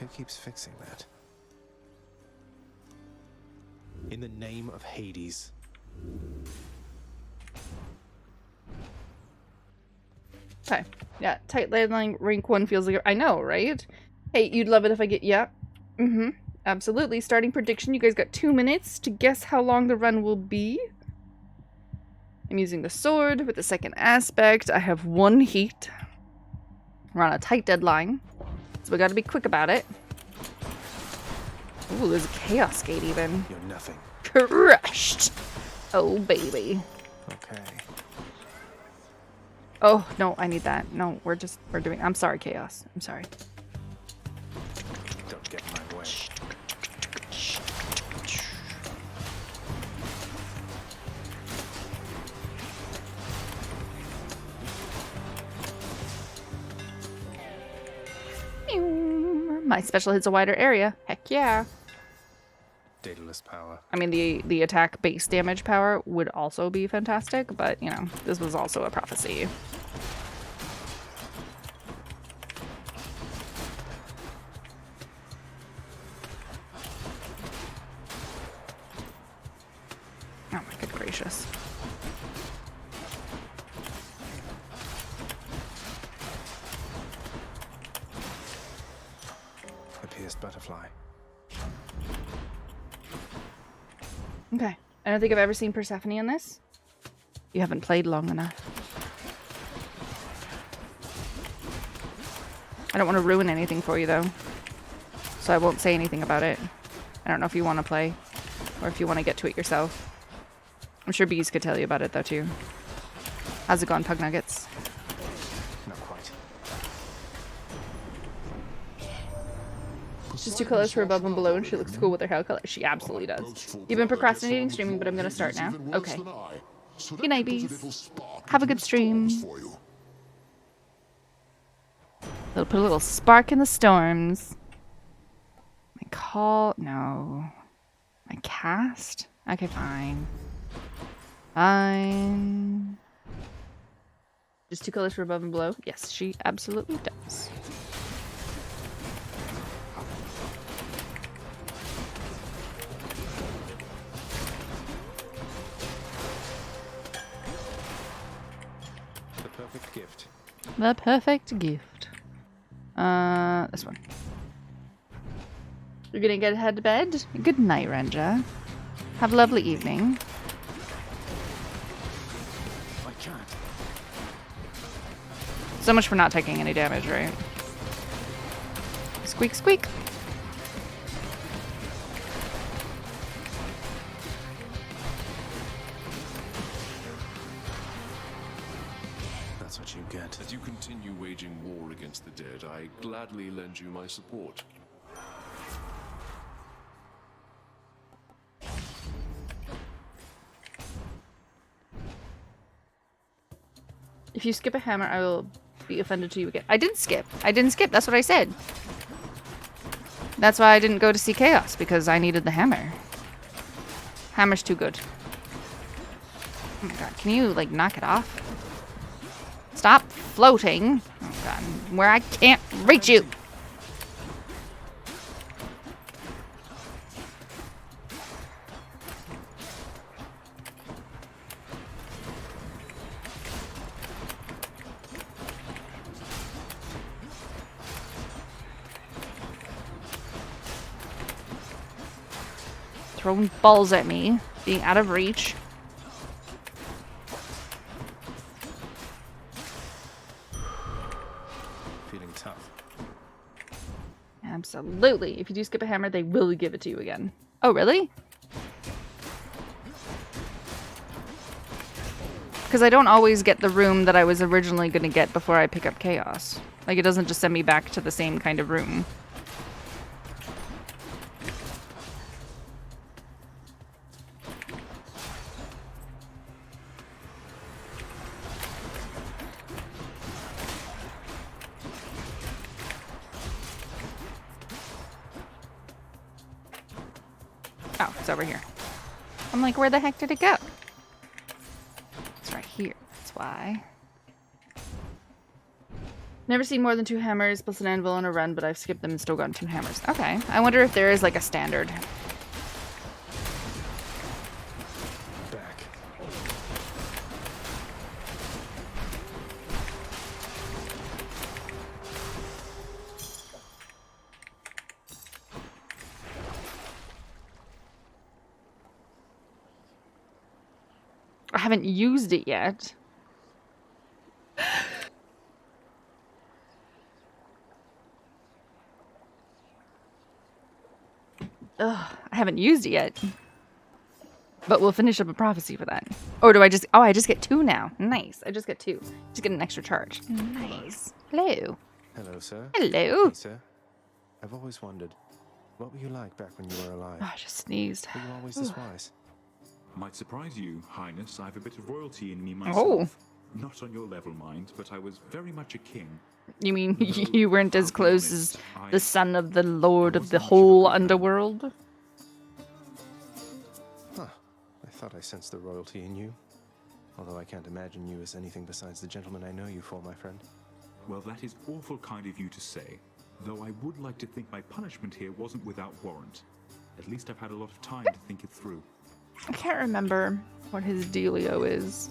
Who keeps fixing that? In the name of Hades. Okay, yeah, tight deadline rank 1 feels like... I know, right? Hey, you'd love it if I get... Yeah. Absolutely. Starting prediction. You guys got 2 minutes to guess how long the run will be. I'm using the sword with the second aspect. I have 1 heat. We're on a tight deadline, so we gotta be quick about it. Ooh, there's a chaos gate even. You're nothing. Crushed. Oh, baby. Okay. Oh, no, I need that. No, we're doing... I'm sorry, chaos. I'm sorry. Don't get in my way. My special hits a wider area. Heck yeah. Daedalus power. I mean, the attack base damage power would also be fantastic, but, you know, this was also a prophecy. Oh my good gracious. A pierced butterfly. Okay. I don't think I've ever seen Persephone in this. You haven't played long enough. I don't want to ruin anything for you, though. So I won't say anything about it. I don't know if you want to play, or if you want to get to it yourself. I'm sure Bees could tell you about it, though, too. How's it going, Pug Nuggets? Not quite. She's too colors for above and below, and she looks cool with her hair color. She absolutely does. You've been procrastinating streaming, but I'm gonna start now. Okay. Good night, bees. Have a good stream. They'll put a little spark in the storms. My call? No. My cast? Okay, fine. Fine. Just 2 colors for above and below? Yes, she absolutely does. The perfect gift. The perfect gift. This one. You're gonna get head to bed? Good night, Ranger. Have a lovely evening. I can't. So much for not taking any damage, right? Squeak, squeak. That's what you get. As you continue waging war against the dead, I gladly lend you my support. If you skip a hammer, I will be offended to you again. I didn't skip. I didn't skip. That's what I said. That's why I didn't go to see Chaos, because I needed the hammer. Hammer's too good. Oh my god, can you, like, knock it off? Stop floating. Oh god, where I can't reach you. Throwing balls at me, being out of reach. Feeling tough. Absolutely. If you do skip a hammer, they will give it to you again. Oh, really? Because I don't always get the room that I was originally going to get before I pick up Chaos. Like, it doesn't just send me back to the same kind of room. Oh, it's over here. I'm like, where the heck did it go? It's right here. That's why. Never seen more than 2 hammers plus an anvil on a run, but I've skipped them and still gotten 2 hammers. Okay. I wonder if there is like a standard. Back. I haven't used it yet. Ugh, I haven't used it yet. But we'll finish up a prophecy for that. Or do I just... Oh, I just get 2 now. Nice. I just get 2. Just get an extra charge. Nice. Hello. Hello, sir. Hello. Hey, sir. I've always wondered, what were you like back when you were alive? Oh, I just sneezed. Were you always this wise? Might surprise you, Highness. I have a bit of royalty in me myself. Oh. Not on your level, mind, but I was very much a king. You mean you weren't as close as the son of the lord of the whole underworld? Huh. I thought I sensed the royalty in you. Although I can't imagine you as anything besides the gentleman I know you for, my friend. Well, that is awful kind of you to say. Though I would like to think my punishment here wasn't without warrant. At least I've had a lot of time to think it through. I can't remember what his dealio is.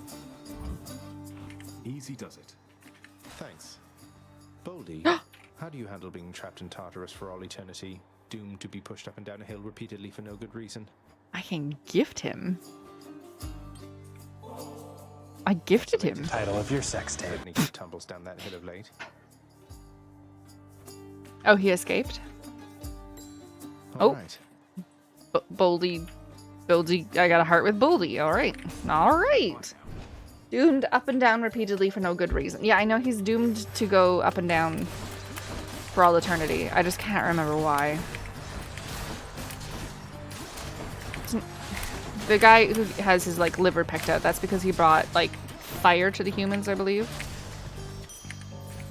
Easy does it. Thanks. Boldy, how do you handle being trapped in Tartarus for all eternity, doomed to be pushed up and down a hill repeatedly for no good reason? I can gift him. I gifted him. Title of your sex tape. He tumbles down that hill of late. Oh, he escaped? All right. Boldy, I got a heart with Boldy. All right. All right. Doomed up and down repeatedly for no good reason. Yeah, I know he's doomed to go up and down for all eternity. I just can't remember why. the guy who has his like liver pecked out, that's because he brought like fire to the humans, I believe.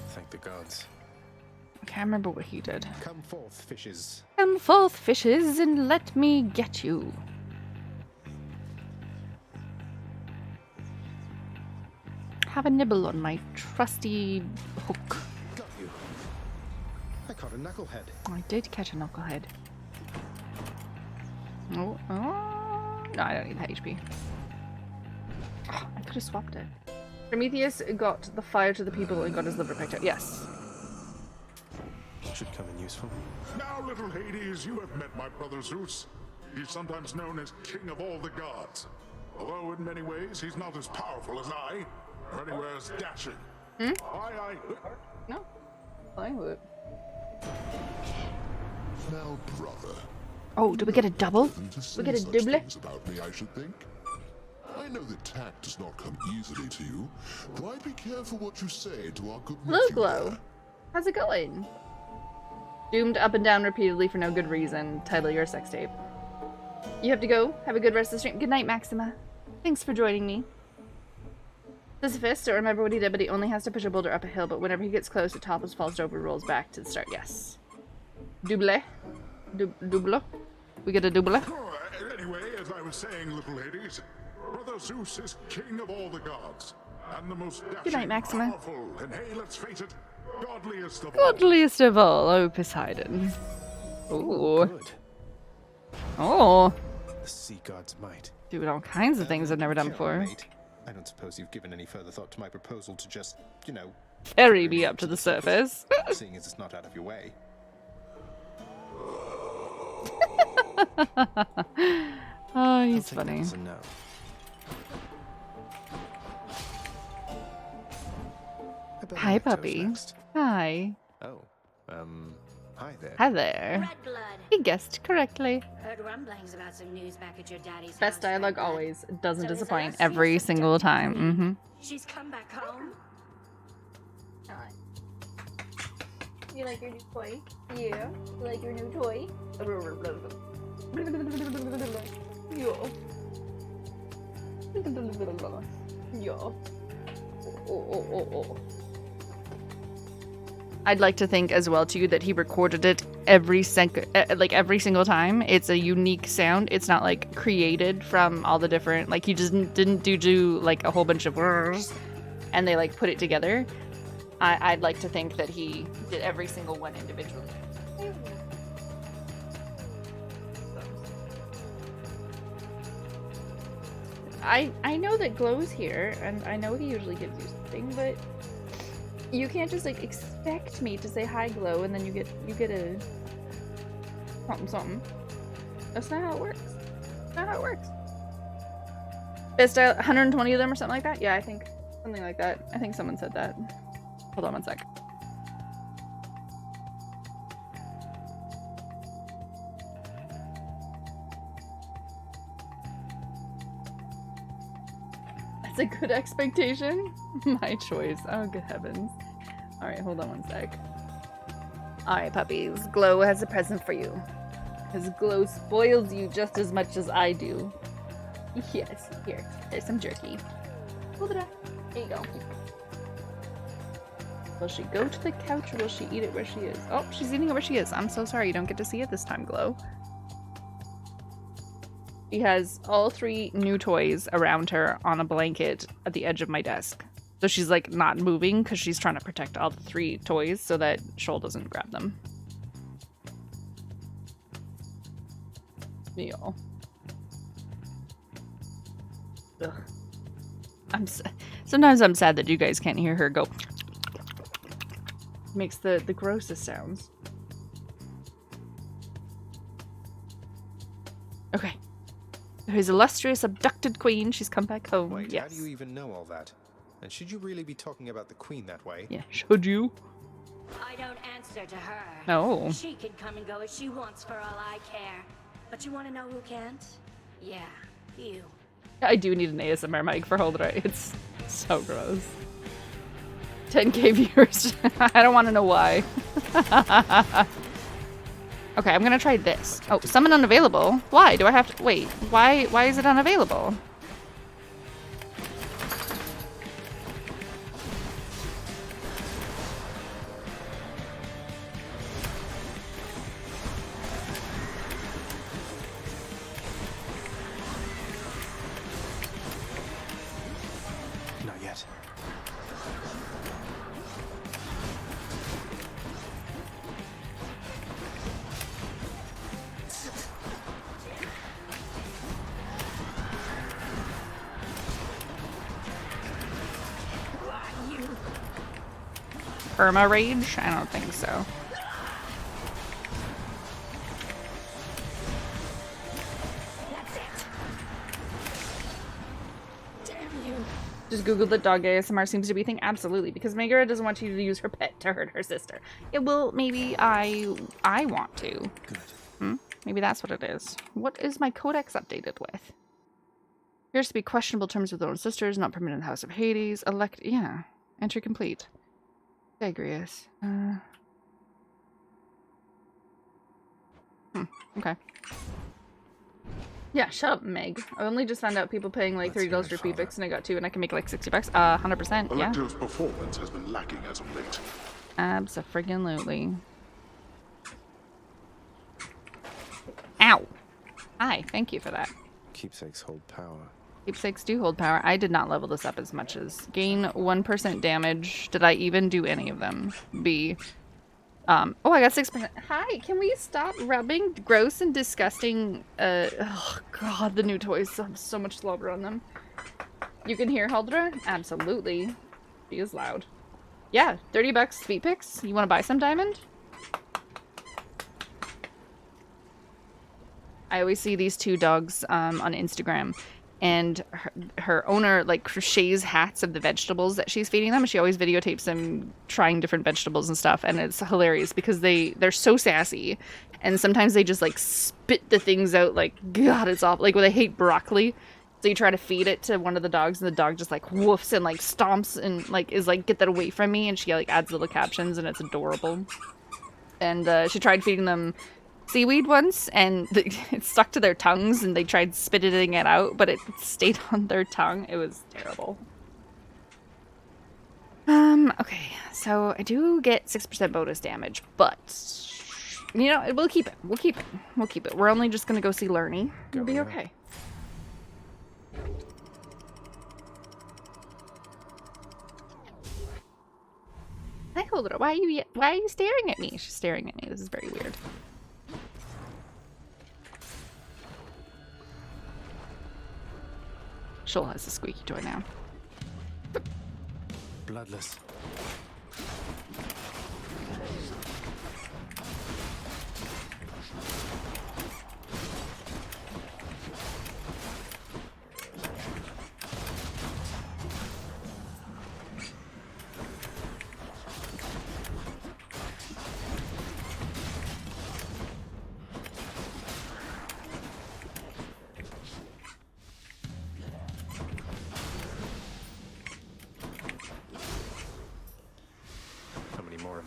Thank the gods. I can't remember what he did. Come forth, fishes. Come forth, fishes, and let me get you. Have a nibble on my trusty hook. Got you. I caught a knucklehead. I did catch a knucklehead. Oh, no, I don't need the HP. Oh, I could have swapped it. Prometheus got the fire to the people and got his liver picked out. Yes. Should come in useful. Now, little Hades, you have met my brother Zeus. He's sometimes known as King of all the gods. Although in many ways he's not as powerful as I, or anywhere as dashing. Hmm? No. I would. Now, brother. Oh, do we get a double? We get a double? About me, I should think. I know that tact does not come easily to you, but I'd be careful what you say to our good Hello, nephew Glow. there. How's it going? Doomed up and down repeatedly for no good reason. Title your sex tape. You have to go. Have a good rest of the stream. Good night, Maxima. Thanks for joining me. Sisyphus, don't remember what he did, but he only has to push a boulder up a hill, but whenever he gets close, it topples, falls over, rolls back to the start. Yes. Double. Double. We get a double. Anyway, as I was saying, little Hades, brother Zeus is king of all the gods, and the most dashing, Good night, Maxima. powerful, and hey, let's face it, godliest of all. Godliest of all, oh Poseidon. Ooh. Good. Oh. The sea god's might. Doing all kinds of things I've never done before. Mate, I don't suppose you've given any further thought to my proposal to just, you know, Carry me up to the surface. seeing as it's not out of your way. Oh, he's funny. No. Hi, puppy. Hi. Oh, hi there. Hi there. He guessed correctly. Heard rumblings about some news back at your daddy's Best house, dialogue Red Blood. always. Doesn't So is disappoint Alexia every single time. Mm-hmm. She's come back home. You like your new toy? Yeah. You like your new toy? Yo. Yo. Oh. I'd like to think as well too that he recorded it every single time. It's a unique sound. It's not like created from all the different, like he just didn't do like a whole bunch of words and they like put it together. I'd like to think that he did every single one individually. I know that Glow's here, and I know he usually gives you something, but you can't just like expect me to say hi, Glow, and then you get a something. That's not how it works. That's not how it works. Best style, 120 of them or something like that? Yeah, I think something like that. I think someone said that. Hold on one sec. That's a good expectation? My choice. Oh, good heavens. Alright, hold on one sec. Alright, puppies. Glow has a present for you. Because Glow spoils you just as much as I do. Yes, here. There's some jerky. There you go. Will she go to the couch or will she eat it where she is? Oh, she's eating it where she is. I'm so sorry you don't get to see it this time, Glow. She has all 3 new toys around her on a blanket at the edge of my desk. So she's like not moving because she's trying to protect all the 3 toys so that Shoal doesn't grab them. Y'all. Ugh. Sometimes I'm sad that you guys can't hear her go. Makes the grossest sounds. Okay. His illustrious abducted queen. She's come back home. Wait, yes. how do you even know all that? And should you really be talking about the queen that way? Yeah, should you? I don't answer to her. No. She can come and go as she wants for all I care. But you want to know who can't? Yeah, you. I do need an ASMR mic for Holdra. It's so gross. 10k viewers. I don't want to know why. Okay, I'm gonna try this. Oh, summon unavailable. Why do I have to wait? Why is it unavailable? Not yet. Irma rage? I don't think so. Just Google the dog ASMR seems to be a thing. Absolutely, because Megara doesn't want you to use her pet to hurt her sister. It will. Maybe I want to. Good. Maybe that's what it is. What is my codex updated with? Appears to be questionable terms with their own sisters. Not permitted in the House of Hades. Yeah. Entry complete. Zagreus. Okay. Yeah, shut up, Meg. I only just found out people paying like $30 for prefix, and I got 2, and I can make like $60. 100%. Yeah. Electro's performance has been lacking as of late. Abso-friggin-lutely. Ow! Hi, thank you for that. Keepsakes hold power. Keepsakes do hold power. I did not level this up as much as gain 1% damage. Did I even do any of them? B. Oh, I got 6%. Hi, can we stop rubbing gross and disgusting, oh god, the new toys have so much slobber on them. You can hear Huldra? Absolutely. She is loud. Yeah, $30 sweet picks. You want to buy some, Diamond? I always see these two dogs on Instagram, and her owner like crochets hats of the vegetables that she's feeding them, and she always videotapes them trying different vegetables and stuff, and it's hilarious because they're so sassy, and sometimes they just like spit the things out like, god, it's awful. Like when they hate broccoli, so you try to feed it to one of the dogs, and the dog just like woofs and like stomps and like is like, get that away from me, and she like adds little captions, and it's adorable. And she tried feeding them seaweed once, and it stuck to their tongues, and they tried spitting it out, but it stayed on their tongue. It was terrible. Okay, so I do get 6% bonus damage, but you know, we'll keep it. We'll keep it. We'll keep it. We're only just gonna go see Lernie. We'll be okay. Hi, Huldra. Why are you staring at me? She's staring at me. This is very weird. She'll has a squeaky toy now. Bloodless.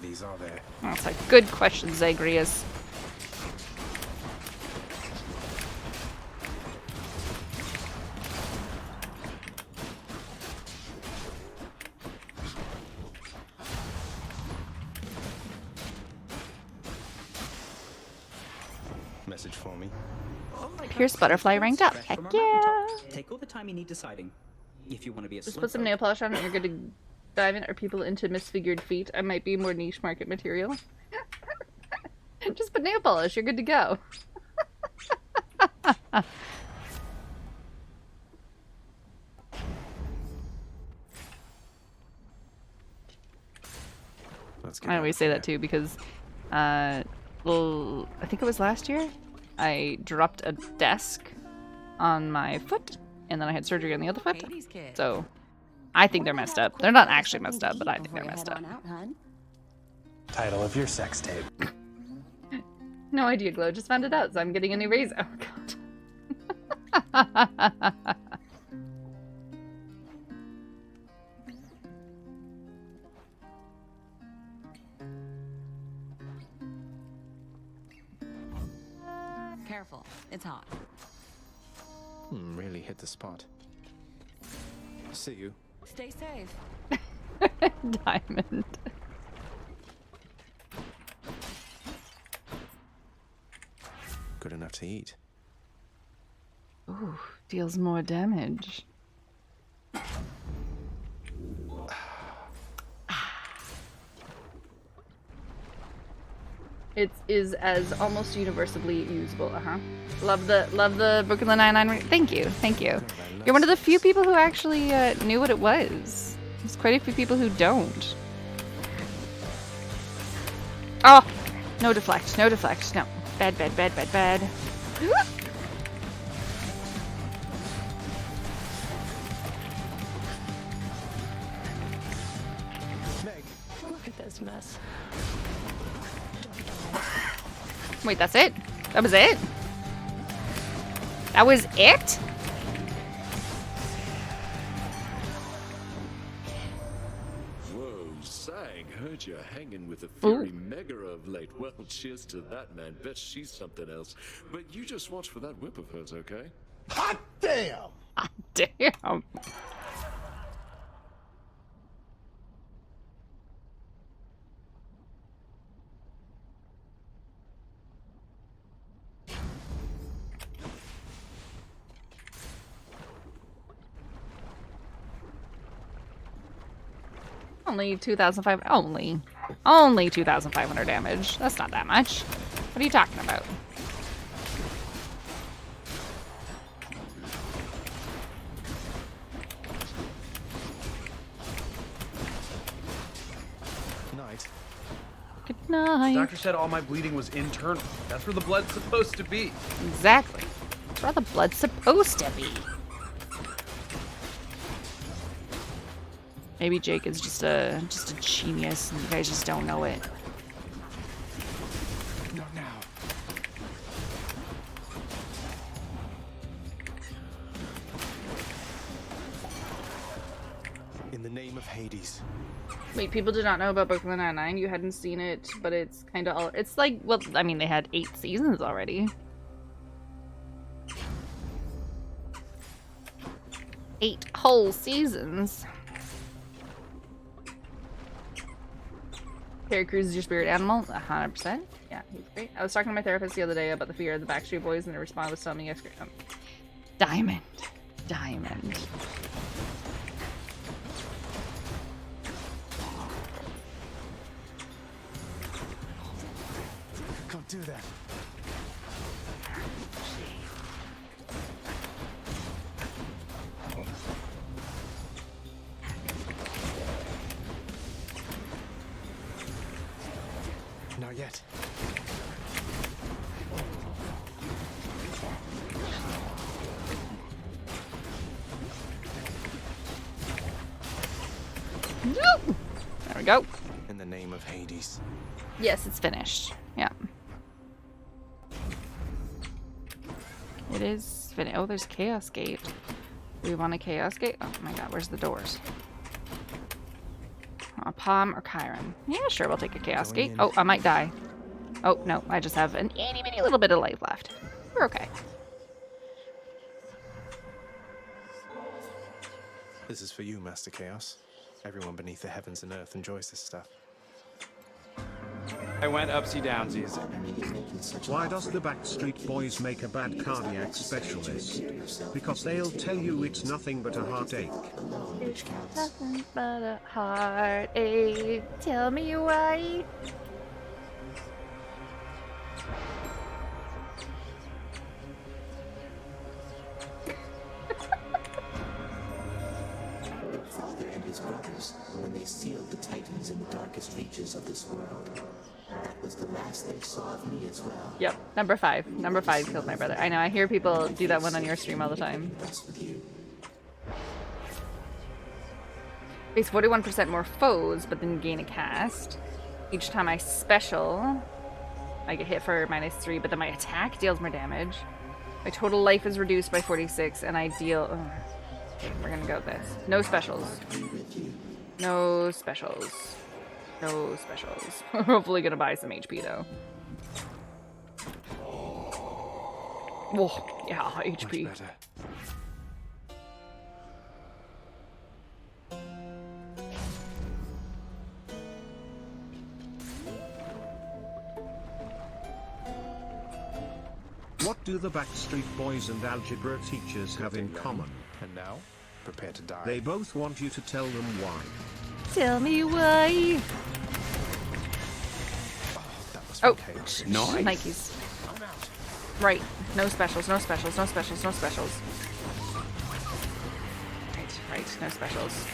These are there. That's a good question, Zagreus. Message for me. Pierce Butterfly ranked up. Heck yeah! Take all the time you need deciding. If you want to be a Just slow put some boat. nail polish on and you're good to dive in. Are people into misfigured feet? I might be more niche market material. Just put nail polish. You're good to go. I always say that too because, well, I think it was last year, I dropped a desk on my foot, and then I had surgery on the other foot. So, I think they're messed up. They're not actually messed up, but I think they're messed up. Title of your sex tape. No idea, Glow. Just found it out, so I'm getting a new razor. Oh, God. Careful, it's hot. Really hit the spot. See you. Stay safe. Diamond. Good enough to eat. Ooh, deals more damage. It is as almost universally usable. Love the Brooklyn Nine-Nine. Thank you. You're one of the few people who actually knew what it was. There's quite a few people who don't. Oh, no deflect. No. Bad. Look at this mess. Wait, that's it? That was it? That was it? Whoa, Sang, heard you're hanging with a Fury Mega of late. Well, cheers to that, man. Bet she's something else. But you just watch for that whip of hers, okay? Hot damn! Hot damn. Only 2,500. Only 2,500 damage. That's not that much. What are you talking about? Night. Good night. Doctor said all my bleeding was internal. That's where the blood's supposed to be. Exactly. That's where the blood's supposed to be. Maybe Jake is just a genius and you guys just don't know it. Not now. In the name of Hades. Wait, people did not know about Brooklyn Nine-Nine. You hadn't seen it, but it's kind of all. It's like, well, I mean, they had 8 seasons already. 8 whole seasons. Harry Crews is your spirit animal? 100%. Yeah, he's great. I was talking to my therapist the other day about the fear of the Backstreet Boys, and the response was telling me Diamond. Can't do that. Not yet. No! There we go. In the name of Hades. Yes, it's finished. Yeah. It is finished. Oh, there's Chaos Gate. Do we want a Chaos Gate? Oh my god, where's the doors? Palm or Chiron? Yeah, sure, we'll take a Chaos Gate. Oh, I might die. Oh, no, I just have an itty bitty little bit of life left. We're okay. This is for you, Master Chaos. Everyone beneath the heavens and earth enjoys this stuff. I went upsy-downsies. Why does the Backstreet Boys make a bad cardiac specialist? Because they'll tell you it's nothing but a heartache. It's nothing but a heartache. Tell me why. Father and his brothers, when they sealed the Titans in the darkest reaches of this world. That was the last they saw of me as well. Yep, number 5. Number 5 killed my brother. I know, I hear people do that one on your stream all the time. Face 41% more foes, but then gain a cast. Each time I special, I get hit for -3, but then my attack deals more damage. My total life is reduced by 46, and I deal... Oh. Okay, we're gonna go with this. No specials. No specials. No specials. We're hopefully gonna buy some HP, though. Oh, yeah, HP. Much better. What do the Backstreet Boys and algebra teachers have in common? And now, prepare to die. They both want you to tell them why. Tell me why. Oh, Nikes. Right. No specials, no specials, no specials, no specials. Right, no specials.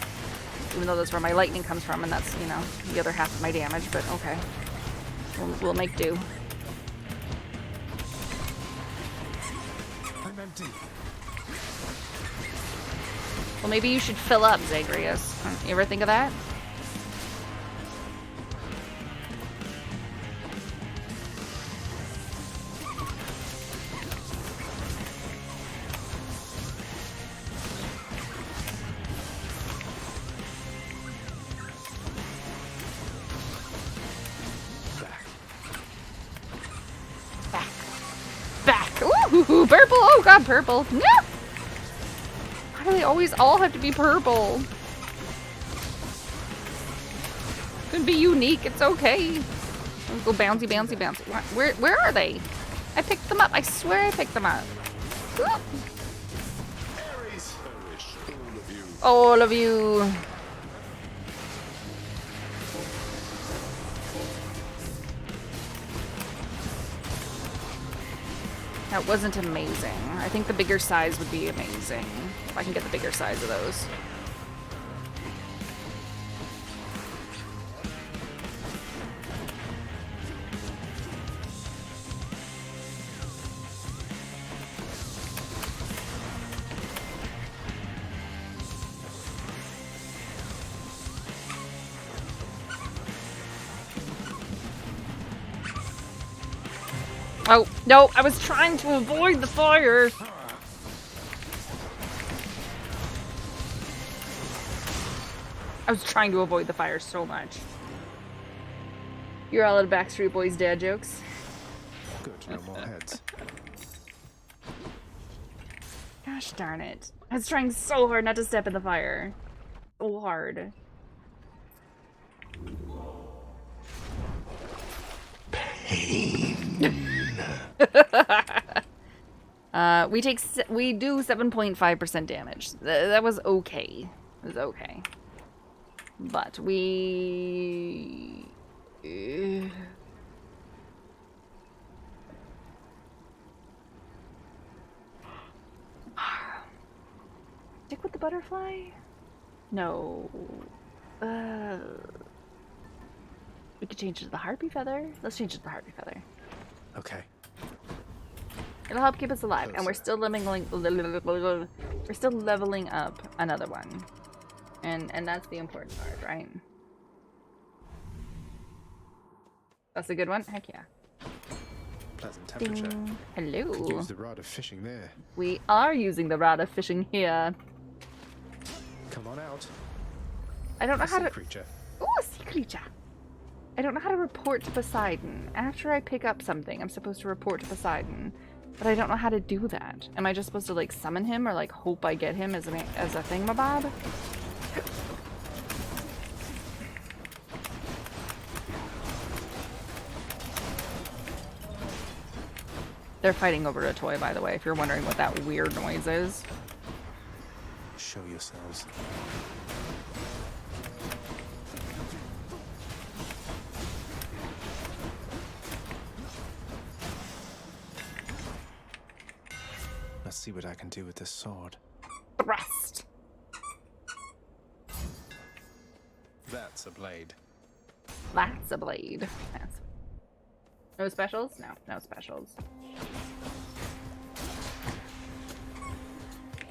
Even though that's where my lightning comes from, and that's, you know, the other half of my damage, but okay. We'll make do. I'm empty. Well, maybe you should fill up, Zagreus. You ever think of that? Ooh, purple! Oh god, purple! No! Why do they always all have to be purple? Could be unique, it's okay. Let's go bouncy, bouncy, bouncy. Where are they? I picked them up. I swear I picked them up. Ooh. All of you. That wasn't amazing. I think the bigger size would be amazing. If I can get the bigger size of those. Oh, no, I was trying to avoid the fire. I was trying to avoid the fire so much. You're all out of Backstreet Boys dad jokes. Good, no more heads. Gosh darn it. I was trying so hard not to step in the fire. So hard. We do 7.5% damage. That was okay. It was okay. But we... Stick with the butterfly? No. We could change it to the harpy feather. Let's change it to the harpy feather. Okay. It'll help keep us alive, and we're still leveling up another one. And that's the important part, right? That's a good one? Heck yeah. Pleasant temperature. Ding. Hello. Could use the rod of fishing there. We are using the rod of fishing here. Come on out. I don't know how to... creature. Ooh, a sea creature. I don't know how to report to Poseidon. After I pick up something, I'm supposed to report to Poseidon. But I don't know how to do that. Am I just supposed to, like, summon him or, like, hope I get him as a thingamabob? They're fighting over a toy, by the way, if you're wondering what that weird noise is. Show yourselves. Let's see what I can do with this sword. Thrust. That's a blade. That's a blade. That's... No specials? No, no specials.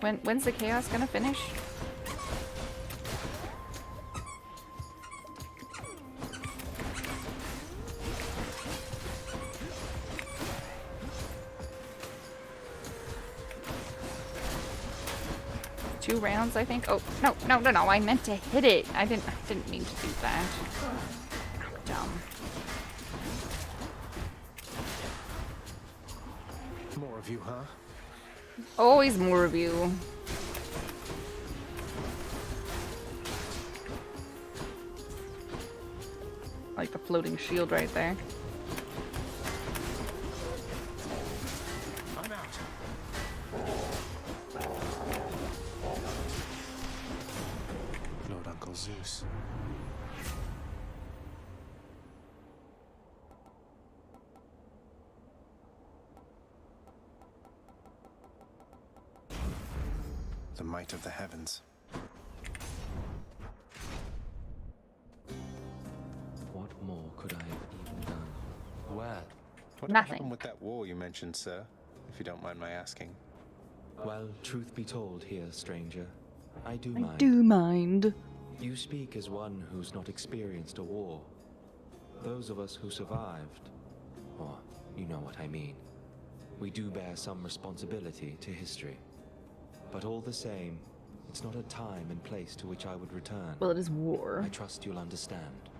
When's the chaos gonna finish? Two rounds, I think. Oh, no, no, no, no. I meant to hit it. I didn't mean to do that. I'm dumb. More of you, huh? Always more of you. Like the floating shield right there. I'm out. Lord Uncle Zeus. The might of the heavens. What more could I have even done? Where? What Nothing. happened with that war you mentioned, sir? If you don't mind my asking. Well, truth be told here, stranger, I do I mind. do mind. You speak as one who's not experienced a war. Those of us who survived, or you know what I mean, we do bear some responsibility to history. But all the same, it's not a time and place to which I would return. Well, it is war. I trust you'll understand.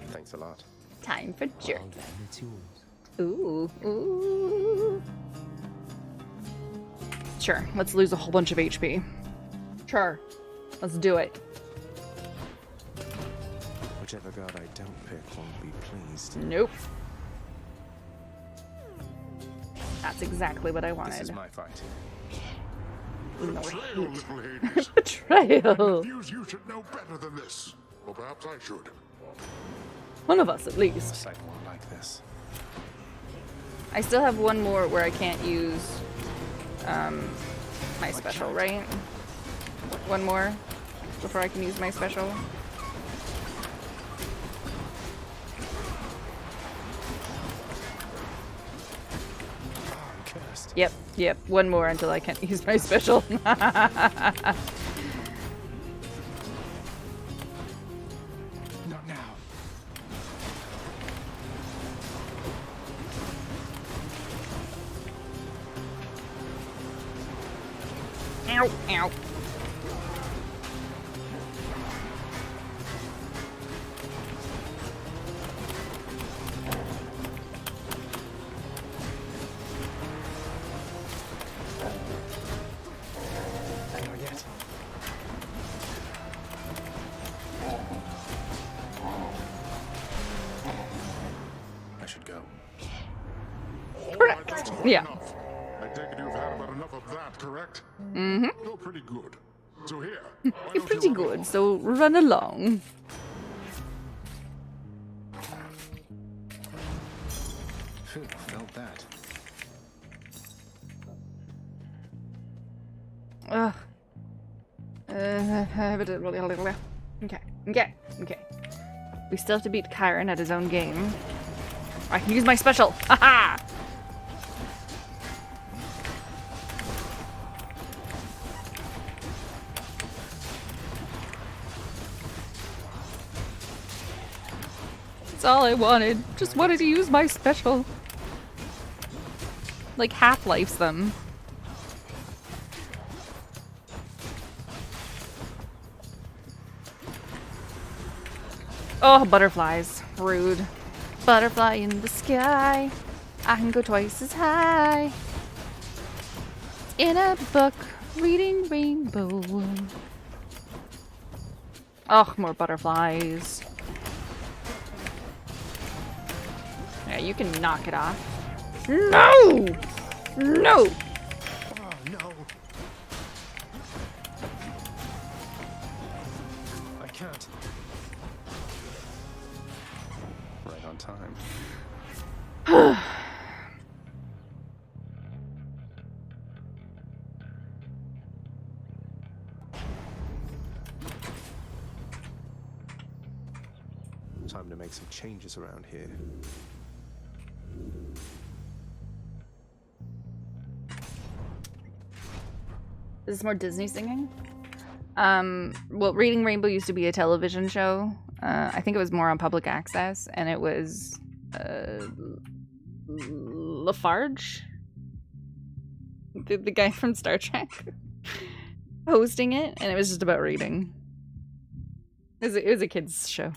Thanks a lot. Time for jerk. Well, then it's yours. Ooh, ooh. Sure, let's lose a whole bunch of HP. Sure, let's do it. Whichever god I don't pick won't be pleased. Nope. That's exactly what I wanted. This is my fight. No Betrayal, hate. little Hades. Betrayal. Refuse, you should know better than this. Or perhaps I should. One of us, at A least. sight won't like this. I still have one more where I can't use my special, right? One more before I can use my special. I'm cursed. Yep, one more until I can't use my special. Not now. Ow, ow. Not yet. I should go. Alright, that's quite Yeah. enough. I take it you've had about enough of that, correct? Mm-hmm. You're pretty good. So here, why It's don't pretty you run good, along? so run along. Phew, felt that. Ugh. Okay. We still have to beat Kyron at his own game. I can use my special. Haha! That's all I wanted. Just wanted to use my special. Like Half-Life's them. Oh, butterflies. Rude. Butterfly in the sky. I can go twice as high. In a book, reading Rainbow. Oh, more butterflies. Yeah, you can knock it off. No! No! Oh, no. I can't. Right on time. Time to make some changes around here. Is this more Disney singing? Well, Reading Rainbow used to be a television show. I think it was more on public access, and it was Lafarge, the guy from Star Trek, hosting it, and it was just about reading. It was a kid's show.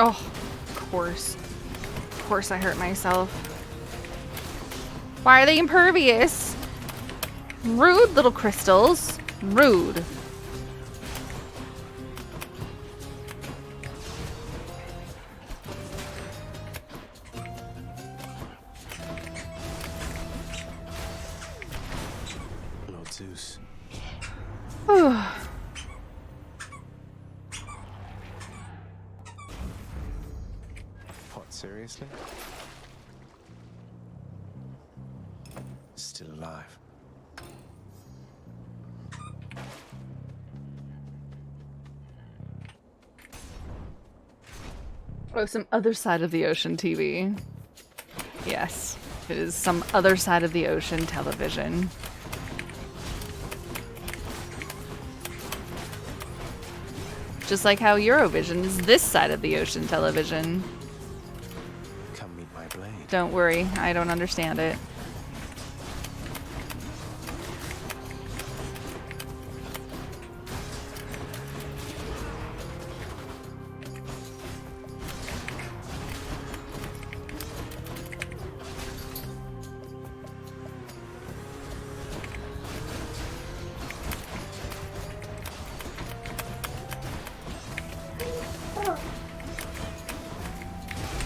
Oh, of course. Of course I hurt myself. Why are they impervious? Rude little crystals. Rude. Lord Zeus. What, seriously? Still alive. Oh, some other side of the ocean TV. Yes, it is some other side of the ocean television. Just like how Eurovision is this side of the ocean television. Come meet my blade. Don't worry, I don't understand it.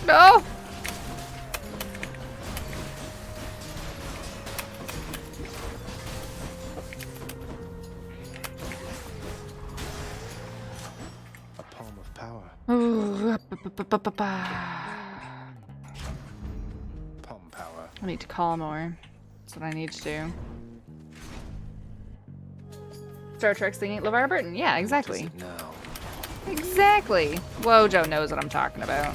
No! A palm of power. Ooh, Palm power. I need to call more. That's what I need to do. Star Trek singing LeVar Burton. Yeah, exactly. Now. Exactly. Whoa, Joe knows what I'm talking about.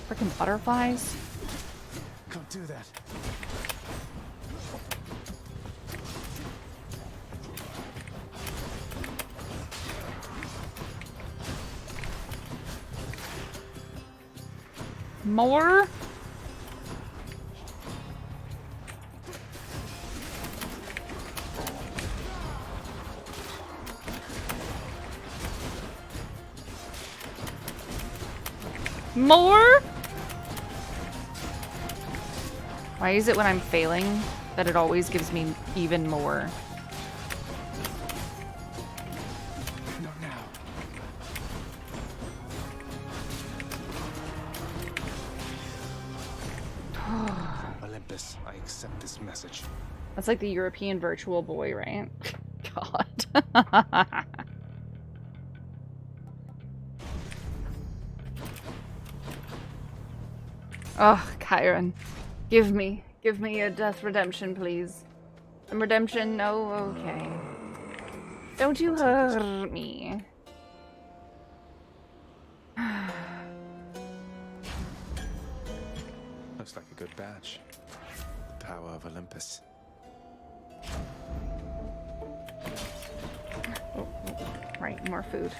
Freaking butterflies. Can't do that. More? More? Why is it when I'm failing that it always gives me even more? Not now. Olympus, I accept this message. That's like the European virtual boy, right? God. Oh, Chiron. Give me a death redemption, please. Some redemption? No? Okay. Don't you hurt me. Looks like a good badge. The power of Olympus. Oh, right, more food.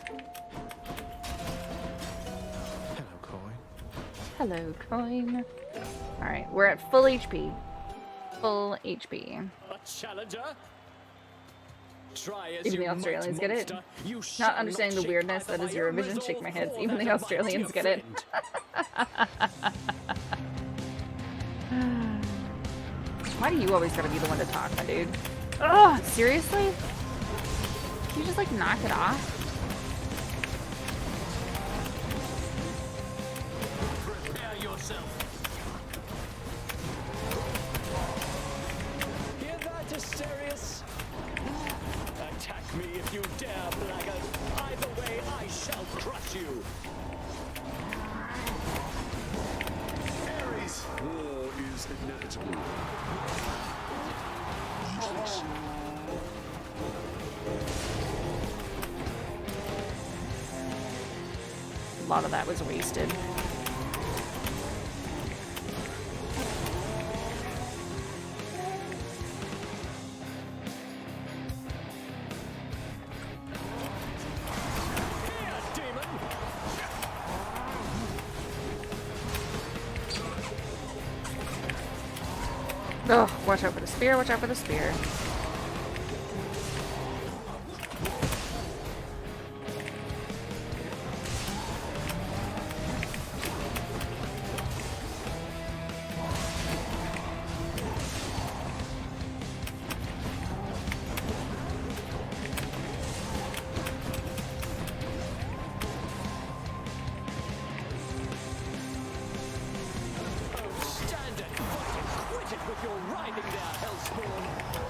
Hello, coin. Hello, coin. Alright, we're at full HP. Full HP. A challenger? Try as Even the you Australians might, get it. monster, you Not shall understanding the shake weirdness either that is by your Eurovision, shake my head. resolve Even or the that Australians mightier get it. friend. Why do you always gotta be the one to talk, my dude? Ugh, seriously? Can you just like knock it off? Prepare yourself. school. A lot of that was wasted. Oh, watch out for the spear, watch out for the spear.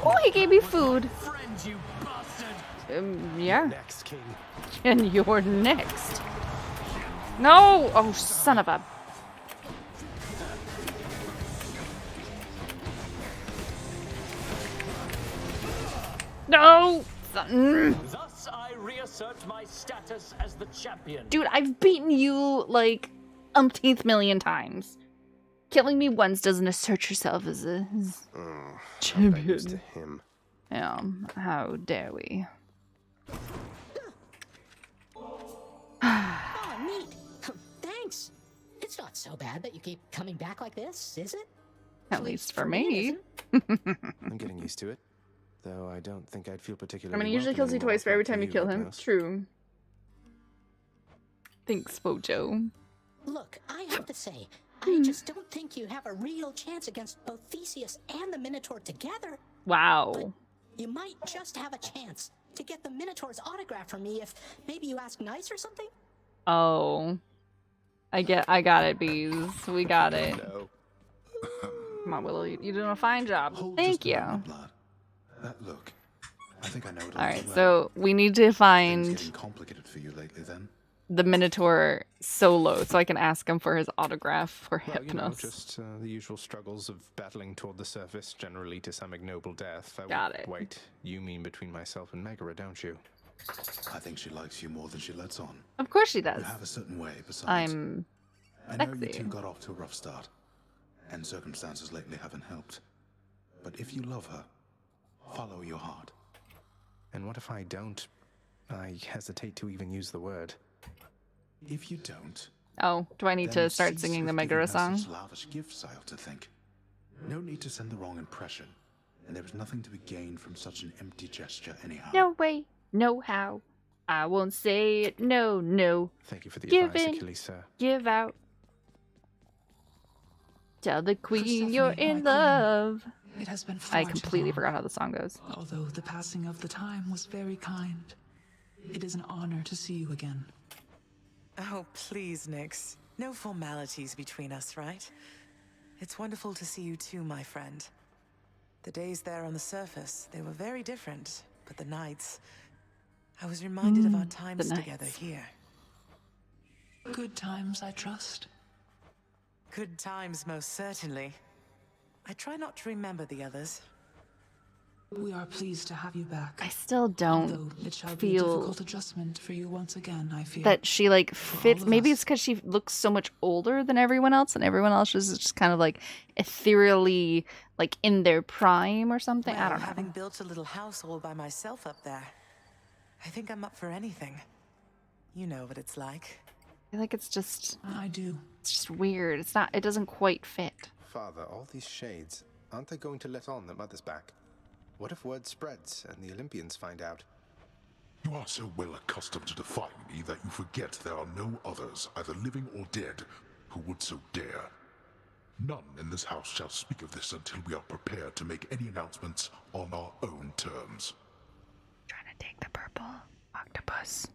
Oh, he gave me food. Yeah. Next, King. And you're next. No! Oh, son of a... No! Thus I reassert my status as the champion. Dude, I've beaten you like umpteenth million times. Killing me once doesn't assert yourself as a champion. Used to him. How dare we? Oh, neat. Thanks. It's not so bad that you keep coming back like this, is it? At least for me. I'm getting used to it. Though I don't think I'd feel particularly. I mean, he usually kills you twice for every time you kill him. True. Thanks, Fojo. Look, I have to say, I just don't think you have a real chance against both Theseus and the Minotaur together. Wow. But you might just have a chance to get the Minotaur's autograph from me if maybe you ask nice or something. Oh. I got it, Bees. We got it. No. Come on, Willow. You're doing a fine job. Thank you. Look, I think I know it all. Alright, so we need to find getting complicated for you lately, then. the Minotaur solo so I can ask him for his autograph for Well, Hypnos. you know, just the usual struggles of battling toward the surface, generally to some ignoble death. Wait, you mean between myself and Megara, don't you? I think she likes you more than she lets on. Of course she does. You have a certain way, besides. I'm I know sexy. you two got off to a rough start, and circumstances lately haven't helped. But if you love her, follow your heart. And what if I don't? I hesitate to even use the word. If you don't, Oh, do I need to start singing the Megara song? Such lavish gifts, I ought to think. No need to send the wrong impression, and there is nothing to be gained from such an empty gesture anyhow. No way, no how. I won't say it, no, no. Thank you for the Give advice, in, Achilles, sir. give out. Tell the queen Persephone, you're in my queen, love. It has been far I too completely long. forgot how the song goes. Although the passing of the time was very kind, it is an honor to see you again. Oh, please, Nyx. No formalities between us, right? It's wonderful to see you too, my friend. The days there on the surface, they were very different, but the nights... I was reminded of our times together here. Good times, I trust. Good times, most certainly. I try not to remember the others. We are pleased to have you back. I still don't Although it shall be a feel difficult adjustment for you once again, I fear. that she like fits. of Maybe us. it's because she looks so much older than everyone else, and everyone else is just kind of like ethereally like in their prime or something. I Well, don't know. having built a little house all by myself up there, I think I'm up for anything. You know what it's like. I feel like it's just. I do. It's just weird. It's not. It doesn't quite fit. Father, all these shades, aren't they going to let on that Mother's back? What if word spreads and the Olympians find out? You are so well accustomed to defying me that you forget there are no others, either living or dead, who would so dare. None in this house shall speak of this until we are prepared to make any announcements on our own terms. Trying to take the purple octopus.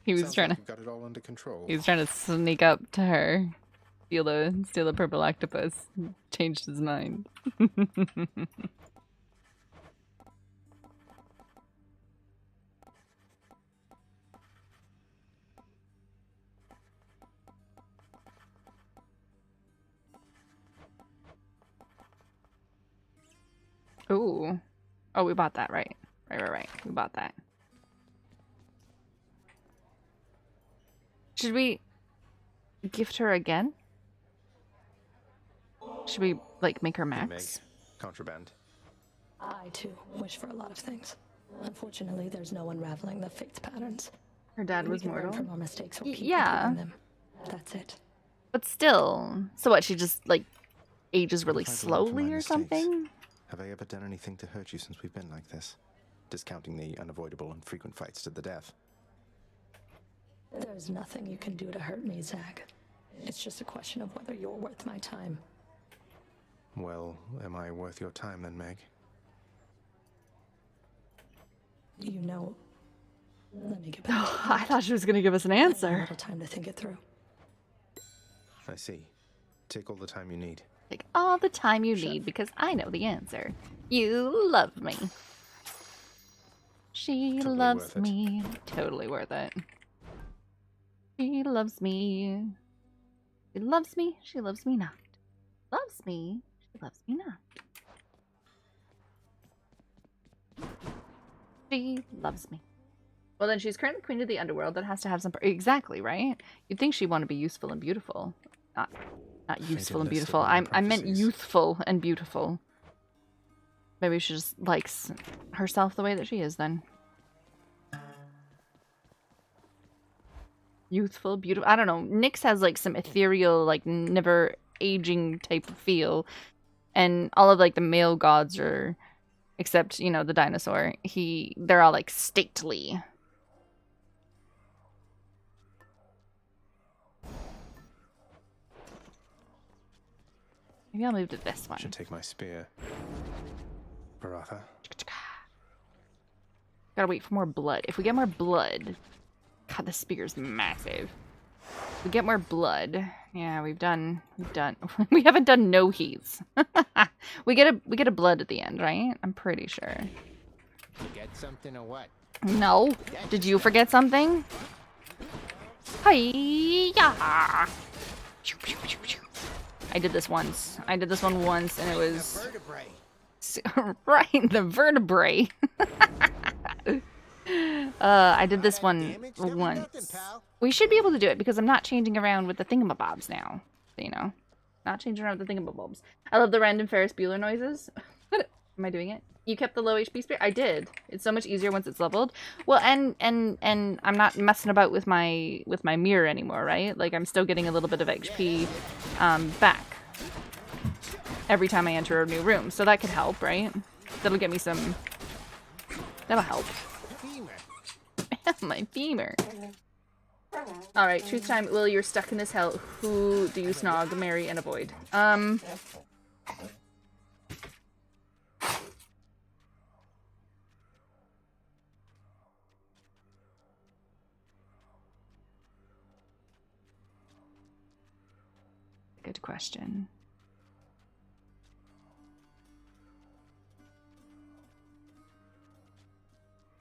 He was Sounds trying like to. you've got it all under control. He was trying to sneak up to her, steal the purple octopus. Changed his mind. Ooh. Oh, we bought that, right. Right. We bought that. Should we gift her again? Should we, like, make her Hey, max? Meg. Contraband. I, too, wish for a lot of things. Unfortunately, there's no unraveling the fate's patterns. Her dad was We can learn mortal? from our mistakes or keep Yeah. improving them. That's it. But still. So what, she just, like, ages really What have I learned from my slowly or mistakes? something? Have I ever done anything to hurt you since we've been like this? Discounting the unavoidable and frequent fights to the death. There's nothing you can do to hurt me, Zag. It's just a question of whether you're worth my time. Well, am I worth your time then, Meg? You know... Let me get back to you. I thought she was going to give us an I have a answer. little time to think it through. I see. Take all the time you need. Take all the time you need because I know the answer. You love me. She Totally loves worth it. me. Totally worth it. She loves me. She loves me. She loves me not. Loves me. She loves me not. She loves me. Well, then she's currently queen of the underworld. That has to have some... Exactly, right? You'd think she'd want to be useful and beautiful. Not useful and beautiful. I meant youthful and beautiful. Maybe she just likes herself the way that she is then. Youthful, beautiful. I don't know. Nyx has like some ethereal, like never aging type of feel. And all of like the male gods are, except, you know, the dinosaur. They're all like stately. Maybe I'll move to this one. Should take my spear. Baratha. Gotta wait for more blood. If we get more blood... God, this spear's massive. If we get more blood... Yeah, we've done... we haven't done no heats. we get a blood at the end, right? I'm pretty sure. Forget something or what? No. Did you forget something? Hi-ya! I did this once. I did this one once, and it was... right in the vertebrae. I did this one once. We should be able to do it, because I'm not changing around with the thingamabobs now. You know? Not changing around with the thingamabobs. I love the random Ferris Bueller noises. Am I doing it? You kept the low HP spear? I did. It's so much easier once it's leveled. Well, and I'm not messing about with my mirror anymore, right? Like, I'm still getting a little bit of HP back every time I enter a new room. So that could help, right? That'll get me some... That'll help. My femur. Alright, truth time. Will, you're stuck in this hell. Who do you snog, marry, and avoid? Good question.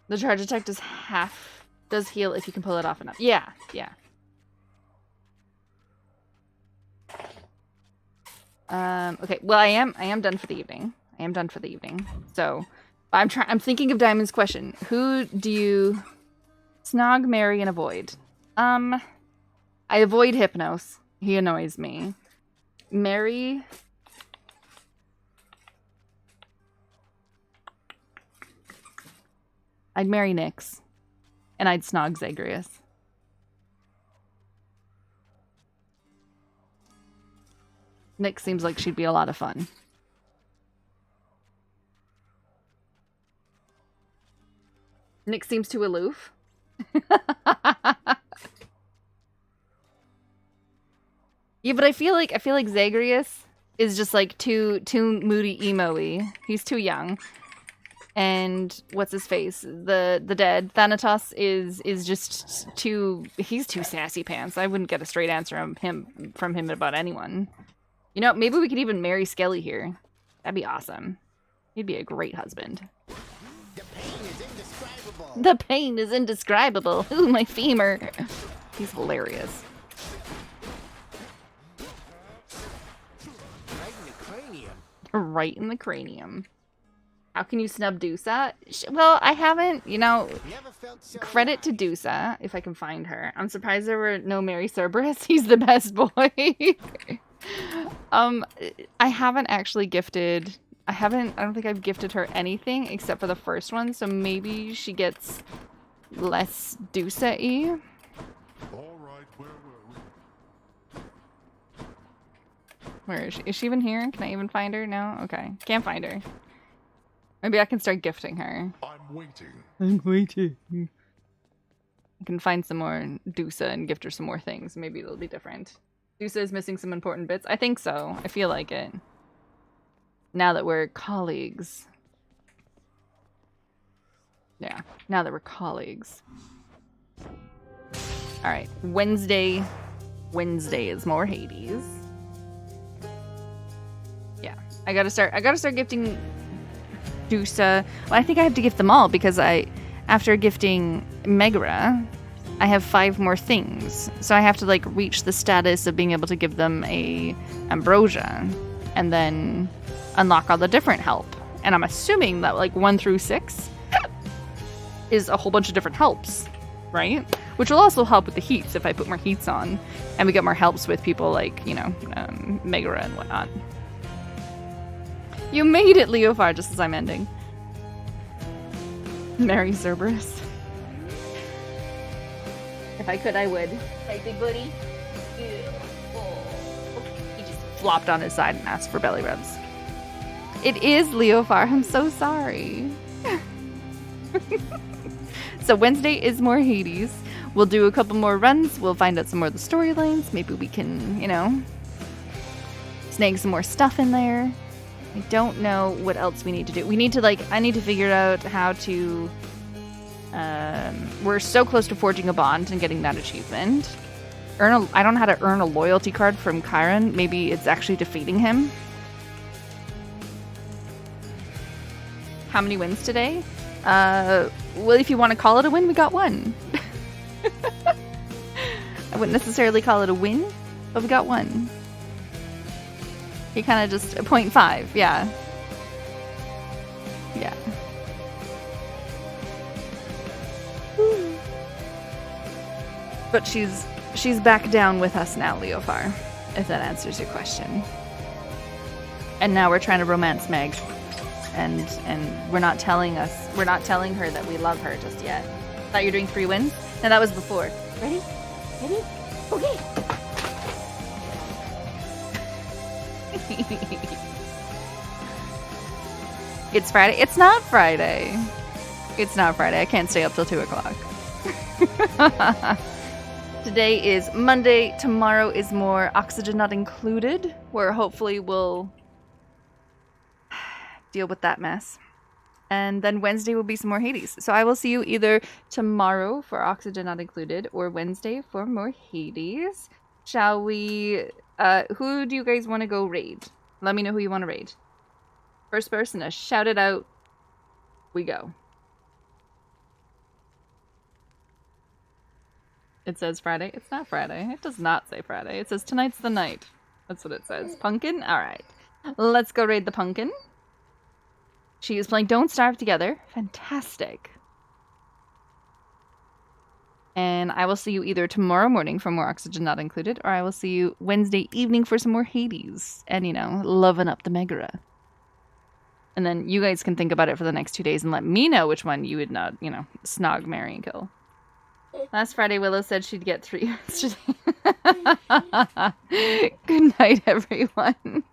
The charge attack does heal if you can pull it off enough. Yeah. Okay. Well, I am done for the evening. So, I'm thinking of Diamond's question. Who do you snog, marry, and avoid? I avoid Hypnos. He annoys me. Marry... I'd marry Nyx. And I'd snog Zagreus. Nyx seems like she'd be a lot of fun. Nyx seems too aloof. Yeah, but I feel like Zagreus is just like too moody emo-y. He's too young. And what's his face? The dead Thanatos is just he's too sassy pants. I wouldn't get a straight answer from him about anyone. You know, maybe we could even marry Skelly here. That'd be awesome. He'd be a great husband. The pain is indescribable. Ooh, my femur. He's hilarious. Right in the cranium. Right in the cranium. How can you snub Dusa? Well, I haven't, you know, credit to Dusa, if I can find her. I'm surprised there were no Mary Cerberus. He's the best boy. I haven't actually gifted, I don't think I've gifted her anything except for the first one, so maybe she gets less Dusa-y. Where is she? Is she even here? Can I even find her? No? Okay. Can't find her. Maybe I can start gifting her. I'm waiting. I'm waiting. I can find some more Dusa and gift her some more things. Maybe it'll be different. Dusa is missing some important bits. I think so. I feel like it. Now that we're colleagues. Yeah. Now that we're colleagues. Alright. Wednesday. Wednesday is more Hades. Yeah. I gotta start gifting Dusa. Well, I think I have to gift them all because after gifting Megara, I have 5 more things. So I have to like reach the status of being able to give them a Ambrosia and then unlock all the different help. And I'm assuming that like 1 through 6 is a whole bunch of different helps, right? Which will also help with the heats if I put more heats on and we get more helps with people like, you know, Megara and whatnot. You made it, Leofar, just as I'm ending. Mary Cerberus. If I could, I would. Hey, big buddy. He just flopped on his side and asked for belly rubs. It is Leofar. I'm so sorry. So Wednesday is more Hades. We'll do a couple more runs. We'll find out some more of the storylines. Maybe we can, you know, snag some more stuff in there. I don't know what else we need to do. We need to, like, I need to figure out how to, we're so close to forging a bond and getting that achievement. I don't know how to earn a loyalty card from Chiron. Maybe it's actually defeating him. How many wins today? Well, if you want to call it a win, we got 1. I wouldn't necessarily call it a win, but we got 1. He kind of just 0.5, yeah. Yeah. But she's back down with us now, Leofar, if that answers your question. And now we're trying to romance Meg, and we're not telling her that we love her just yet. Thought you were doing 3 wins? No, that was before. Ready? Ready? Okay. It's Friday. It's not Friday. It's not Friday. I can't stay up till 2 o'clock. Today is Monday. Tomorrow is more Oxygen Not Included, where hopefully we'll deal with that mess. And then Wednesday will be some more Hades. So I will see you either tomorrow for Oxygen Not Included or Wednesday for more Hades. Shall we... who do you guys want to go raid? Let me know who you want to raid. First person to shout it out, we go. It says Friday. It's not Friday. It does not say Friday. It says tonight's the night. That's what it says. Pumpkin? Alright. Let's go raid the pumpkin. She is playing Don't Starve Together. Fantastic. And I will see you either tomorrow morning for more Oxygen Not Included, or I will see you Wednesday evening for some more Hades. And, you know, loving up the Megara. And then you guys can think about it for the next 2 days and let me know which one you would not, you know, snog, marry, and kill. Last Friday, Willow said she'd get 3 yesterday. Good night, everyone.